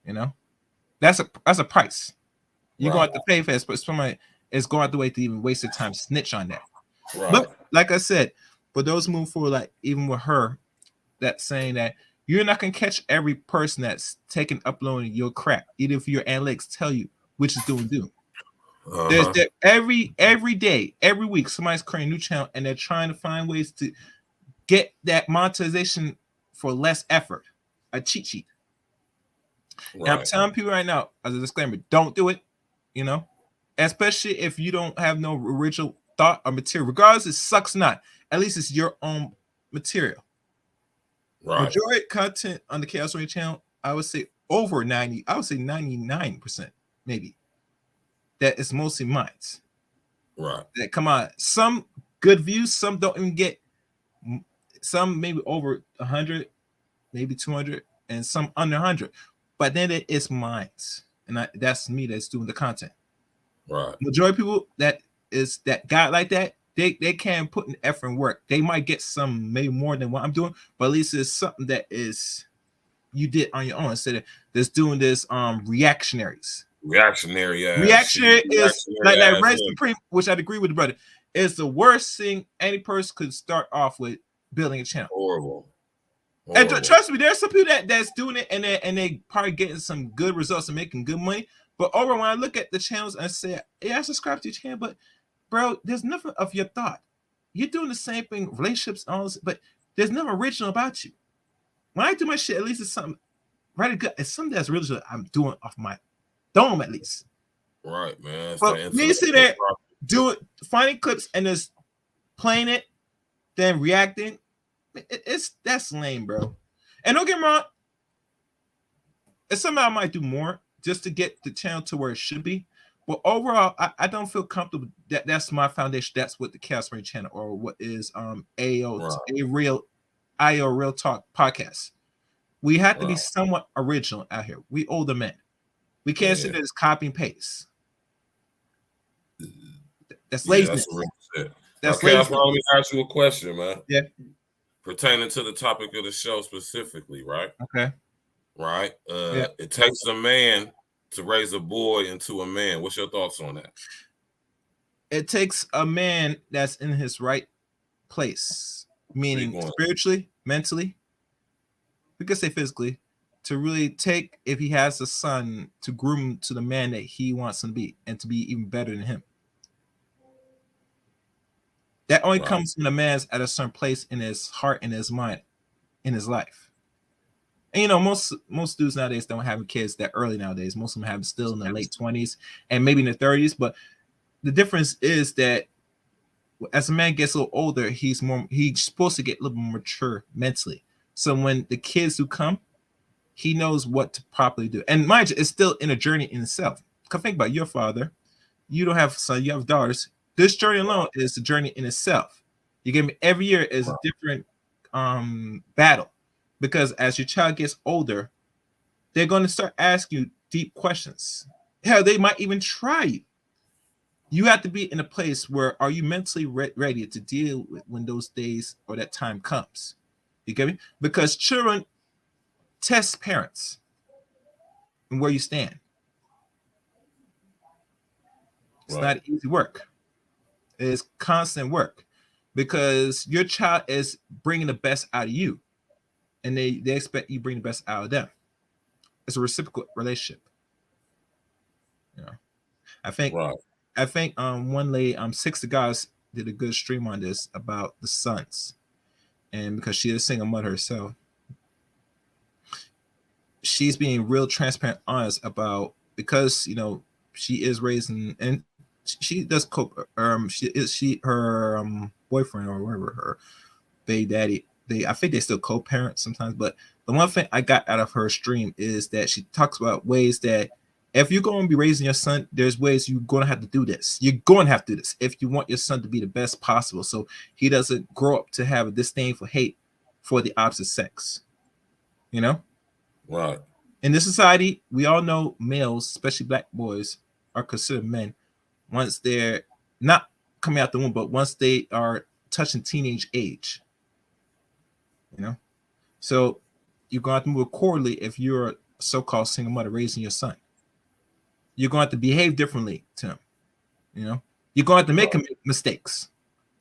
You know? That's a price. You're going Right. to have to pay for it, but somebody is going out the way to even waste their time snitch on that. Right. But like I said, for those moving forward, like even with her, that's saying that you're not gonna catch every person that's uploading your crap, even if your analytics tell you which is doing do. There's that every day, every week, somebody's creating a new channel and they're trying to find ways to get that monetization for less effort, a cheat sheet. Right. And I'm telling people right now, as a disclaimer, don't do it, you know, especially if you don't have no original thought or material. Regardless, it sucks not. At least it's your own material. Right. Majority content on the Chaos Rain channel, I would say over 90, I would say 99%, maybe. That is mostly mine. Right. That come on. Some good views, some don't even get, some maybe over 100, maybe 200, and some under 100. But then it's mine. And that's me that's doing the content. Right. Majority of people that got like that, they can put an effort and work. They might get some maybe more than what I'm doing, but at least it's something that is you did on your own instead of just doing this reactionaries. Reactionary is like that Red Supreme, which I'd agree with the brother, is the worst thing any person could start off with building a channel. Horrible. And trust me, there's some people that's doing it and they probably getting some good results and making good money. But over when I look at the channels and say, yeah, I subscribe to your channel, but bro, there's nothing of your thought. You're doing the same thing, relationships, all this, but there's nothing original about you. When I do my shit, at least it's something really good. It's something that's original I'm doing off my dome, at least. Right, man. But me sit there, do it, finding clips and just playing it, then reacting. That's lame, bro. And don't get me wrong, it's something I might do more just to get the channel to where it should be. But overall, I don't feel comfortable that's my foundation. That's what the Chaos Rain channel or what is Real Talk podcast. We have to be somewhat original out here. We older men. We can't sit there just copy and paste. That's laziness. That's laziness. Let me ask you a question, man. Yeah. Pertaining to the topic of the show specifically, right? Okay. Right. It takes a man to raise a boy into a man. What's your thoughts on that? It takes a man that's in his right place, meaning spiritually, mentally, we could say physically, to really take, if he has a son, to groom him to the man that he wants him to be and to be even better than him. That only comes when a man's at a certain place in his heart, in his mind, in his life. And you know, most dudes nowadays don't have kids that early nowadays. Most of them have still in their late 20s and maybe in their 30s. But the difference is that as a man gets a little older, he's supposed to get a little more mature mentally. So when the kids do come, he knows what to properly do. And mind you, it's still in a journey in itself. Because think about your father. You don't have sons, you have daughters. This journey alone is a journey in itself. You get me? Every year is a different battle. Because as your child gets older, they're going to start asking you deep questions. Hell, they might even try you. You have to be in a place where are you mentally ready to deal with when those days or that time comes. You get me? Because children test parents and where you stand. It's not easy work. It's constant work because your child is bringing the best out of you. And they expect you bring the best out of them. It's a reciprocal relationship. You know, I think one lady, 60 Guys did a good stream on this about the sons, and because she is a single mother herself, she's being real transparent, honest about because you know she is raising and she does cope. Her boyfriend or whatever, her baby daddy. I think they still co-parent sometimes, but the one thing I got out of her stream is that she talks about ways that if you're going to be raising your son, there's ways you're going to have to do this. You're going to have to do this if you want your son to be the best possible, so he doesn't grow up to have a disdain for hate for the opposite sex. You know, right? In this society, we all know males, especially black boys, are considered men once they're not coming out the womb, but once they are touching teenage age. You know, so you're going to have to move accordingly if you're a so-called single mother raising your son. you're going to have to behave differently to him. You know, you're going to have to make mistakes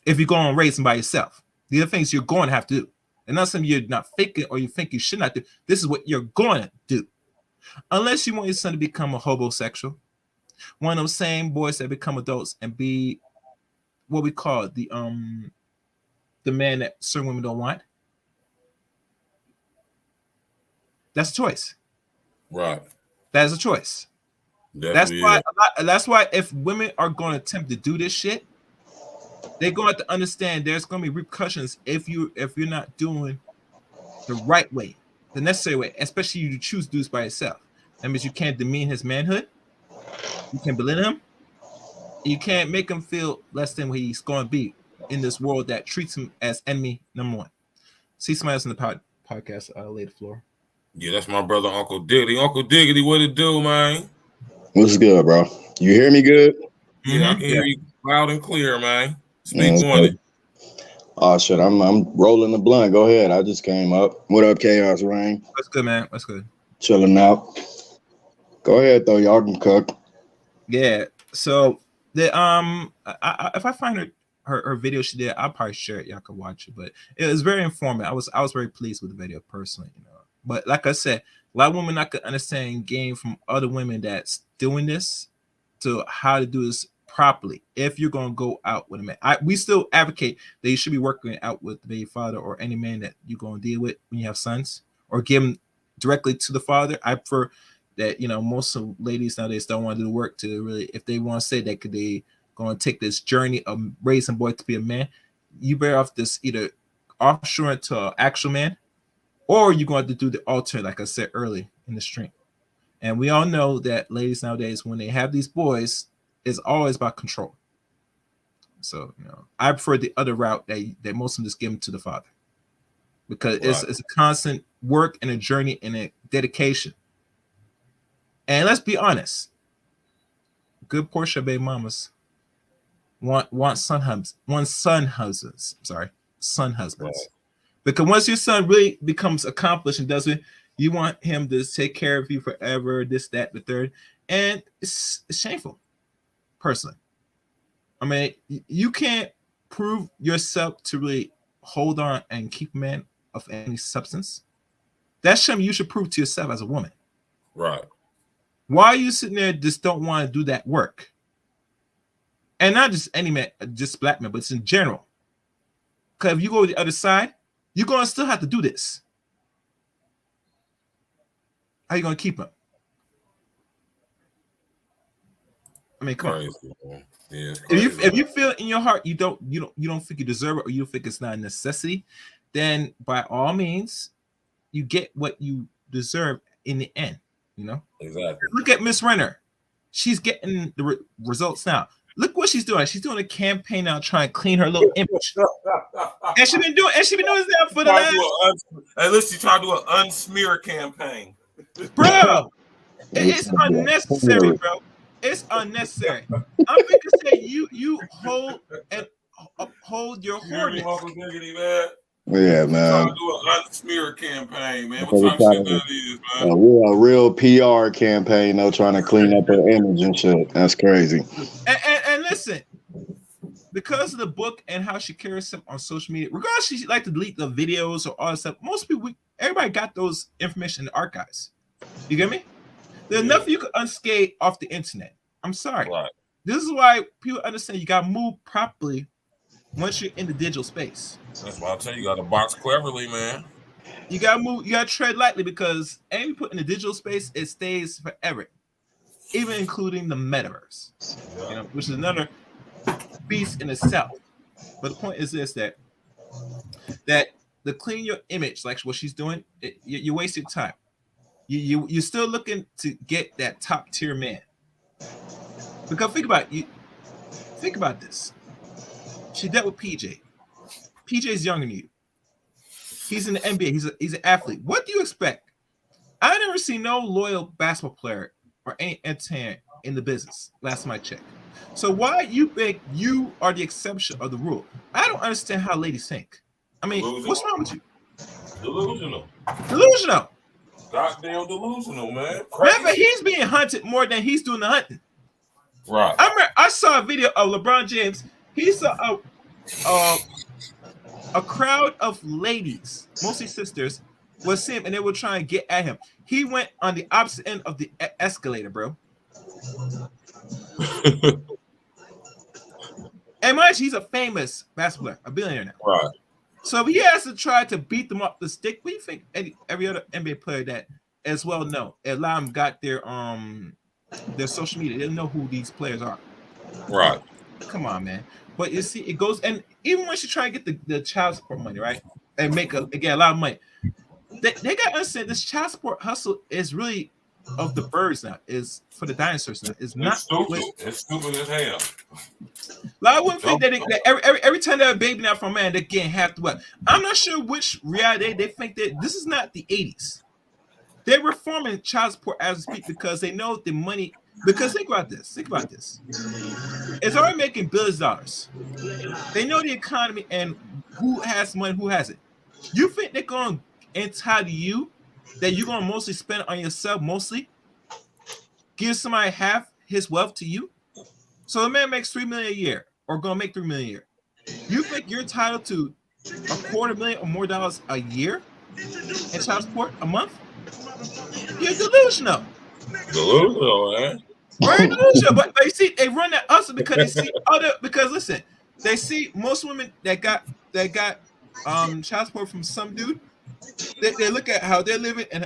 if you're going to raise him by yourself. These are things you're going to have to do. And not something you're not faking or you think you should not do. This is what you're going to do. Unless you want your son to become a homosexual, one of those same boys that become adults and be what we call the man that certain women don't want. That's a choice. Right. That is a choice. Definitely That's why if women are going to attempt to do this shit, they're going to have to understand there's going to be repercussions if you're not doing the right way, the necessary way, especially you choose to do this by yourself. That means you can't demean his manhood, you can't belittle him, you can't make him feel less than what he's going to be in this world that treats him as enemy number one. See somebody else in the podcast. I'll lay the floor. Yeah, that's my brother, Uncle Diggity. Uncle Diggity, what it do, man? What's good, bro? You hear me good? Yeah, I can hear you loud and clear, man. Speak on it. Oh shit, I'm rolling the blunt. Go ahead. I just came up. What up, Chaos Rain? That's good, man. That's good. Chilling out. Go ahead though, y'all can cook. Yeah. So the if I find her video she did, I'll probably share it. Y'all can watch it. But it was very informative. I was very pleased with the video personally, you know. But like I said, a lot of women not gonna understand and gain from other women that's doing this to how to do this properly. If you're gonna go out with a man, we still advocate that you should be working out with the baby father or any man that you're gonna deal with when you have sons, or give them directly to the father. I prefer that, you know, most of ladies nowadays don't want to do the work to really, if they want to say that they going to take this journey of raising boy to be a man, you better off this either offshore to an actual man, or you're going to do the alter, like I said early in the stream. And we all know that ladies nowadays, when they have these boys, it's always about control. So, you know, I prefer the other route that most of them just give them to the father, because it's a constant work and a journey and a dedication. And let's be honest, good portion of baby mamas want son husbands. Right. Because once your son really becomes accomplished and does it, you want him to take care of you forever, this, that, the third. And it's shameful, personally. I mean, you can't prove yourself to really hold on and keep a man of any substance. That's something you should prove to yourself as a woman. Right. Why are you sitting there just don't want to do that work? And not just any man, just black men, but it's in general. Because if you go to the other side, you're going to still have to do this. How are you going to keep him? I mean, come on. Yeah, if you feel in your heart you don't think you deserve it, or you think it's not a necessity, then by all means, you get what you deserve in the end. You know, exactly. Look at Miss Renner; she's getting the results now. Look what she's doing. She's doing a campaign now, trying to clean her little image. and she's been doing that for the last. At least she's trying to do an unsmear campaign, bro. It's unnecessary, bro. It's unnecessary. I'm going to say you hold your hornets. Yeah, man. Trying to do an unsmear campaign, man. What type of shit that is, man? A real PR campaign, though, trying to clean up her image and shit. That's crazy. And listen, because of the book and how she carries herself on social media, regardless, she like to delete the videos or all that stuff. Most people, everybody got those information in the archives. You get me? There's enough you could unscathe off the internet. I'm sorry. Right. This is why people understand you got to move properly once you're in the digital space. That's why I tell you got to box cleverly, man. You got to move. You got to tread lightly, because anything you put in the digital space, it stays forever, even including the metaverse, you know, which is another beast in itself. But the point is this: that the clean your image, like what she's doing, you're wasting time. You're still looking to get that top tier man. Because think about this. She dealt with PJ. PJ's younger than you. He's in the NBA. He's an athlete. What do you expect? I never seen no loyal basketball player or any entertainer in the business. Last time I checked. So why you think you are the exception of the rule? I don't understand how ladies think. I mean, what's wrong with you? Delusional. goddamn delusional, man. Remember, he's being hunted more than he's doing the hunting. Right. I saw a video of LeBron James. He saw a crowd of ladies, mostly sisters, was him, and they were trying to get at him. He went on the opposite end of the escalator, bro. And mind you, he's a famous basketball player, a billionaire now. Right. So he has to try to beat them up the stick. What do you think every other NBA player that as well know? A lot of them got their social media. They know who these players are. Right. Come on, man. But you see, it goes, and even when she try to get the child support money, right, and get a lot of money, they got to understand this child support hustle is really of the birds now, is for the dinosaurs now. It's not stupid. It's stupid as hell. Like, I wouldn't think that every time they have a baby now from a man, they're getting half the what. I'm not sure which reality they think that this is not the 80s. They're reforming child support as we speak because they know the money. Because think about this. It's already making billions of dollars. They know the economy and who has money, who has it. You think they're going to entitle you that you're going to mostly spend on yourself, mostly? Give somebody half his wealth to you? So a man makes $3 million a year, or going to make $3 million a year. You think you're entitled to $250,000 or more dollars a year in child support a month? You're delusional. Delusional, man. Very delusional. But you see, they run that hustle because they see because listen, they see most women that got child support from some dude. They look at how they're living and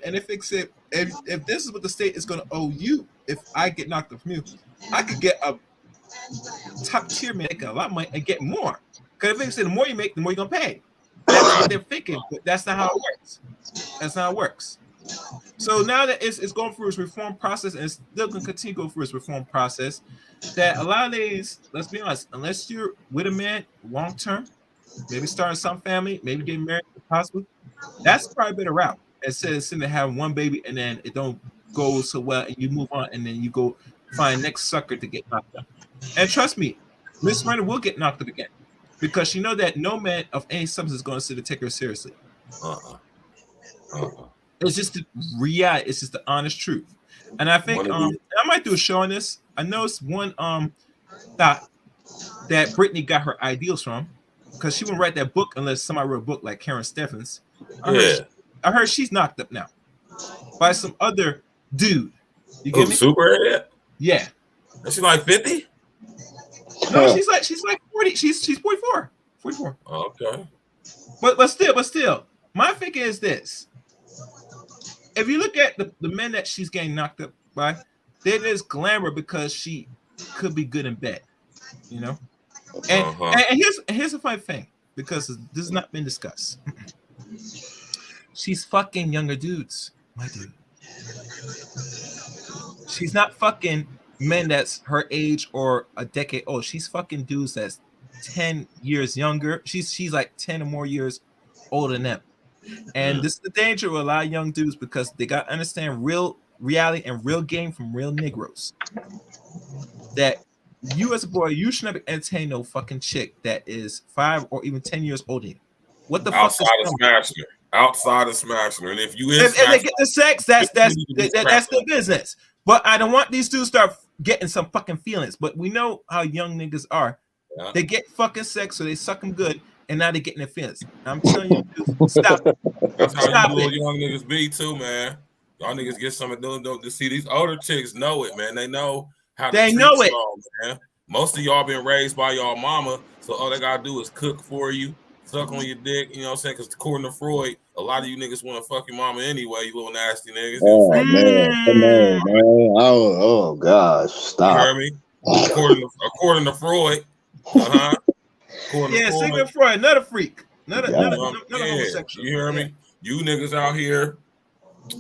they fix it. If this is what the state is going to owe you, if I get knocked up from you, I could get a top tier man making a lot of money and get more. Because if they say the more you make, the more you're gonna pay. That's what they're thinking, but that's not how it works. That's not how it works. So now that it's going through its reform process and it's still going to continue to go through its reform process, that a lot of ladies, let's be honest, unless you're with a man long term, maybe starting some family, maybe getting married, possibly, that's probably a better route. Instead of sitting there having one baby and then it don't go so well and you move on and then you go find next sucker to get knocked up. And trust me, Miss Miranda will get knocked up again because she know that no man of any substance is going to sit and take her seriously. It's just the reality. It's just the honest truth. And I think I might do a show on this. I know it's one thought that Brittany got her ideals from because she wouldn't write that book unless somebody wrote a book like Karen Steffens. I heard she's knocked up now by some other dude. You get me? Superhead? Yeah. Is she like 50? No, she's like 40. She's 44. 44. Okay. But still, my thinking is this. If you look at the men that she's getting knocked up by, there's glamour because she could be good in bed, you know. And here's a funny thing because this has not been discussed. She's fucking younger dudes, my dude. She's not fucking men that's her age or a decade old. She's fucking dudes that's 10 years younger. She's like 10 or more years older than them. And this is the danger with a lot of young dudes because they got to understand real reality and real game from real Negroes. That you as a boy, you should never entertain no fucking chick that is 5 or even 10 years older than you. What the fuck is smashing her? Outside of smashing her. And if they get the sex, that's their business. But I don't want these dudes start getting some fucking feelings. But we know how young niggas are. Yeah. They get fucking sex, so they suck them good, and now they're getting their feelings. I'm telling you, dudes, stop it. That's how you young niggas be too, man. Y'all niggas get some of them to see these older chicks know it, man. They know how to treat y'all, man. Most of y'all been raised by y'all mama, so all they gotta do is cook for you, suck on your dick, you know what I'm saying? Because according to Freud, a lot of you niggas want to fuck your mama anyway, you little nasty niggas. Oh, man. Come on, man. Oh, gosh. Stop. You heard me? According to Freud. Yeah, Sigmund Freud, another freak. Another homosexual. You hear me? You niggas out here,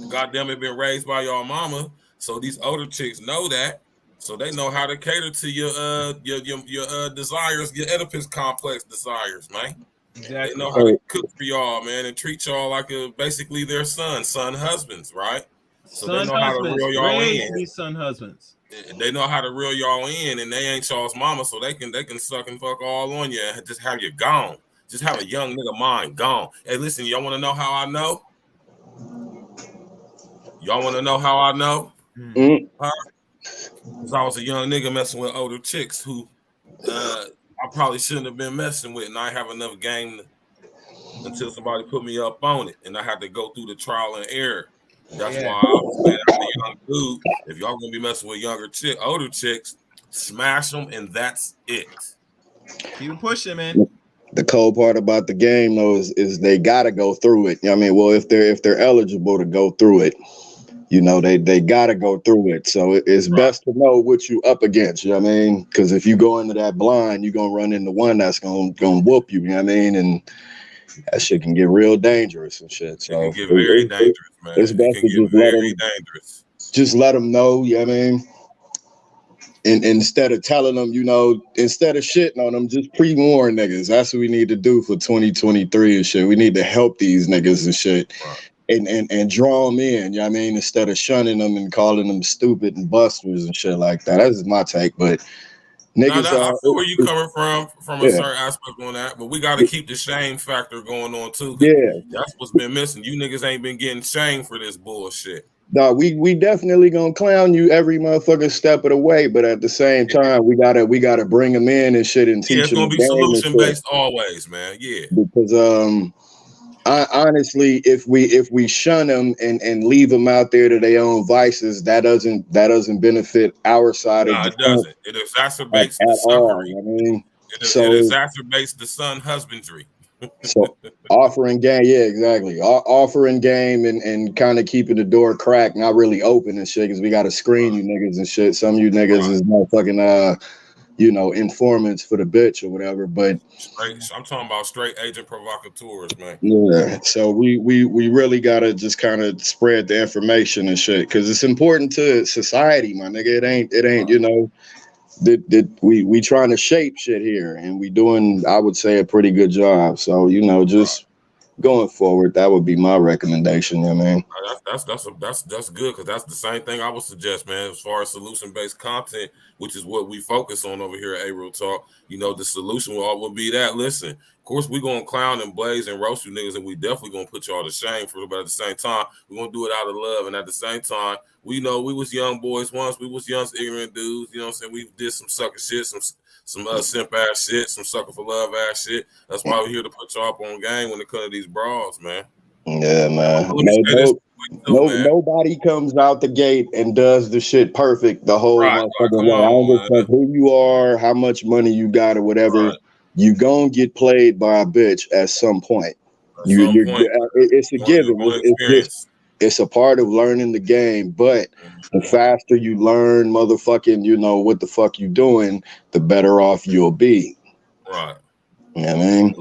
goddamn it, been raised by y'all mama. So these older chicks know that. So they know how to cater to your desires, your Oedipus complex desires, man. Exactly. They know how to cook for y'all, man, and treat y'all like basically their son husbands, right? So they know how to reel y'all in. These son husbands. They know how to reel y'all in, and they ain't y'all's mama, so they can suck and fuck all on you and just have you gone. Just have a young nigga mind gone. Hey, listen, y'all want to know how I know? Y'all want to know how I know? Mm. Because I was a young nigga messing with older chicks who I probably shouldn't have been messing with, and I have enough game until somebody put me up on it, and I had to go through the trial and error. And that's why I was saying, as a young dude, if y'all gonna be messing with older chicks, smash them, and that's it. Keep pushing, man. The cold part about the game though is they gotta go through it. I mean, well, if they're eligible to go through it, you know, they gotta go through it. So it's best to know what you up against. You know what I mean? Because if you go into that blind, you're gonna run into one that's gonna whoop you. You know what I mean? And that shit can get real dangerous and shit. So it can get very dangerous, man. It's best to just let them know. You know what I mean? And instead of telling them, you know, instead of shitting on them, just pre-warn niggas. That's what we need to do for 2023 and shit. We need to help these niggas and shit. And draw them in, you know what I mean? Instead of shunning them and calling them stupid and busters and shit like that. That's my take. But niggas, I feel where you coming from a certain aspect on that, but we got to keep the shame factor going on too. Yeah, that's what's been missing. You niggas ain't been getting shamed for this bullshit. No, we definitely gonna clown you every motherfucking step of the way, but at the same time, we gotta bring them in and shit and teach them. It's gonna be solution based always, man. Yeah, because honestly, if we shun them and leave them out there to their own vices, that doesn't benefit our side of the it doesn't. It exacerbates the suffering. I mean, it exacerbates the son husbandry. So offering game, yeah, exactly. Offering game and kind of keeping the door cracked, not really open and shit, because we got to screen you niggas and shit. Some of you niggas is motherfucking you know, informants for the bitch or whatever. But I'm talking about straight agent provocateurs, man. Yeah, so we really gotta just kind of spread the information and shit, because it's important to society, my nigga. It ain't you know. We trying to shape shit here, and we doing, I would say, a pretty good job. So, you know, just going forward, that would be my recommendation. You know what I mean? That's good, because that's the same thing I would suggest, man. As far as solution-based content, which is what we focus on over here at A-Real Talk, you know, the solution will be that. Listen, of course, we're gonna clown and blaze and roast you niggas, and we definitely gonna put y'all to shame for it. But at the same time, we're gonna do it out of love, and at the same time, we know we was young boys once. We was young ignorant dudes. You know what I'm saying? We did some sucker shit, some simp ass shit, some sucker for love ass shit. That's why we're here to put y'all up on game when it comes to these bras, man. Yeah, man. Nobody comes out the gate and does the shit perfect the whole motherfucking way. I don't give a fuck who you are, how much money you got, or whatever. You gonna get played by a bitch at some point. It's a given. It's a part of learning the game, but the faster you learn, motherfucking, you know what the fuck you doing, the better off you'll be. Right. You know what I mean?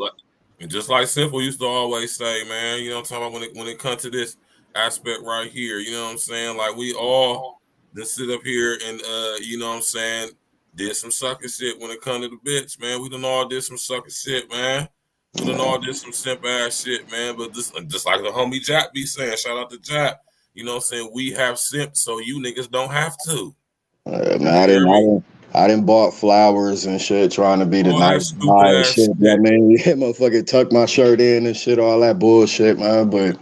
And just like Simple used to always say, man, you know what I'm talking about, when it comes to this aspect right here, you know what I'm saying? Like, we all just sit up here and you know what I'm saying, did some sucker shit when it comes to the bitch, man. We done all did some sucker shit, man. We done all did some simp ass shit, man. But just like the homie Jap be saying, shout out to Jap, you know what I'm saying? We have simp, so you niggas don't have to. Man, I didn't bought flowers and shit, trying to be the nice guy and shit. Yeah, man, motherfucker tuck my shirt in and shit, all that bullshit, man. But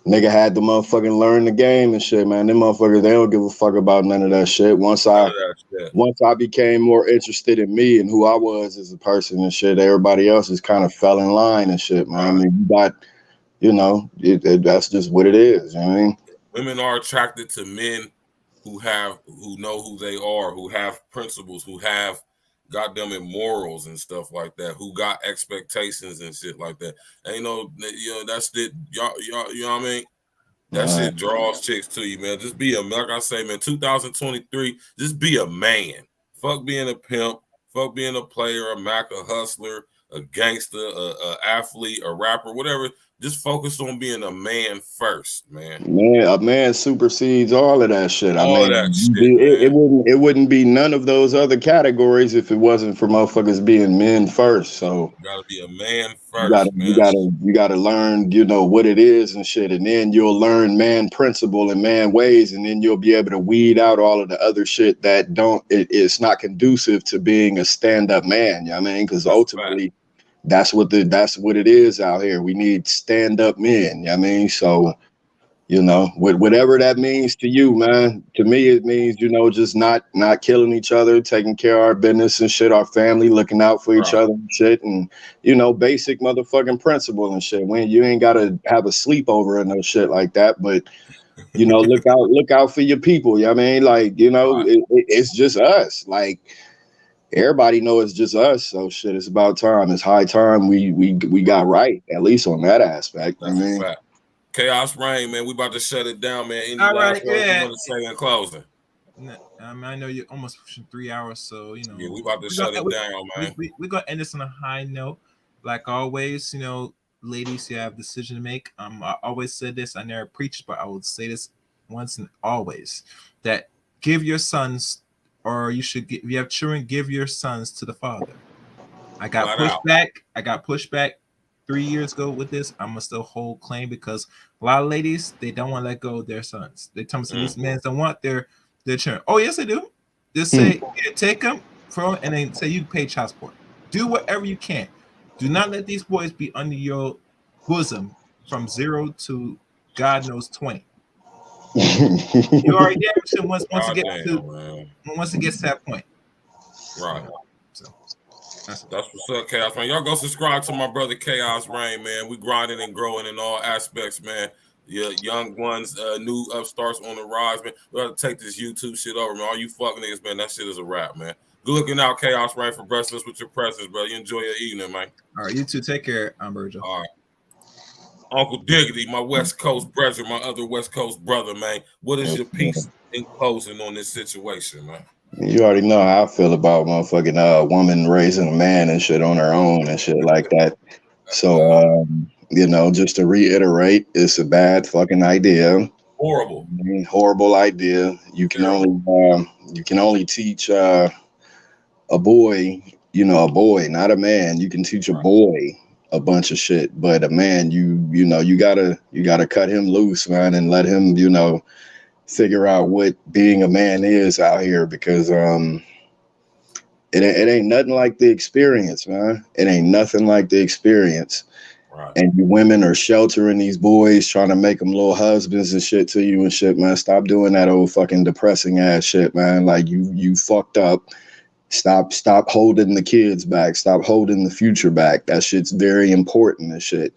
nigga had to motherfucking learn the game and shit, man. Them motherfuckers, they don't give a fuck about none of that shit. Once I became more interested in me and who I was as a person and shit, everybody else just kind of fell in line and shit, man. I mean, you got, you know, that's just what it is. You know what I mean? Women are attracted to men who know who they are, who have principles, who have goddamn morals and stuff like that, who got expectations and shit like that. And you know that's it. Y'all, you know what I mean? That shit draws chicks to you, man. Just be like I say, man, 2023, just be a man. Fuck being a pimp, fuck being a player, a Mac, a hustler, a gangster, a athlete, a rapper, whatever. Just focus on being a man first, man. Man, a man supersedes all of that shit. It wouldn't be none of those other categories if it wasn't for motherfuckers being men first. So you gotta be a man first. You gotta learn, you know, what it is and shit, and then you'll learn man principle and man ways, and then you'll be able to weed out all of the other shit that it's not conducive to being a stand-up man. You know what I mean? Because ultimately, that's what it is out here. We need stand-up men. You know what I mean? So, You know, whatever that means to you, man. To me, it means, you know, just not killing each other, taking care of our business and shit, our family, looking out for each other and shit, and, you know, basic motherfucking principle and shit. When you ain't gotta have a sleepover and no shit like that, but, you know, look out for your people. You know what I mean? Like, you know, it's just us. Like, everybody know it's just us. So shit, it's about time. It's high time we got right, at least on that aspect. That's a fact. Chaos Reign, man. We about to shut it down, man. Any last words you want to say in closing? I know you're almost pushing 3 hours, so you know. Yeah, we about to shut it down, man. We're gonna end this on a high note. Like always, you know, ladies, you have a decision to make. I always said this. I never preached, but I will say this once and always: that give your sons, or you should if you have children, give your sons to the father. I got pushed back 3 years ago with this. I'm gonna still hold claim because a lot of ladies, they don't want to let go of their sons. They tell me these men don't want their children. Oh yes, they do. Just say, yeah, take them from, and then say you pay child support. Do whatever you can. Do not let these boys be under your bosom from 0 to God knows 20. You already damaged once it gets to that point. Right. That's what's up, Chaos Man. Y'all go subscribe to my brother Chaos Reign, man. We grinding and growing in all aspects, man. Yeah, young ones, new upstarts on the rise, man. We gotta take this YouTube shit over, man. All you fuck niggas, man, that shit is a wrap, man. Good looking out, Chaos Reign, for blessing us with your presence, bro. You enjoy your evening, man. All right, you too. Take care, Virgil. All right. Uncle Diggity, my West Coast brother, my other West Coast brother, man. What is your piece in closing on this situation, man? You already know how I feel about motherfucking woman raising a man and shit on her own and shit like that. So, you know, just to reiterate, it's a bad fucking idea. Horrible idea. You can only teach a boy, you know, a boy, not a man. You can teach a boy a bunch of shit, but a man, you know, you gotta cut him loose, man, and let him, you know, figure out what being a man is out here, because it ain't nothing like the experience, man. It ain't nothing like the experience. Right. And you women are sheltering these boys, trying to make them little husbands and shit to you and shit, man. Stop doing that old fucking depressing ass shit, man. Like you fucked up. Stop holding the kids back. Stop holding the future back. That shit's very important and shit.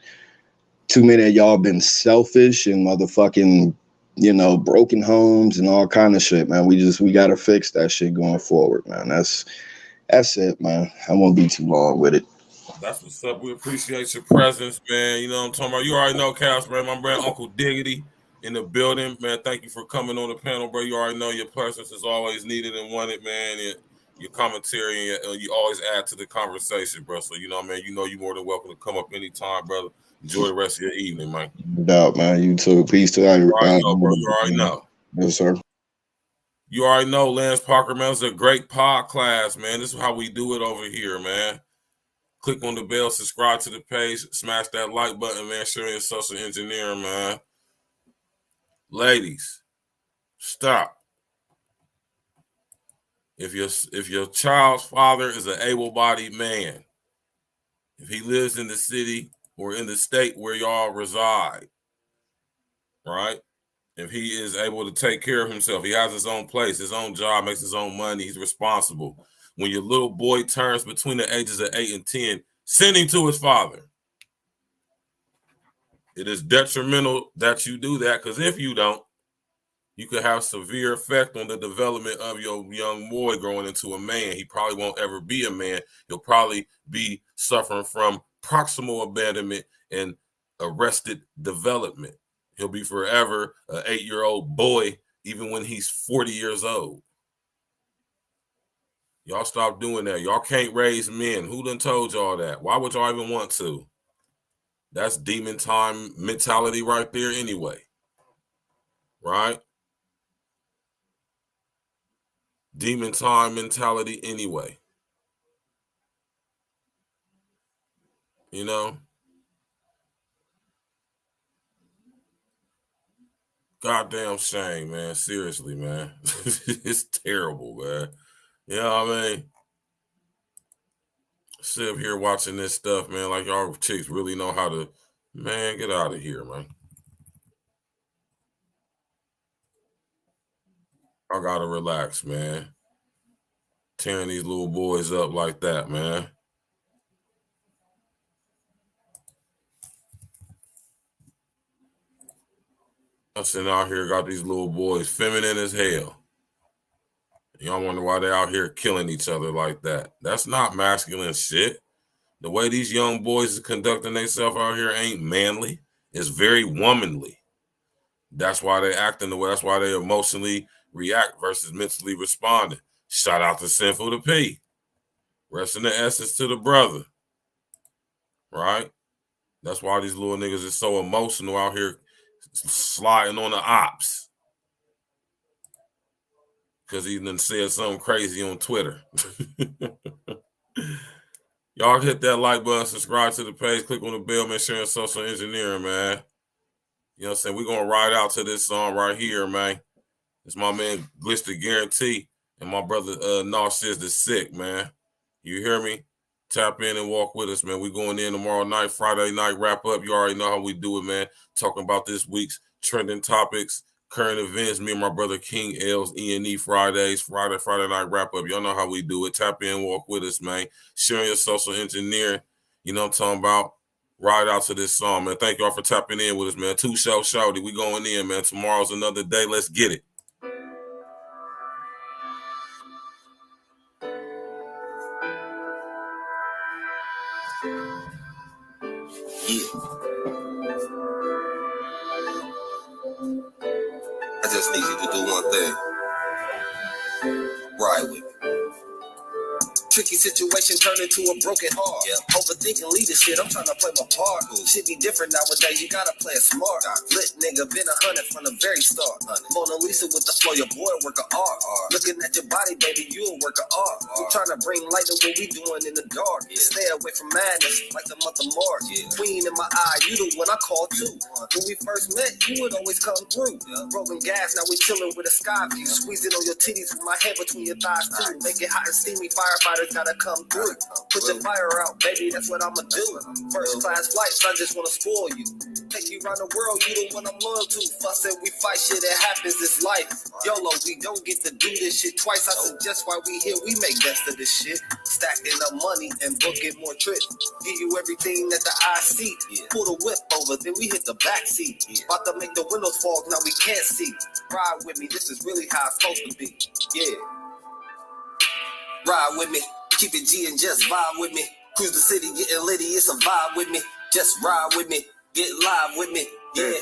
Too many of y'all been selfish and motherfucking, you know, broken homes and all kind of shit, man. We gotta fix that shit going forward, man. That's it, man. I won't be too long with it. That's what's up. We appreciate your presence, man. You know what I'm talking about. You already know, Chaos, man. My brother Uncle Diggity in the building, man. Thank you for coming on the panel, bro. You already know your presence is always needed and wanted, man. And your commentary and you always add to the conversation, bro. So you know, man. You know, you're more than welcome to come up anytime, brother. Enjoy the rest of your evening, man. No doubt, man. You too. Peace to everybody. You already know, bro. You already know. Yes, sir. You already know, Lance Parker, man. It's a great podcast, man. This is how we do it over here, man. Click on the bell, subscribe to the page, smash that like button, man. Share your social engineering, man. Ladies, stop. If your child's father is an able-bodied man, if he lives in the city or in the state where y'all reside, right? If he is able to take care of himself, he has his own place, his own job, makes his own money, he's responsible. When your little boy turns between the ages of 8 and 10, send him to his father. It is detrimental that you do that, because if you don't, you could have severe effect on the development of your young boy growing into a man. He probably won't ever be a man. He'll probably be suffering from proximal abandonment and arrested development. He'll be forever an 8-year-old boy, even when he's 40 years old. Y'all stop doing that. Y'all can't raise men. Who done told y'all that? Why would y'all even want to? That's demon time mentality right there anyway. Right? Demon time mentality anyway. You know? Goddamn shame, man. Seriously, man. It's terrible, man. You know what I mean? Sit up here watching this stuff, man, like y'all chicks really know how to, man, get out of here, man. I gotta relax, man. Tearing these little boys up like that, man. I'm sitting out here, got these little boys feminine as hell. Y'all wonder why they out here killing each other like that. That's not masculine shit. The way these young boys are conducting themselves out here ain't manly. It's very womanly. That's why they acting the way. That's why they emotionally react versus mentally responding. Shout out to Sinful to P. Rest in the essence to the brother. Right? That's why these little niggas is so emotional out here sliding on the ops. Because he done said something crazy on Twitter. Y'all hit that like button, subscribe to the page, click on the bell, man, sharing social engineering, man. You know what I'm saying? We're going to ride out to this song right here, man. It's my man, Glitch the Guarantee, and my brother, Narciss the Sick, man. You hear me? Tap in and walk with us, man. We going in tomorrow night, Friday night, wrap up. You already know how we do it, man. Talking about this week's trending topics, current events. Me and my brother King L's E&E Fridays, Friday night wrap up. Y'all know how we do it. Tap in, walk with us, man. Sharing your social engineering. You know what I'm talking about? Ride out to this song, man. Thank y'all for tapping in with us, man. 2 Show Shouty. We going in, man. Tomorrow's another day. Let's get it. Yeah. I just need you to do one thing. Ride with me. Tricky situation turned into a broken heart. Yeah. Overthinking leadership, I'm trying to play my part. Shit be different nowadays, you gotta play it smart. Lit nigga, been 100 from the very start. Mona Lisa with the flow, your boy work of art. Looking at your body, baby, you a work of art. We trying to bring light to what we doing in the dark. Stay away from madness, like the month of March. Queen in my eye, you the one I call too. When we first met, you would always come through. Broken gas, now we chilling with a sky view. Squeezing on your titties with my head between your thighs too. Make it hot and steamy, firefighters gotta come through. Put the fire out, baby, that's what I'ma do. First class flights, I just wanna spoil you. Take you around the world, you the one I'm loyal to. Fuss and we fight, shit, it happens, it's life. YOLO, we don't get to do this shit twice. I suggest why we here, we make best of this shit. Stacking up money and booking more trips. Give you everything that the eye see. Pull the whip over, then we hit the back seat. About to make the windows fog, now we can't see. Ride with me, this is really how it's supposed to be. Yeah. Ride with me, keep it G and just vibe with me. Cruise the city, getting litty, it's a vibe with me. Just ride with me, get live with me, yeah.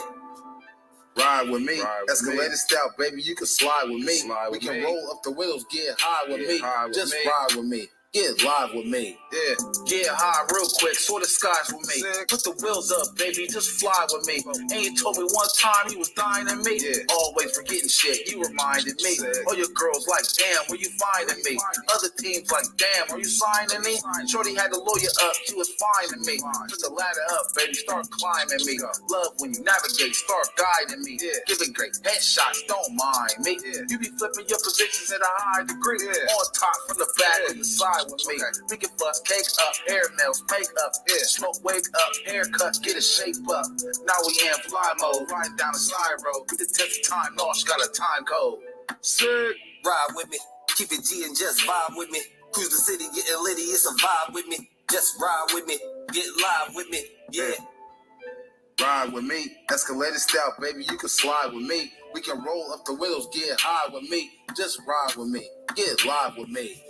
Ride with me, escalated style, baby, you can slide with me. We can roll up the windows, get high with me. Just ride with me. Get live with me. Yeah, get high real quick, soar the skies with me. Put the wheels up, baby, just fly with me. And you told me one time he was dying in me. Always forgetting shit, you reminded me. All your girls like, damn, where you finding me? Other teams like, damn, are you signing me? Shorty had the lawyer up, she was finding me. Put the ladder up, baby, start climbing me. Love when you navigate, start guiding me. Giving great headshots, don't mind me. You be flipping your positions at a high degree. On top, from the back, and the side with me. We can bust cake up, hair nails, makeup, smoke, wake up, haircut, get a shape up. Now we in fly mode, riding down the side road. Get the test of time, Nosh got a time code. Sick. Ride with me, keep it G and just vibe with me. Cruise the city, getting litty, it's a vibe with me. Just ride with me, get live with me, yeah. Ride with me, escalated style, baby, you can slide with me. We can roll up the windows, get high with me. Just ride with me, get live with me.